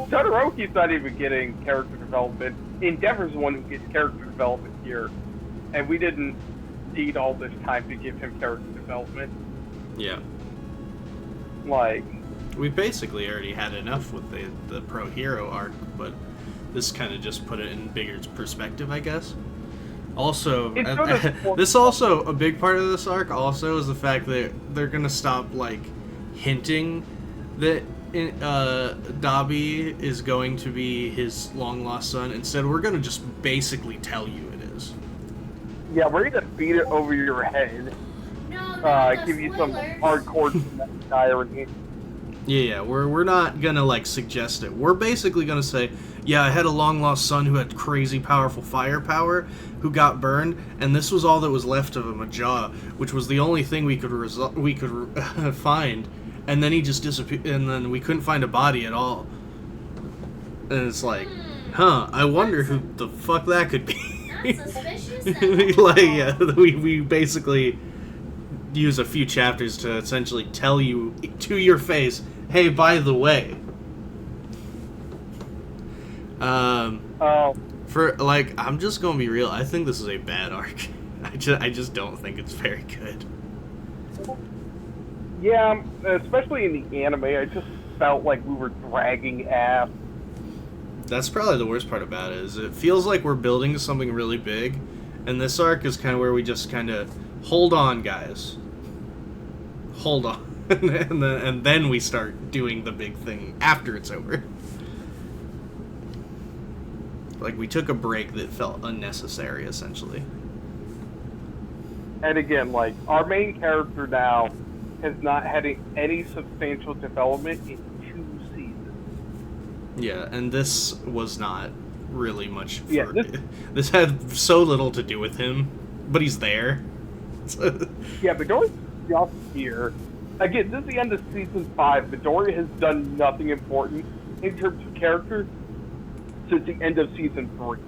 Todoroki's not even getting character development. Endeavor's the one who gets character development here, and we didn't need all this time to give him character development. Yeah. Like, We basically already had enough with the Pro Hero arc, but this kind of just put it in bigger perspective, I guess. Also, It sort of- this also, a big part of this arc also is the fact that they're going to stop, like, hinting that Dabi is going to be his long-lost son. Instead, we're going to just basically tell you it is. yeah, we're gonna beat it over your head. No, Give you some hardcore diary. Yeah, we're not gonna, like, suggest it. We're basically gonna say, yeah, I had a long-lost son who had crazy powerful firepower, who got burned, and this was all that was left of him, a jaw, which was the only thing we could find, and then he just disappeared, and then we couldn't find a body at all. And it's like, huh, I wonder who the fuck that could be. Not suspicious at Like, all. yeah, we basically use a few chapters to essentially tell you to your face, hey, by the way. For, like, I'm just gonna be real, I think this is a bad arc. I just don't think it's very good. Yeah, especially in the anime, I just felt like we were dragging ass. That's probably the worst part about it, is it feels like we're building something really big, and this arc is kind of where we just kind of, hold on, guys. Hold on. and then we start doing the big thing after it's over. Like, we took a break that felt unnecessary, essentially. And again, like, our main character now has not had any substantial development in 2 seasons. Yeah, and this was not really much for... Yeah, this had so little to do with him, but he's there. Yeah, Midoriya's just here. Again, this is the end of season 5. Midoriya has done nothing important in terms of character since the end of season 3.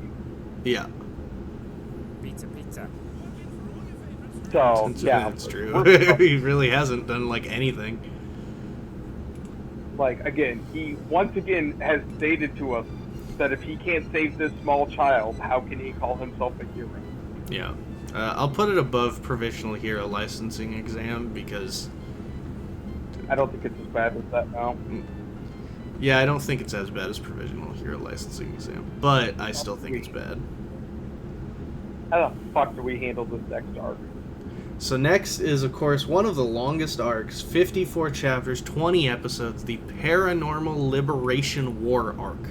Yeah. Pizza. So, yeah. That's true. we're- He really hasn't done, like, anything. Like, again, he once again has stated to us that if he can't save this small child, how can he call himself a hero? Yeah. I'll put it above Provisional Hero Licensing Exam because... I don't think it's as bad as that now. Yeah, I don't think it's as bad as Provisional Hero Licensing Exam, but I still think it's bad. How the fuck do we handle this next arc? So next is, of course, one of the longest arcs, 54 chapters, 20 episodes, the Paranormal Liberation War arc.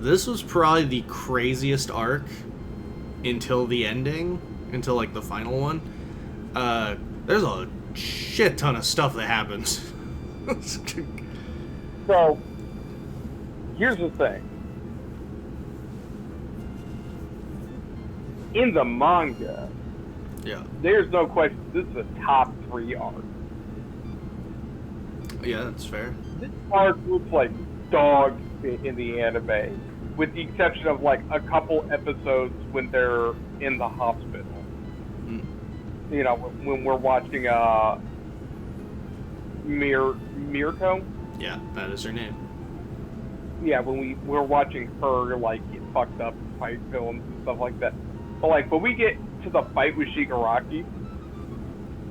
This was probably the craziest arc until the ending, until, like, the final one. There's a shit ton of stuff that happens. So, here's the thing. In the manga, Yeah. There's no question. This is a top 3 arc. Yeah, that's fair. This arc looks like dog shit in the anime, with the exception of like a couple episodes when they're in the hospital. Mm. You know, when we're watching Mirko. Yeah, that is her name. Yeah, when we're watching her like get fucked up in fight films and stuff like that. But like when we get to the fight with Shigaraki,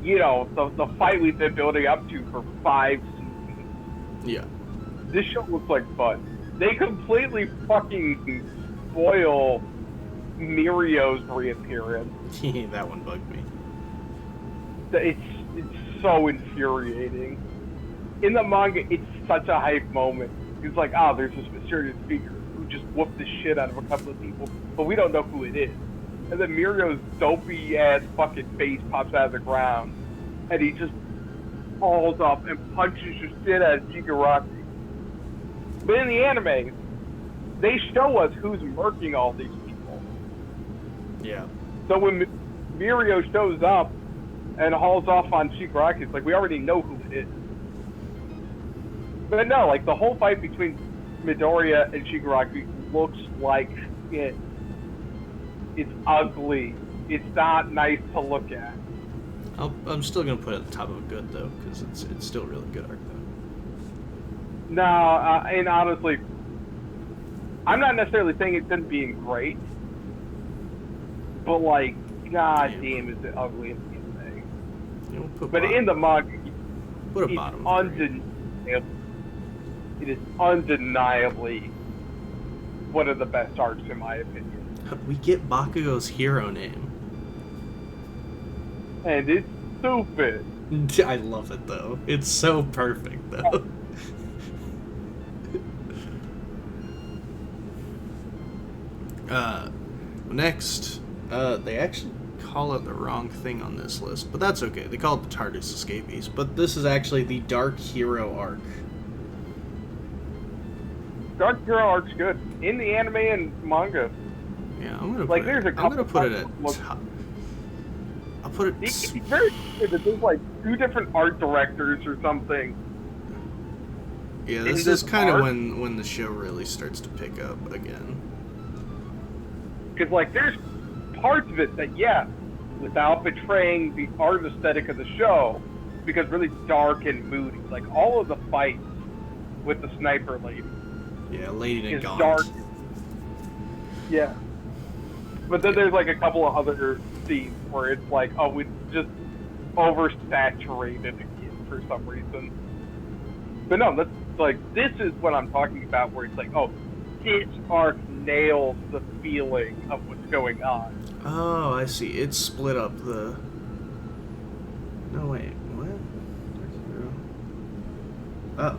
you know, the fight we've been building up to for 5 seasons. Yeah. This show looks like fun. They completely fucking spoil Mirio's reappearance. That one bugged me. It's so infuriating. In the manga, it's such a hype moment. It's like, oh, there's this mysterious figure who just whooped the shit out of a couple of people, but we don't know who it is. And then Mirio's dopey ass fucking face pops out of the ground, and he just falls up and punches the shit out of Shigaraki. But in the anime, they show us who's murking all these people. Yeah. So when Mirio shows up and hauls off on Shigaraki, it's like we already know who it is. But no, like the whole fight between Midoriya and Shigaraki looks like shit. It's ugly. It's not nice to look at. I'm still gonna put it at the top of a good though, because it's still really good art though. No, and honestly, I'm not necessarily saying it didn't being great, but like, god damn, is it ugly in the thing. You know, put But bottom, in the manga, put a it's bottom. it is undeniably one of the best arcs in my opinion. We get Bakugo's hero name. And it's stupid. I love it though. It's so perfect though. Next, they actually call it the wrong thing on this list, but that's okay. They call it the TARDIS Escapees, but this is actually the Dark Hero arc. Dark Hero arc's good in the anime and manga. Yeah, I'm gonna Like, put there's it, a couple I'm gonna put it arcs at look- top. I'll put it. It's very good that there's like 2 different art directors or something. Yeah, this this is kind of arc- when the show really starts to pick up again. Because like there's parts of it that, yeah, without betraying the art aesthetic of the show, because really dark and moody. Like all of the fights with the sniper lady Yeah, Lady is Nagant. dark. Yeah. But then there's like a couple of other scenes where it's like, oh, we just oversaturated again for some reason. But no, that's like, this is what I'm talking about, where it's like, oh, this arc nails the feeling of what's going on. Oh, I see. It's split up the. No wait, what?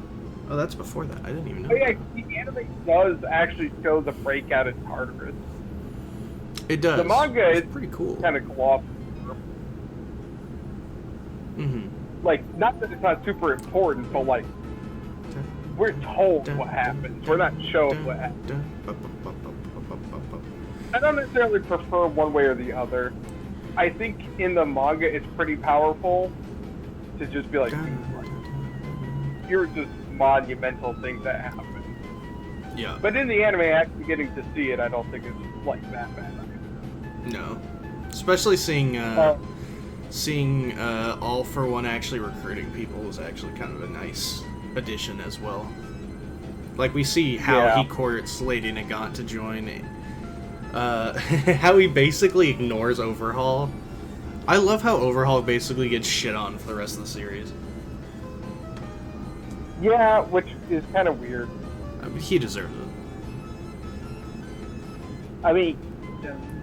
Oh, that's before that. I didn't even know. Oh yeah, the anime does actually show the breakout in Tartarus. It does. The manga It's is pretty cool. kind of glossed. Mm-hmm. Like, not that it's not super important, but like, we're told what happens. We're not shown what happens. I don't necessarily prefer one way or the other. I think in the manga it's pretty powerful to just be like, here's this monumental thing that happened. Yeah. But in the anime, actually getting to see it, I don't think it's like that bad. No. Especially seeing All For One actually recruiting people was actually kind of a nice addition as well. Like, we see how he courts Lady Nagant to join. How he basically ignores Overhaul. I love how Overhaul basically gets shit on for the rest of the series. Yeah, which is kind of weird. I mean, he deserves it. I mean,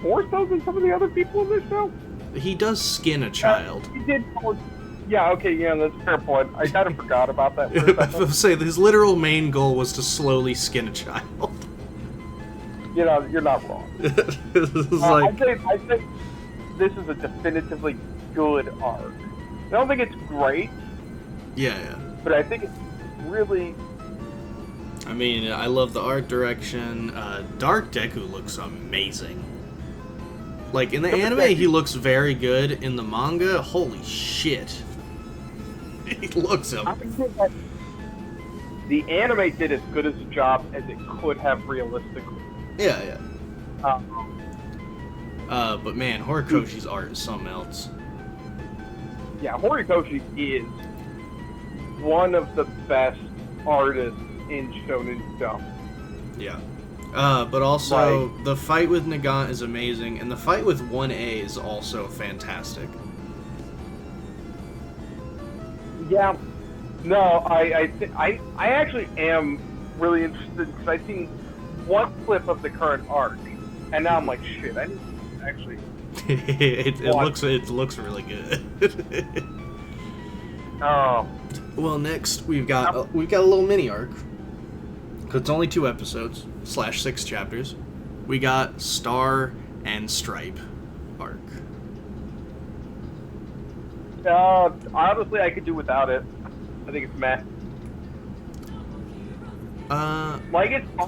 more so than some of the other people in this show? He does skin a child. He did. Yeah, okay, yeah, that's a fair point. I kind of forgot about that for a I second. say his literal main goal was to slowly skin a child. You know, you're not wrong. It's like, I'd say this is a definitively good arc. I don't think it's great, yeah. but I think it's really... I mean, I love the art direction. Dark Deku looks amazing. Like, in the anime, he looks very good. In the manga, holy shit. He looks him. I would say that the anime did as good as a job as it could have realistically. Yeah. Uh, But man, Horikoshi's art is something else. yeah, Horikoshi is one of the best artists in Shonen Jump. Yeah. But also, the fight with Nagant is amazing, and the fight with 1A is also fantastic. Yeah. No, I actually am really interested because I've seen one clip of the current arc, and now I'm like, shit, I need to actually. it looks really good. Oh. Well, next we've got a little mini arc. 'Cause it's only 2 episodes / 6 chapters. We got Star and Stripe arc. Honestly, I could do without it. I think it's meh. Like, it's I'll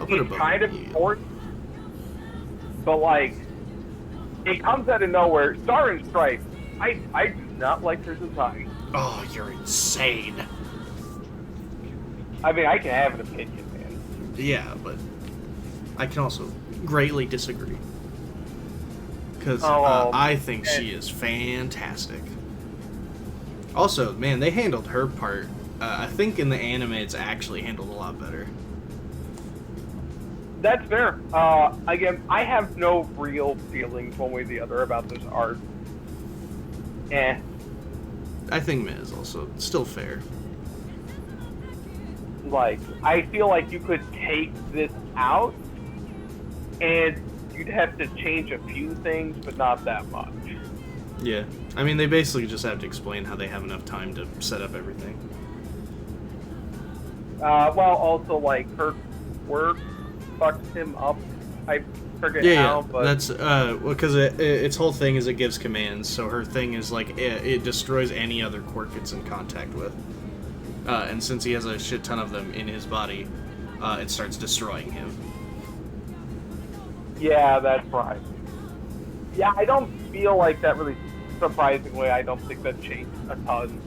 put it above kind of it. important, but like, it comes out of nowhere. Star and Stripe, I do not like their design. Oh, you're insane. I mean, I can have an opinion, man. Yeah, but I can also greatly disagree. Because I think she is fantastic. Also, man, they handled her part. I think in the anime it's actually handled a lot better. That's fair. Again, I have no real feelings one way or the other about this art. I think Meh is also still fair. Like, I feel like you could take this out, and you'd have to change a few things, but not that much. Yeah. I mean, they basically just have to explain how they have enough time to set up everything. Well, also, like, her work fucks him up. I forget how, but... That's, because its whole thing is it gives commands, so her thing is, like, it destroys any other quirk it's in contact with. And since he has a shit ton of them in his body, it starts destroying him. Yeah, that's right. Yeah, I don't feel like that really, surprisingly, I don't think that changed a ton.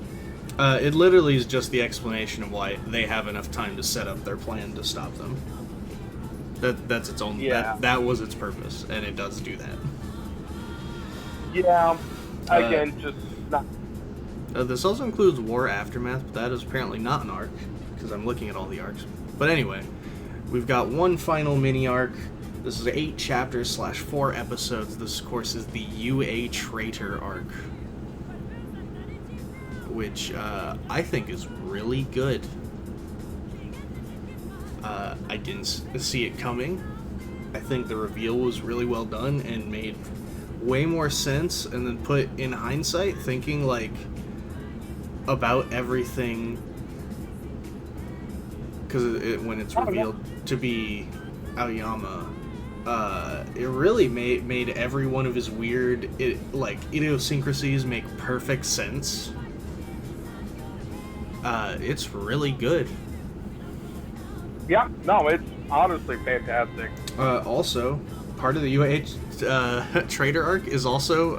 It literally is just the explanation of why they have enough time to set up their plan to stop them. That's its own. Yeah. That was its purpose, and it does do that. Yeah, again, just not... This also includes War Aftermath, but that is apparently not an arc, because I'm looking at all the arcs. But anyway, we've got one final mini arc. This is 8 chapters / 4 episodes. This, of course, is the UA Traitor arc, which I think is really good. I didn't see it coming. I think the reveal was really well done and made way more sense, and then put in hindsight, thinking, like, about everything, because when it's revealed to be Aoyama, it really made every one of his weird idiosyncrasies make perfect sense. It's really good. Yeah, no, it's honestly fantastic. Also, part of the UA Trader arc is also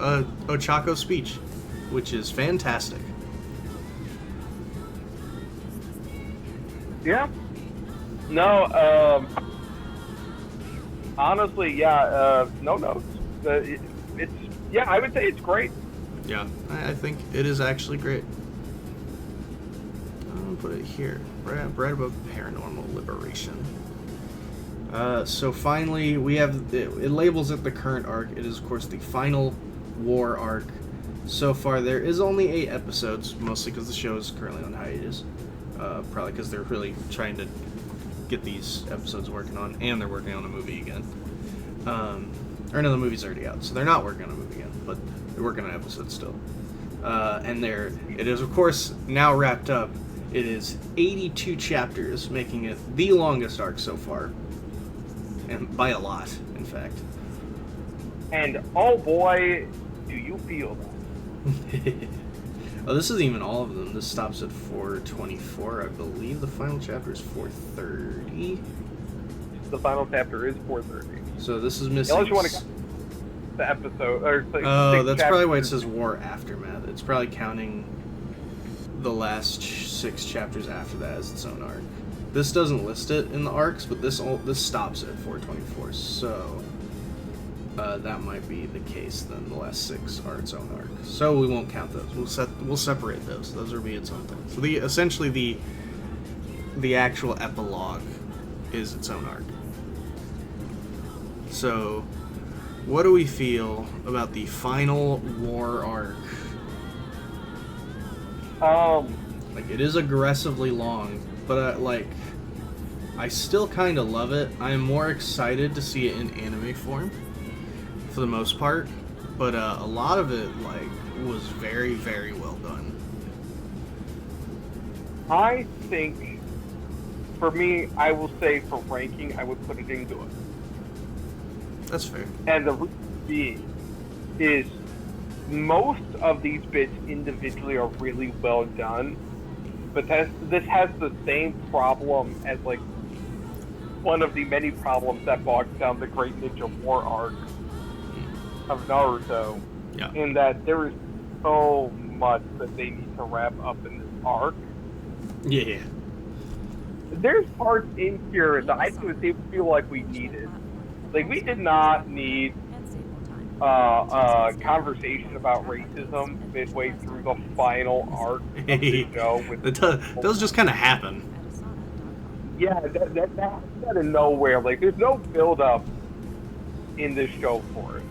Ochako's speech, which is fantastic. Yeah. No, honestly, yeah, no notes. It's, yeah, I would say it's great. Yeah, I think it is actually great. I'll put it here, right above Paranormal Liberation. So finally, we have, it labels it the current arc. It is, of course, the final war arc. So far, there is only 8 episodes, mostly because the show is currently on hiatus. Probably because they're really trying to get these episodes working on, and they're working on a movie again. Or no, the movie's already out, so they're not working on a movie again, but they're working on episodes still. And it is, of course, now wrapped up. It is 82 chapters, making it the longest arc so far. And by a lot, in fact. And oh boy, do you feel that. Oh, this isn't even all of them. This stops at 424, I believe. The final chapter is 430. The final chapter is 430. So this is missing. Unless you want to... the episode. Or like Oh, 6 that's probably why it chapters. says War Aftermath. It's probably counting the last 6 chapters after that as its own arc. This doesn't list it in the arcs, but this stops at 424, so that might be the case then. The last 6 are its own arc, so we won't count those. We'll separate those. Those will be its own thing. So essentially the actual epilogue is its own arc. So, what do we feel about the final war arc? Like, it is aggressively long, but I still kind of love it. I am more excited to see it in anime form, for the most part, but a lot of it, was very, very well done. I think, for me, I will say for ranking, I would put it in good. That's fair. And the reason being is most of these bits individually are really well done, but this has the same problem as one of the many problems that bogs down the Great Ninja War arc of Naruto. Yeah. In that there is so much that they need to wrap up in this arc. Yeah. There's parts in here that I didn't feel like we needed. Like, we did not need a conversation about racism midway through the final arc of the show. Those just kind of happen. Yeah, that's out of nowhere. Like, there's no build-up in this show for it.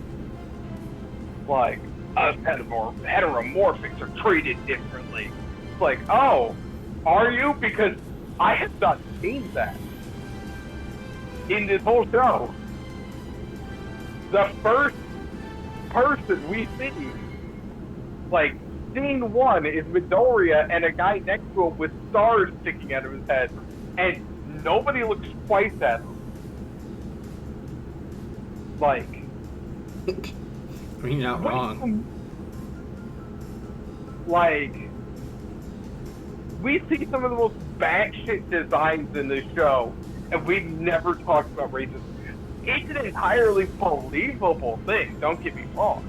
Like, us heteromorphics are treated differently. It's like, oh, are you? Because I have not seen that in this whole show. The first person we see, scene 1 is Midoriya and a guy next to him with stars sticking out of his head, and nobody looks twice at him. I mean, you're not wrong. We see some of the most batshit designs in this show, and we've never talked about racism. It's an entirely believable thing, don't get me wrong.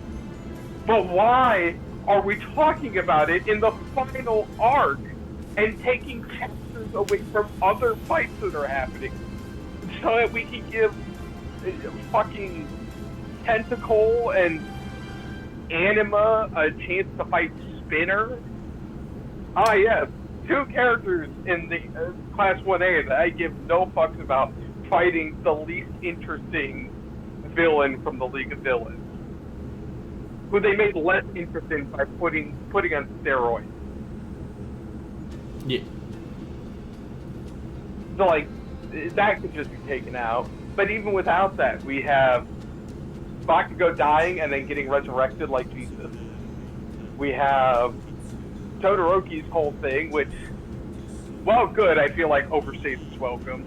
But why are we talking about it in the final arc and taking chapters away from other fights that are happening so that we can give fucking Tentacle and Anima a chance to fight Spinner? Ah, yes. 2 characters in the Class 1A that I give no fucks about fighting the least interesting villain from the League of Villains, who they made less interesting by putting on steroids. Yeah. So, that could just be taken out. But even without that, we have Bakugo dying and then getting resurrected like Jesus. We have Todoroki's whole thing, which, well, good, I feel like overstays its welcome.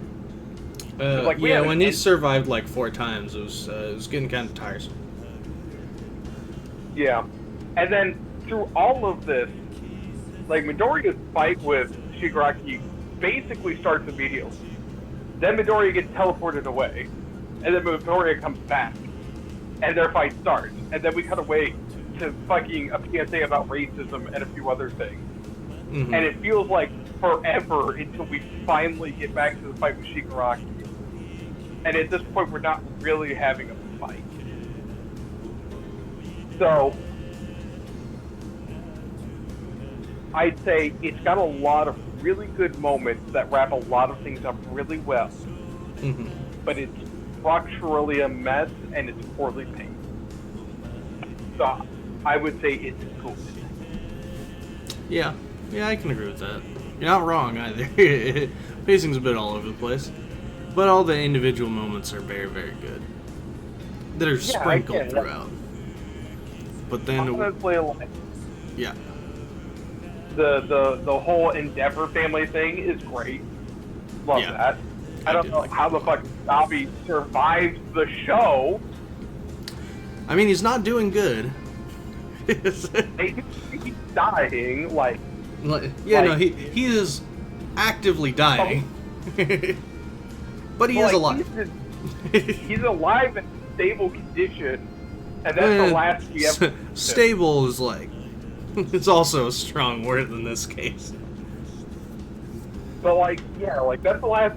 When he survived 4 times, it was getting kind of tiresome. Yeah. And then through all of this, Midoriya's fight with Shigaraki basically starts immediately. Then Midoriya gets teleported away, and then Midoriya comes back, and their fight starts. And then we cut away to fucking a PSA about racism and a few other things. Mm-hmm. And it feels like forever until we finally get back to the fight with Shigaraki. And at this point, we're not really having a fight. So, I'd say it's got a lot of really good moments that wrap a lot of things up really well. Mm-hmm. But it's structurally a mess, and it's poorly paced. So, I would say it's good. Yeah, I can agree with that. You're not wrong either. Pacing's a bit all over the place. But all the individual moments are very, very good. That are sprinkled throughout. But then... Yeah. The whole Endeavor family thing is great. Love that. I don't know how the fuck Dabi survives the show. I mean, he's not doing good. He's dying, he is actively dying. But he is alive. He's alive in stable condition, And that's the last GM. Stable is like, it's also a strong word in this case. But like, yeah, like that's the last.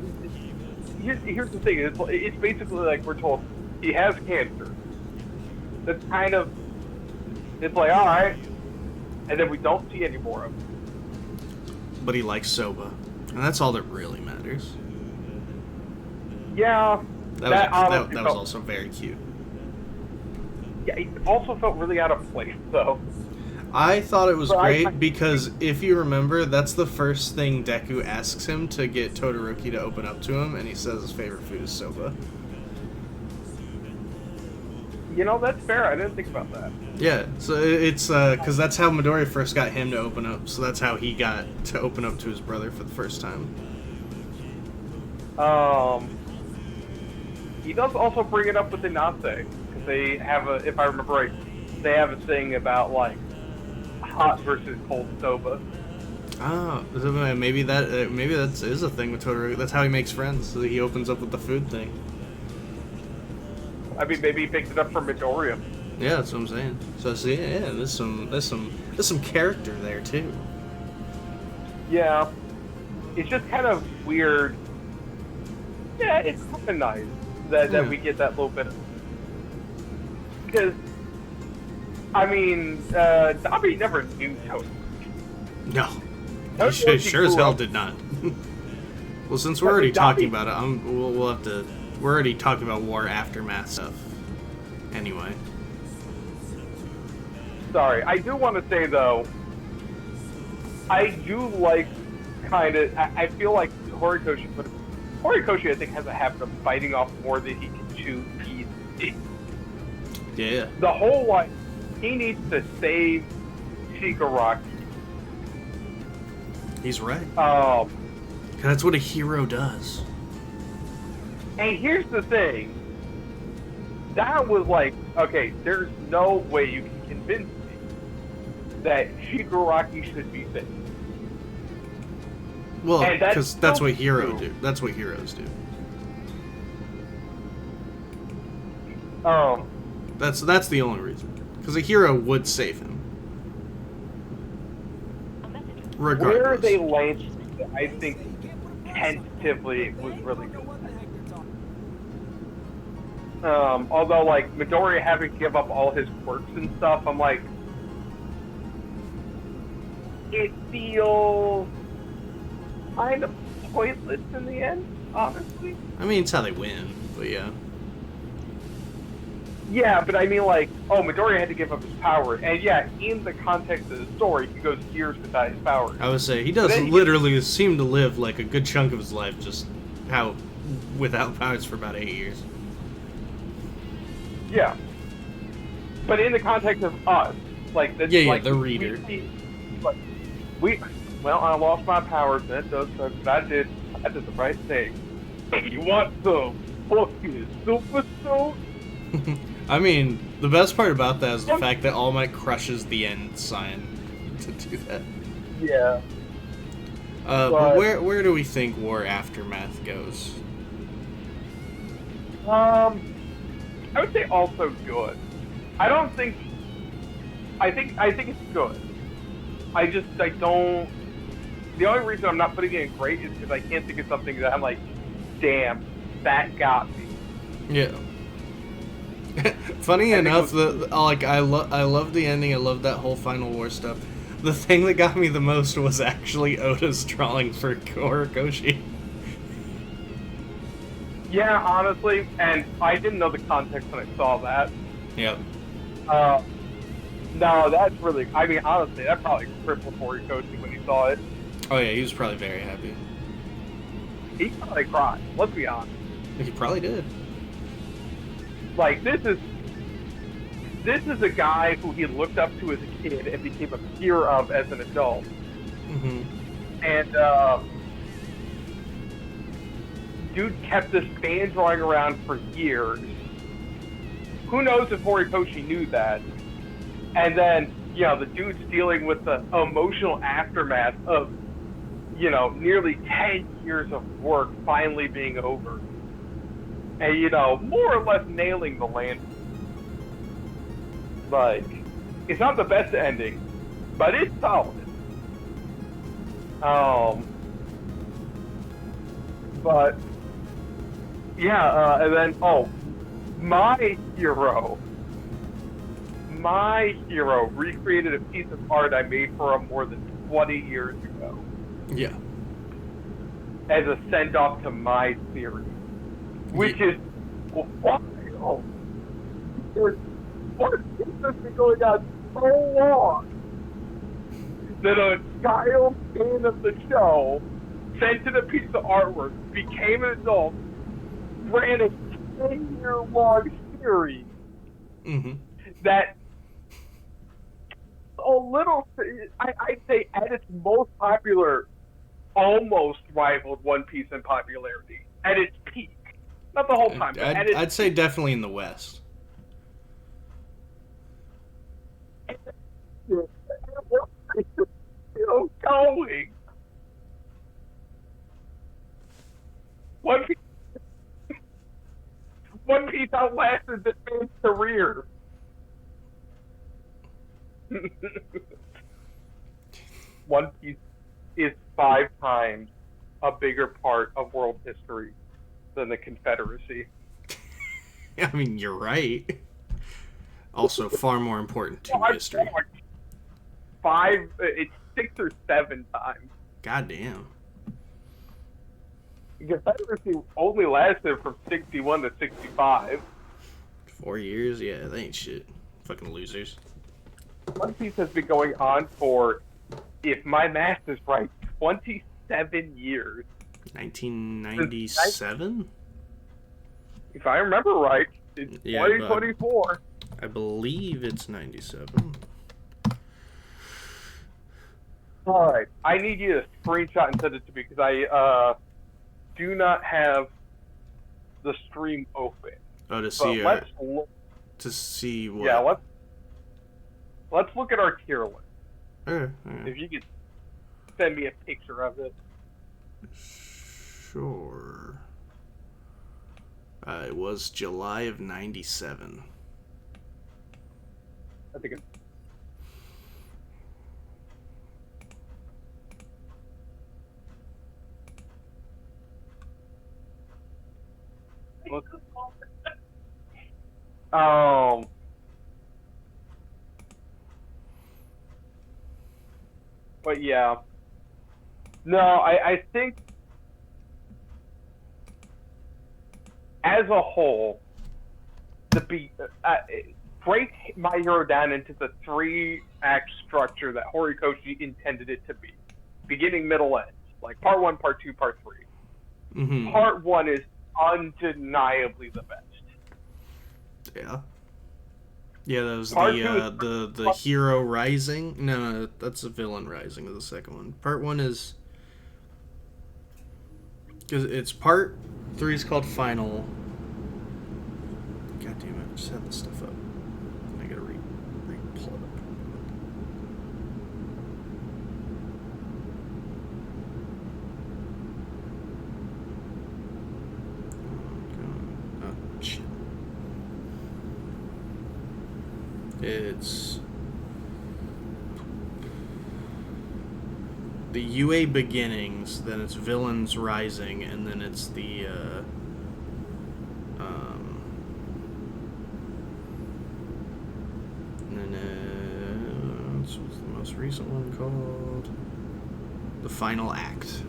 Here's the thing: it's basically like we're told he has cancer. That's kind of. It's like, all right, and then we don't see any more of him. But he likes Soba, and that's all that really matters. Yeah, That was also very cute. Yeah, it also felt really out of place, though. I thought it was great because if you remember, that's the first thing Deku asks him to get Todoroki to open up to him, and he says his favorite food is soba. You know, that's fair. I didn't think about that. Yeah, so it's because that's how Midori first got him to open up, so that's how he got to open up to his brother for the first time. He does also bring it up with Inase, because they have a, if I remember right, they have a thing about, like, hot versus cold soba. Oh, maybe that is a thing with Todoroki. That's how he makes friends. So he opens up with the food thing. I mean, maybe he picked it up from Midoriya. Yeah, that's what I'm saying. So see, yeah, there's some character there too. Yeah, it's just kind of weird. Yeah, it's kind of nice that we get that little bit of, because I mean, Dabi never knew Todoroki. No, he sure as hell did not. Well, since we're already talking about it, we'll have to. We're already talking about War Aftermath stuff. Anyway. Sorry, I do want to say though, I do like kind of. I feel like Horikoshi, I think, has a habit of biting off more than he can chew easily. Yeah. The whole like, he needs to save Shigaraki. He's right. That's what a hero does. And here's the thing. That was like, okay, there's no way you can convince me that Shigaraki should be saved. Well, because that's what heroes do. That's what heroes do. That's the only reason. Because a hero would save him. Regardless. Where they landed, I think, tentatively was really good. Although, like, Midoriya having to give up all his quirks and stuff, I'm like, it feels kind of pointless in the end, honestly. I mean, it's how they win, but yeah. Yeah, but I mean, like, Midoriya had to give up his power, and yeah, in the context of the story, he goes years without his power. I would say, he does literally seem to live, like, a good chunk of his life just without powers for about 8 years. Yeah. But in the context of us, like, that's like, the reader. I lost my powers, and that does suck, but I did the right thing. You want some fucking super suit? I mean, the best part about that is the fact that All Might crushes the end sign to do that. Yeah. But where do we think War Aftermath goes? I would say also good. I think it's good. I don't. The only reason I'm not putting it in great is because I can't think of something that I'm like, damn, that got me. Yeah. Funny enough, I love the ending. I love that whole Final War stuff. The thing that got me the most was actually Oda's drawing for Horikoshi. Yeah, honestly, and I didn't know the context when I saw that. Yep. No, that's really. I mean, honestly, that probably crippled Horikoshi when he saw it. Oh yeah, he was probably very happy. He probably cried. Let's be honest. He probably did. Like, this is a guy who he looked up to as a kid and became a peer of as an adult. Mm-hmm. And dude kept this fan drawing around for years. Who knows if Horikoshi knew that? And then, the dude's dealing with the emotional aftermath of, nearly 10 years of work finally being over. And, more or less nailing the land. Like, it's not the best ending, but it's solid. But yeah, and then my hero recreated a piece of art I made for him more than 20 years ago Yeah. as a send off to my series, which is wild. What has been going on so long that a child fan of the show sent in a piece of artwork, became an adult, ran a 10-year-long series that I'd say at its most popular, almost rivaled One Piece in popularity. At its peak. Not the whole time, but at its I'd say definitely in the West. Still going. One Piece outlasted this man's career. One Piece is 5 times a bigger part of world history than the Confederacy. I mean, you're right. Also, far more important to history. It's 6 or 7 times. Goddamn. The Confederacy only lasted from 61 to 65. 4 years? Yeah, they ain't shit. Fucking losers. One Piece has been going on for, if my math is right, 27 years. 1997? If I remember right, it's 2024. I believe it's 97. Alright, I need you to screenshot and send it to me because I do not have the stream open. Oh, to see let's look. To see what? Yeah, let's look at our tier list. Okay. If you could send me a picture of it. Sure. It was July of 97. I think it's... But yeah. No, I think as a whole, break My Hero down into the 3-act structure that Horikoshi intended it to be. Beginning, middle, end. Like part 1, part 2, part 3. Mm-hmm. Part 1 is undeniably the best. Yeah. Yeah, that was the hero rising. No, that's the villain rising of the second one. Part 1 is... because it's part 3 is called Final. God damn it, I just had this stuff up. I gotta re-pull it up. Oh, shit. It's the UA Beginnings, then it's Villains Rising, and then it's the what's the most recent one called? The Final Act.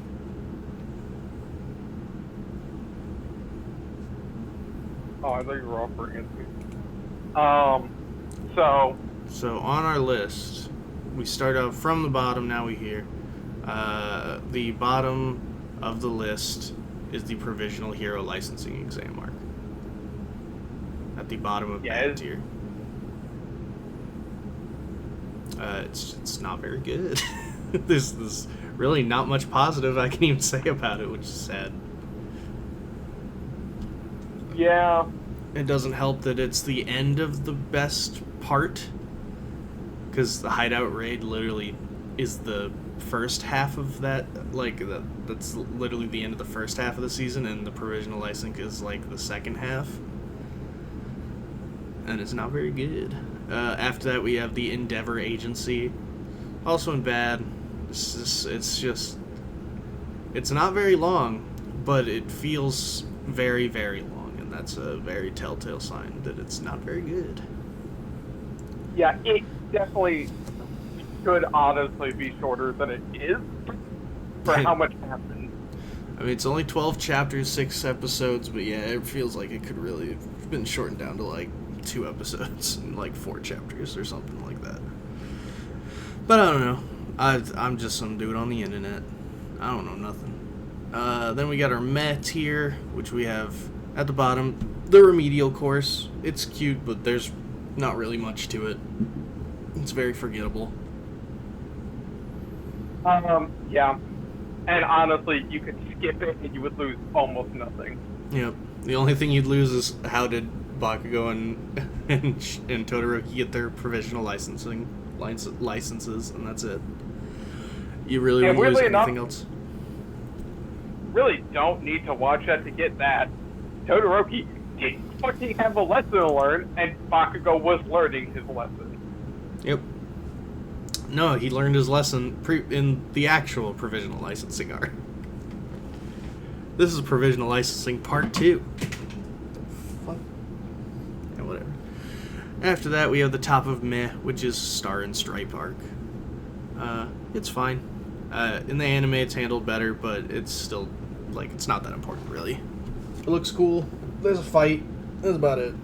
Oh, I thought you were offering it to me. So on our list, we start out from the bottom, now we hear. The bottom of the list is the Provisional Hero Licensing Exam mark. At the bottom of that tier. It's not very good. There's really not much positive I can even say about it, which is sad. Yeah. It doesn't help that it's the end of the best part, because the Hideout Raid literally is the first half of that. That's literally the end of the first half of the season, and the Provisional License is like the second half, and it's not very good. After that, we have the Endeavor Agency, also in bad. It's not very long, but it feels very, very long, and that's a very telltale sign that it's not very good. Yeah, it definitely should honestly be shorter than it is for how much happens. I mean, it's only 12 chapters, 6 episodes, but yeah, it feels like it could really have been shortened down to like 2 episodes and like 4 chapters or something like that. But I don't know. I'm just some dude on the internet. I don't know nothing. Then we got our meh tier, which we have at the bottom, the remedial course. It's cute, but there's not really much to it. It's very forgettable. Yeah. And honestly, you could skip it and you would lose almost nothing. Yep. The only thing you'd lose is how did Bakugo and Todoroki get their provisional licenses, and that's it. You really wouldn't lose anything else. Really don't need to watch that to get that. Todoroki didn't fucking have a lesson to learn, and Bakugo was learning his lesson. Yep. No, he learned his lesson in the actual provisional licensing arc. This is provisional licensing part 2. Fuck. Yeah, whatever. After that, we have the top of meh, which is Star and Stripe arc. It's fine. In the anime, it's handled better, but it's still, like, it's not that important, really. It looks cool. There's a fight. That's about it.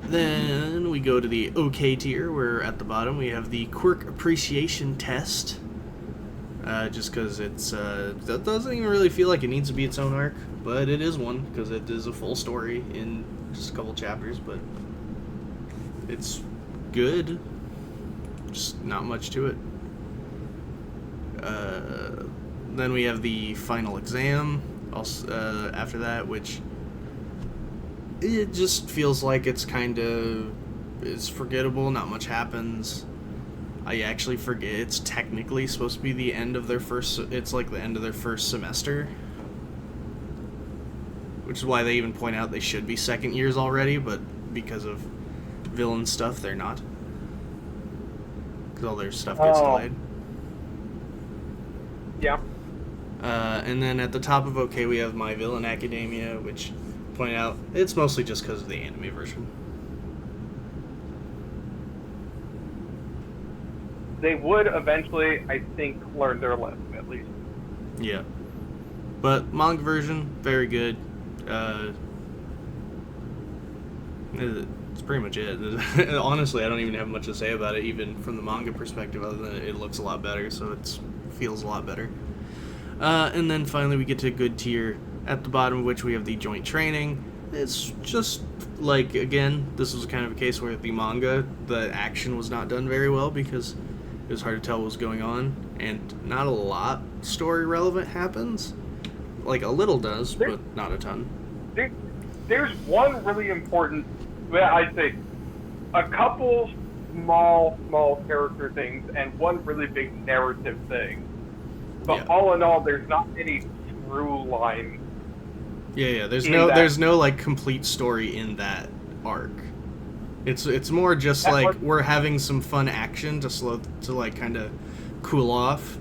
Then we go to the OK tier, where at the bottom we have the Quirk Appreciation Test. Just because that doesn't even really feel like it needs to be its own arc, but it is one, because it is a full story in just a couple chapters, but it's good. Just not much to it. Then we have the final exam, also, after that, which it just feels like it's forgettable, not much happens. I actually forget it's technically supposed to be the end of it's like the end of their first semester. Which is why they even point out they should be second years already, but because of villain stuff, they're not. Because all their stuff gets delayed. Yeah. And then at the top of OK, we have My Villain Academia, which point out it's mostly just because of the anime version. They would eventually, I think, learn their lesson, at least. Yeah. But manga version, very good. It's pretty much it. Honestly, I don't even have much to say about it, even from the manga perspective, other than it looks a lot better, so it feels a lot better. And then finally we get to good tier, at the bottom of which we have the joint training. It's just, like, again, this was kind of a case where the manga, the action was not done very well because it was hard to tell what was going on, and not a lot story relevant happens. Like, a little does, but not a ton. There's one really important, well, I'd say, a couple small character things and one really big narrative thing. But all in all, there's not any through line. Yeah. There's no like complete story in that arc. It's more just that like we're having some fun action to like kind of cool off,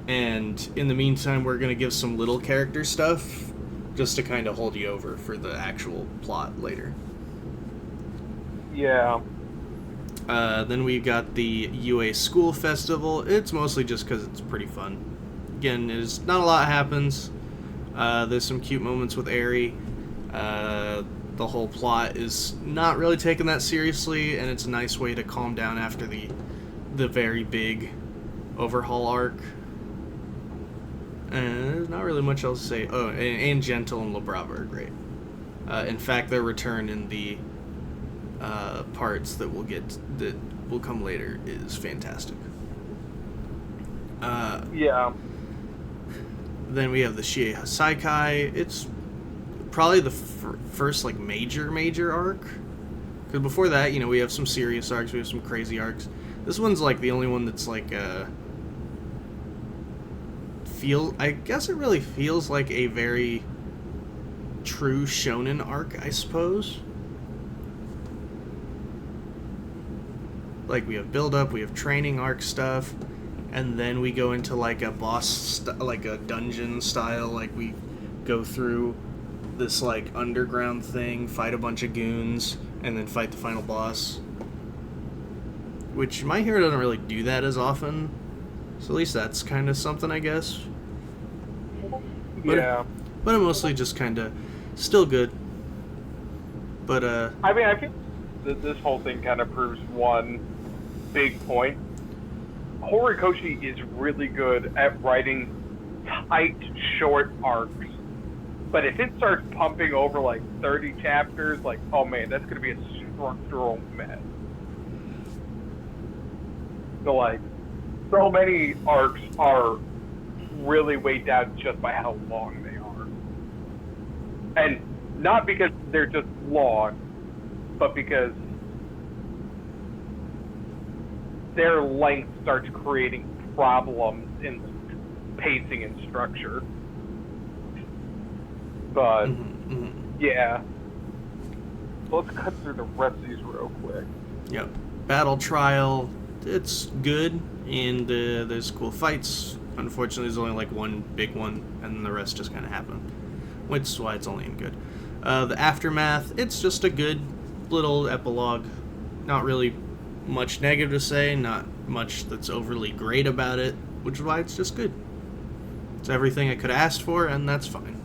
and in the meantime we're gonna give some little character stuff just to kind of hold you over for the actual plot later. Yeah. Then we've got the UA School Festival. It's mostly just because it's pretty fun. Again, not a lot happens. There's some cute moments with Eri. The whole plot is not really taken that seriously, and it's a nice way to calm down after the very big overhaul arc. And there's not really much else to say. Oh, and Gentle and La Brava are great. In fact, their return in the parts that will come later is fantastic. Yeah. Then we have the Shie Saikai. It's probably the first like major arc. Because before that, we have some serious arcs, we have some crazy arcs. This one's like the only one that's like I guess it really feels like a very true shonen arc, I suppose. Like, we have build-up, we have training arc stuff, and then we go into, like, a like a dungeon style, like, we go through this, like, underground thing, fight a bunch of goons, and then fight the final boss. Which My Hero doesn't really do that as often, so at least that's kind of something, I guess. Yeah. But it mostly just kind of still good. But, I mean, I think that this whole thing kind of proves one big point. Horikoshi is really good at writing tight, short arcs. But if it starts pumping over like 30 chapters, like, oh man, that's going to be a structural mess. So, like, so many arcs are really weighed down just by how long they are. And not because they're just long, but because their length starts creating problems in pacing and structure. But, yeah. So let's cut through the rest of these real quick. Yep. Battle Trial, it's good, and there's cool fights. Unfortunately, there's only like one big one, and the rest just kind of happen, which is why it's only in good. The Aftermath, it's just a good little epilogue. Not really much negative to say, not much that's overly great about it, which is why it's just good. It's everything I could have asked for, and that's fine.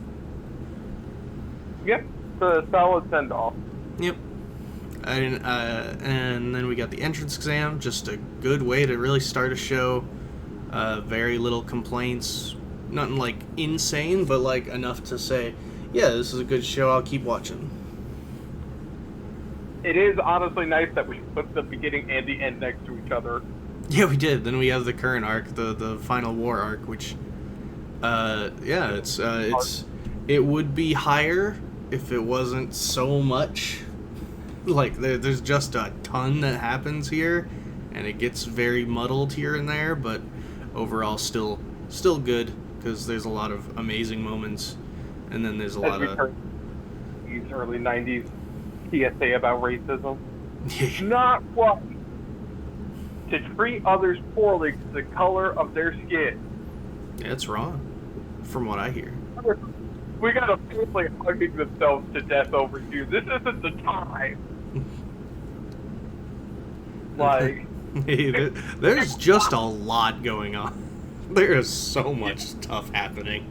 Yep, it's a solid send-off. Yep. And then we got the entrance exam, just a good way to really start a show. Very little complaints. Nothing like insane, but like enough to say, yeah, this is a good show, I'll keep watching. It is honestly nice that we put the beginning and the end next to each other. Yeah, we did. Then we have the current arc, the final war arc, which, yeah, it would be higher if it wasn't so much. Like, there's just a ton that happens here, and it gets very muddled here and there, but overall still good, because there's a lot of amazing moments, and then there's a lot of these early 90s PSA about racism. Not what to treat others poorly because the color of their skin. Yeah, it's wrong, from what I hear. We got a family hugging themselves to death over you. This isn't the time. Like, hey, there's just a lot going on. There is so much stuff happening.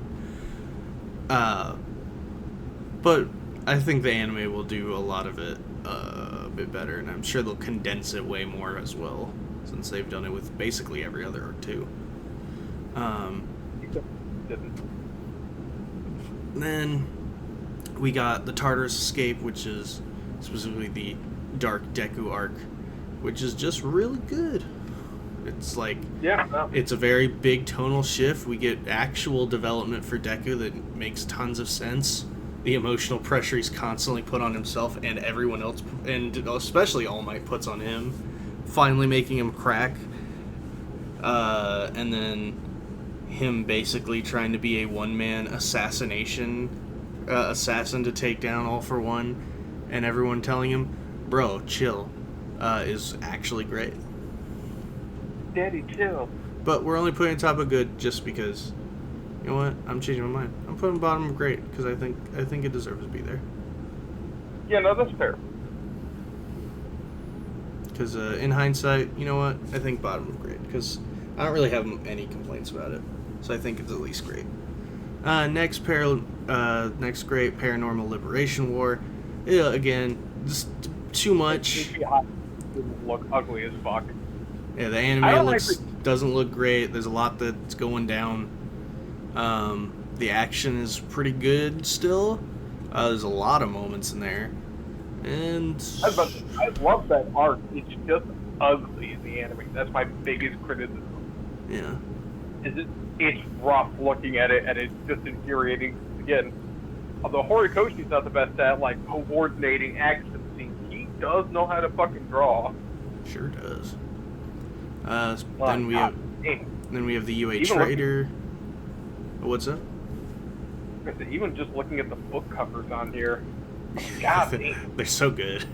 But I think the anime will do a lot of it a bit better, and I'm sure they'll condense it way more as well, since they've done it with basically every other arc too. Then we got the Tartarus Escape, which is specifically the Dark Deku arc, which is just really good. It's like, it's a very big tonal shift. We get actual development for Deku that makes tons of sense. The emotional pressure he's constantly put on himself and everyone else, and especially All Might puts on him, finally making him crack. And then him basically trying to be a one-man assassin to take down All For One, and everyone telling him, bro, chill, is actually great. Daddy, chill. But we're only putting top of good just because, you know what, I'm changing my mind. I'm putting bottom of great because I think it deserves to be there. Yeah, no, that's fair. Because in hindsight, you know what, I think bottom of great because I don't really have any complaints about it. So I think it's at least great. Next great, Paranormal Liberation War. Yeah, again, just too much. Look ugly as fuck. Yeah, the anime doesn't look great. There's a lot that's going down. The action is pretty good still. There's a lot of moments in there. And I love that art. It's just ugly in the anime. That's my biggest criticism. Yeah. It's rough looking at it, and it's just infuriating. Again, although Horikoshi's not the best at like coordinating action scenes, he does know how to fucking draw. Sure does. Then we have the UA Trader. What's up? Even just looking at the book covers on here, God, they're so good.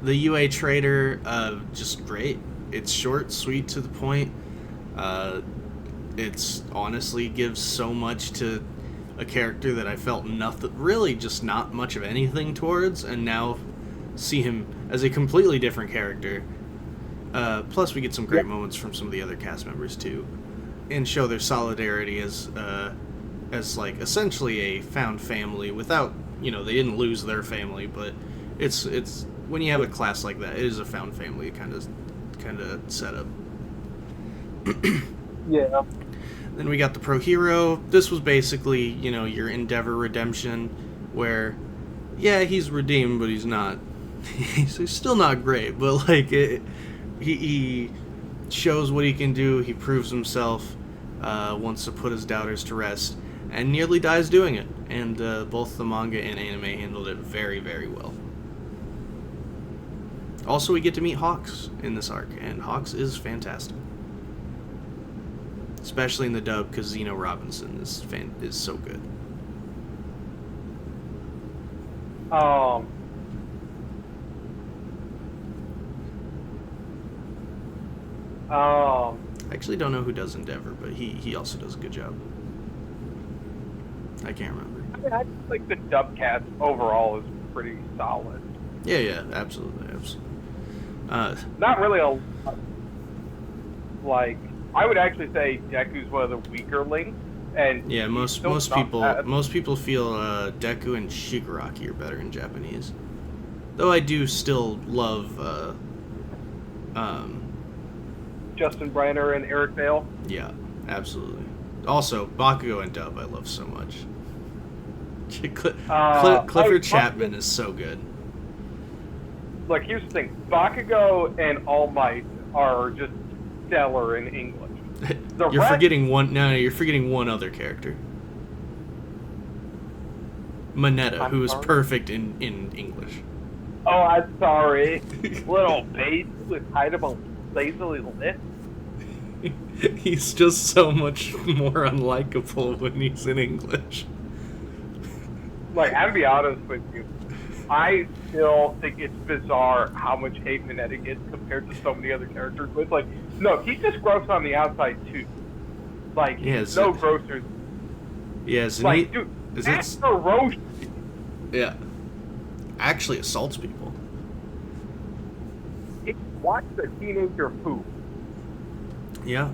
The UA Trader, just great. It's short, sweet, to the point. It's honestly gives so much to a character that I felt nothing, really just not much of anything towards, and now see him as a completely different character. Plus, we get some great moments from some of the other cast members too, and show their solidarity as like essentially a found family. Without, they didn't lose their family, but it's when you have a class like that, it is a found family kind of setup. Yeah. Then we got the Pro Hero. This was basically, your Endeavor redemption, where, yeah, he's redeemed, but he's not. He's still not great, but like he shows what he can do. He proves himself, wants to put his doubters to rest, and nearly dies doing it. And both the manga and anime handled it very, very well. Also, we get to meet Hawks in this arc, and Hawks is fantastic. Especially in the dub, because Zeno Robinson is so good. I actually don't know who does Endeavor, but he also does a good job. I can't remember. I just think the dub cast overall is pretty solid. Yeah, absolutely. Not really I would actually say Deku's one of the weaker links, and yeah, most people feel Deku and Shigaraki are better in Japanese. Though I do still love Justin Briner and Eric Vale. Yeah, absolutely. Also, Bakugo and dub I love so much. Clifford Chapman is so good. Look, here's the thing: Bakugo and All Might are just stellar in English. You're forgetting one. No, you're forgetting one other character. Mineta, who is perfect in English. Oh, I'm sorry. Little baby with kind of a lazily lit. He's just so much more unlikable when he's in English. Like, I'll be honest with you. I still think it's bizarre how much hate Mineta gets compared to so many other characters. But it's like, no, he's just gross on the outside too. Like, he's no grosser. Yes, like, dude, that's ferocious. Yeah, actually assaults people. Watch the teenager poop. Yeah,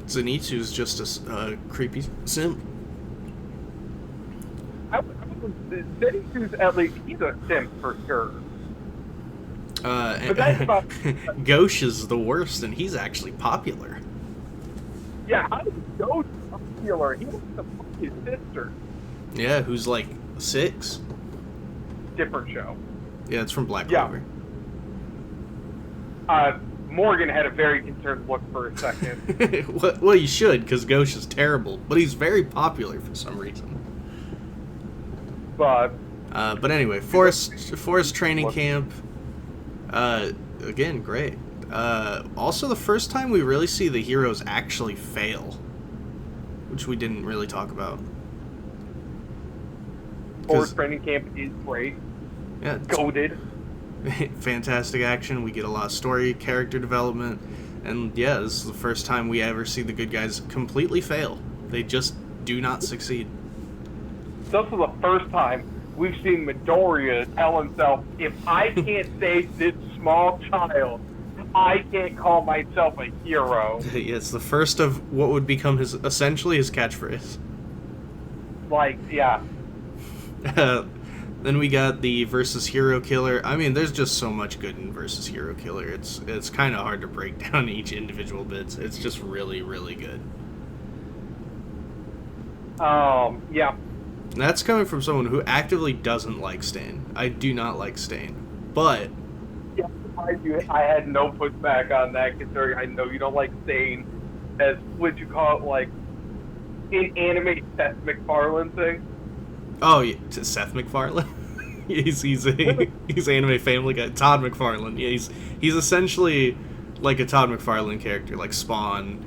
Zenitsu's just a creepy simp. Zenitsu's at least, he's a simp for sure. But that's about Ghosh is the worst, and he's actually popular. Yeah, how is Ghosh popular? He wants to fuck his sister. Yeah, who's like 6. Different show. Yeah, it's from Black Clover. Morgan had a very concerned look for a second. Well, you should, because Ghosh is terrible, but he's very popular for some reason. But anyway, Forest Training Camp. Again, great. Also, the first time we really see the heroes actually fail, which we didn't really talk about. Forest Training Camp is great. Yeah, goated. Fantastic action. We get a lot of story, character development, and yeah, this is the first time we ever see the good guys completely fail. They just do not succeed. It's also the first time we've seen Midoriya tell himself, if I can't save this small child, I can't call myself a hero. Yeah, it's the first of what would become essentially his catchphrase. Like, yeah. Then we got the Versus Hero Killer. I mean, there's just so much good in Versus Hero Killer. It's kind of hard to break down each individual bits. It's just really, really good. Yeah. And that's coming from someone who actively doesn't like Stain. I do not like Stain, but yeah, I had no pushback on that, considering I know you don't like Stain as what you call it, like in anime Seth MacFarlane thing. Oh, yeah, Seth MacFarlane. he's anime Family Guy. Todd McFarlane. Yeah, he's essentially like a Todd McFarlane character, like Spawn,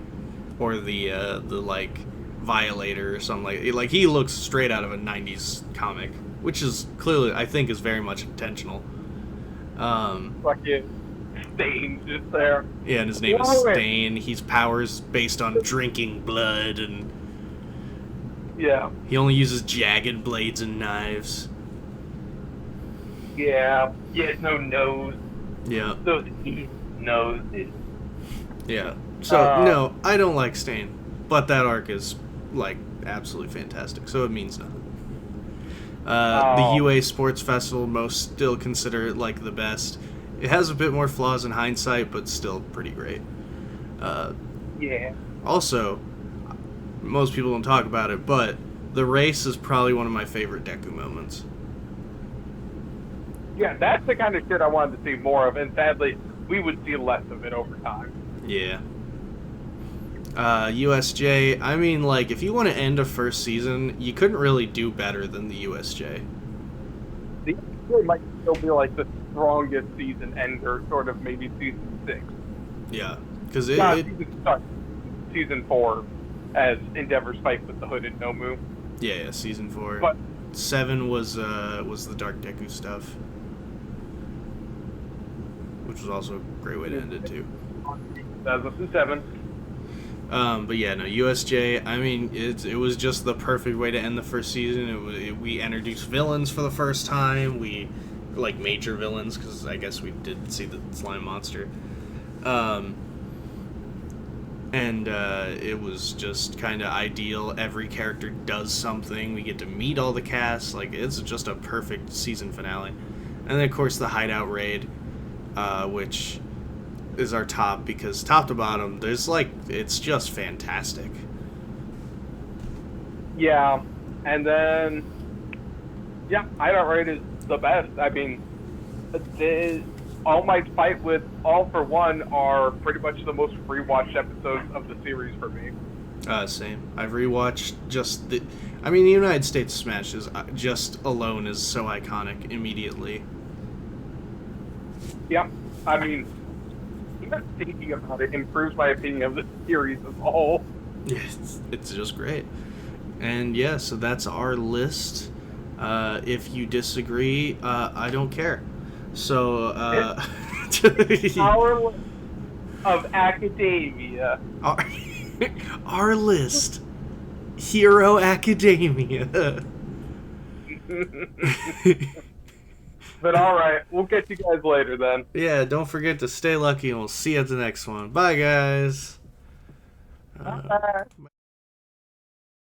or the like Violator or something like he looks straight out of a '90s comic, which is clearly, I think, is very much intentional. Fucking Stain's just there. Yeah, and his name is Whoa, wait. Stain. He's powers based on drinking blood, and Yeah. he only uses jagged blades and knives. Yeah. He has no nose. Yeah. Those noses. Yeah. So, no, I don't like Stain, but that arc is, like, absolutely fantastic, so it means nothing. The UA Sports Festival, most still consider it, like, the best. It has a bit more flaws in hindsight, but still pretty great. Yeah. Also, most people don't talk about it, but the race is probably one of my favorite Deku moments. Yeah, that's the kind of shit I wanted to see more of, and sadly, we would see less of it over time. Yeah. USJ, I mean, like, if you want to end a first season, you couldn't really do better than the USJ. The it might still be like the strongest season ender, sort of maybe season 6. Yeah, because season 4, as Endeavor's fight with the hooded Nomu. Yeah, season 4. But 7 was the Dark Deku stuff, which was also a great way to end it too. 2007. But yeah, no, USJ, I mean, it was just the perfect way to end the first season. We introduced villains for the first time. We, like, major villains, because I guess we did see the slime monster. And it was just kind of ideal. Every character does something. We get to meet all the cast. Like, it's just a perfect season finale. And then, of course, the Hideout Raid, which is our top, because top to bottom, there's, like, it's just fantastic. Yeah, and then, yeah, Hideout Raid is the best. I mean, All Might's fight with All For One are pretty much the most rewatched episodes of the series for me. Same. I've rewatched just the... I mean, the United States Smash is just alone is so iconic immediately. Yeah, I mean, even thinking about it improves my opinion of the series as a whole. Yeah, it's just great. And yeah, so that's our list. If you disagree, I don't care. So, Our list of academia. Our list. Hero Academia. But alright, we'll catch you guys later then. Yeah, don't forget to stay lucky, and we'll see you at the next one. Bye, guys. Bye.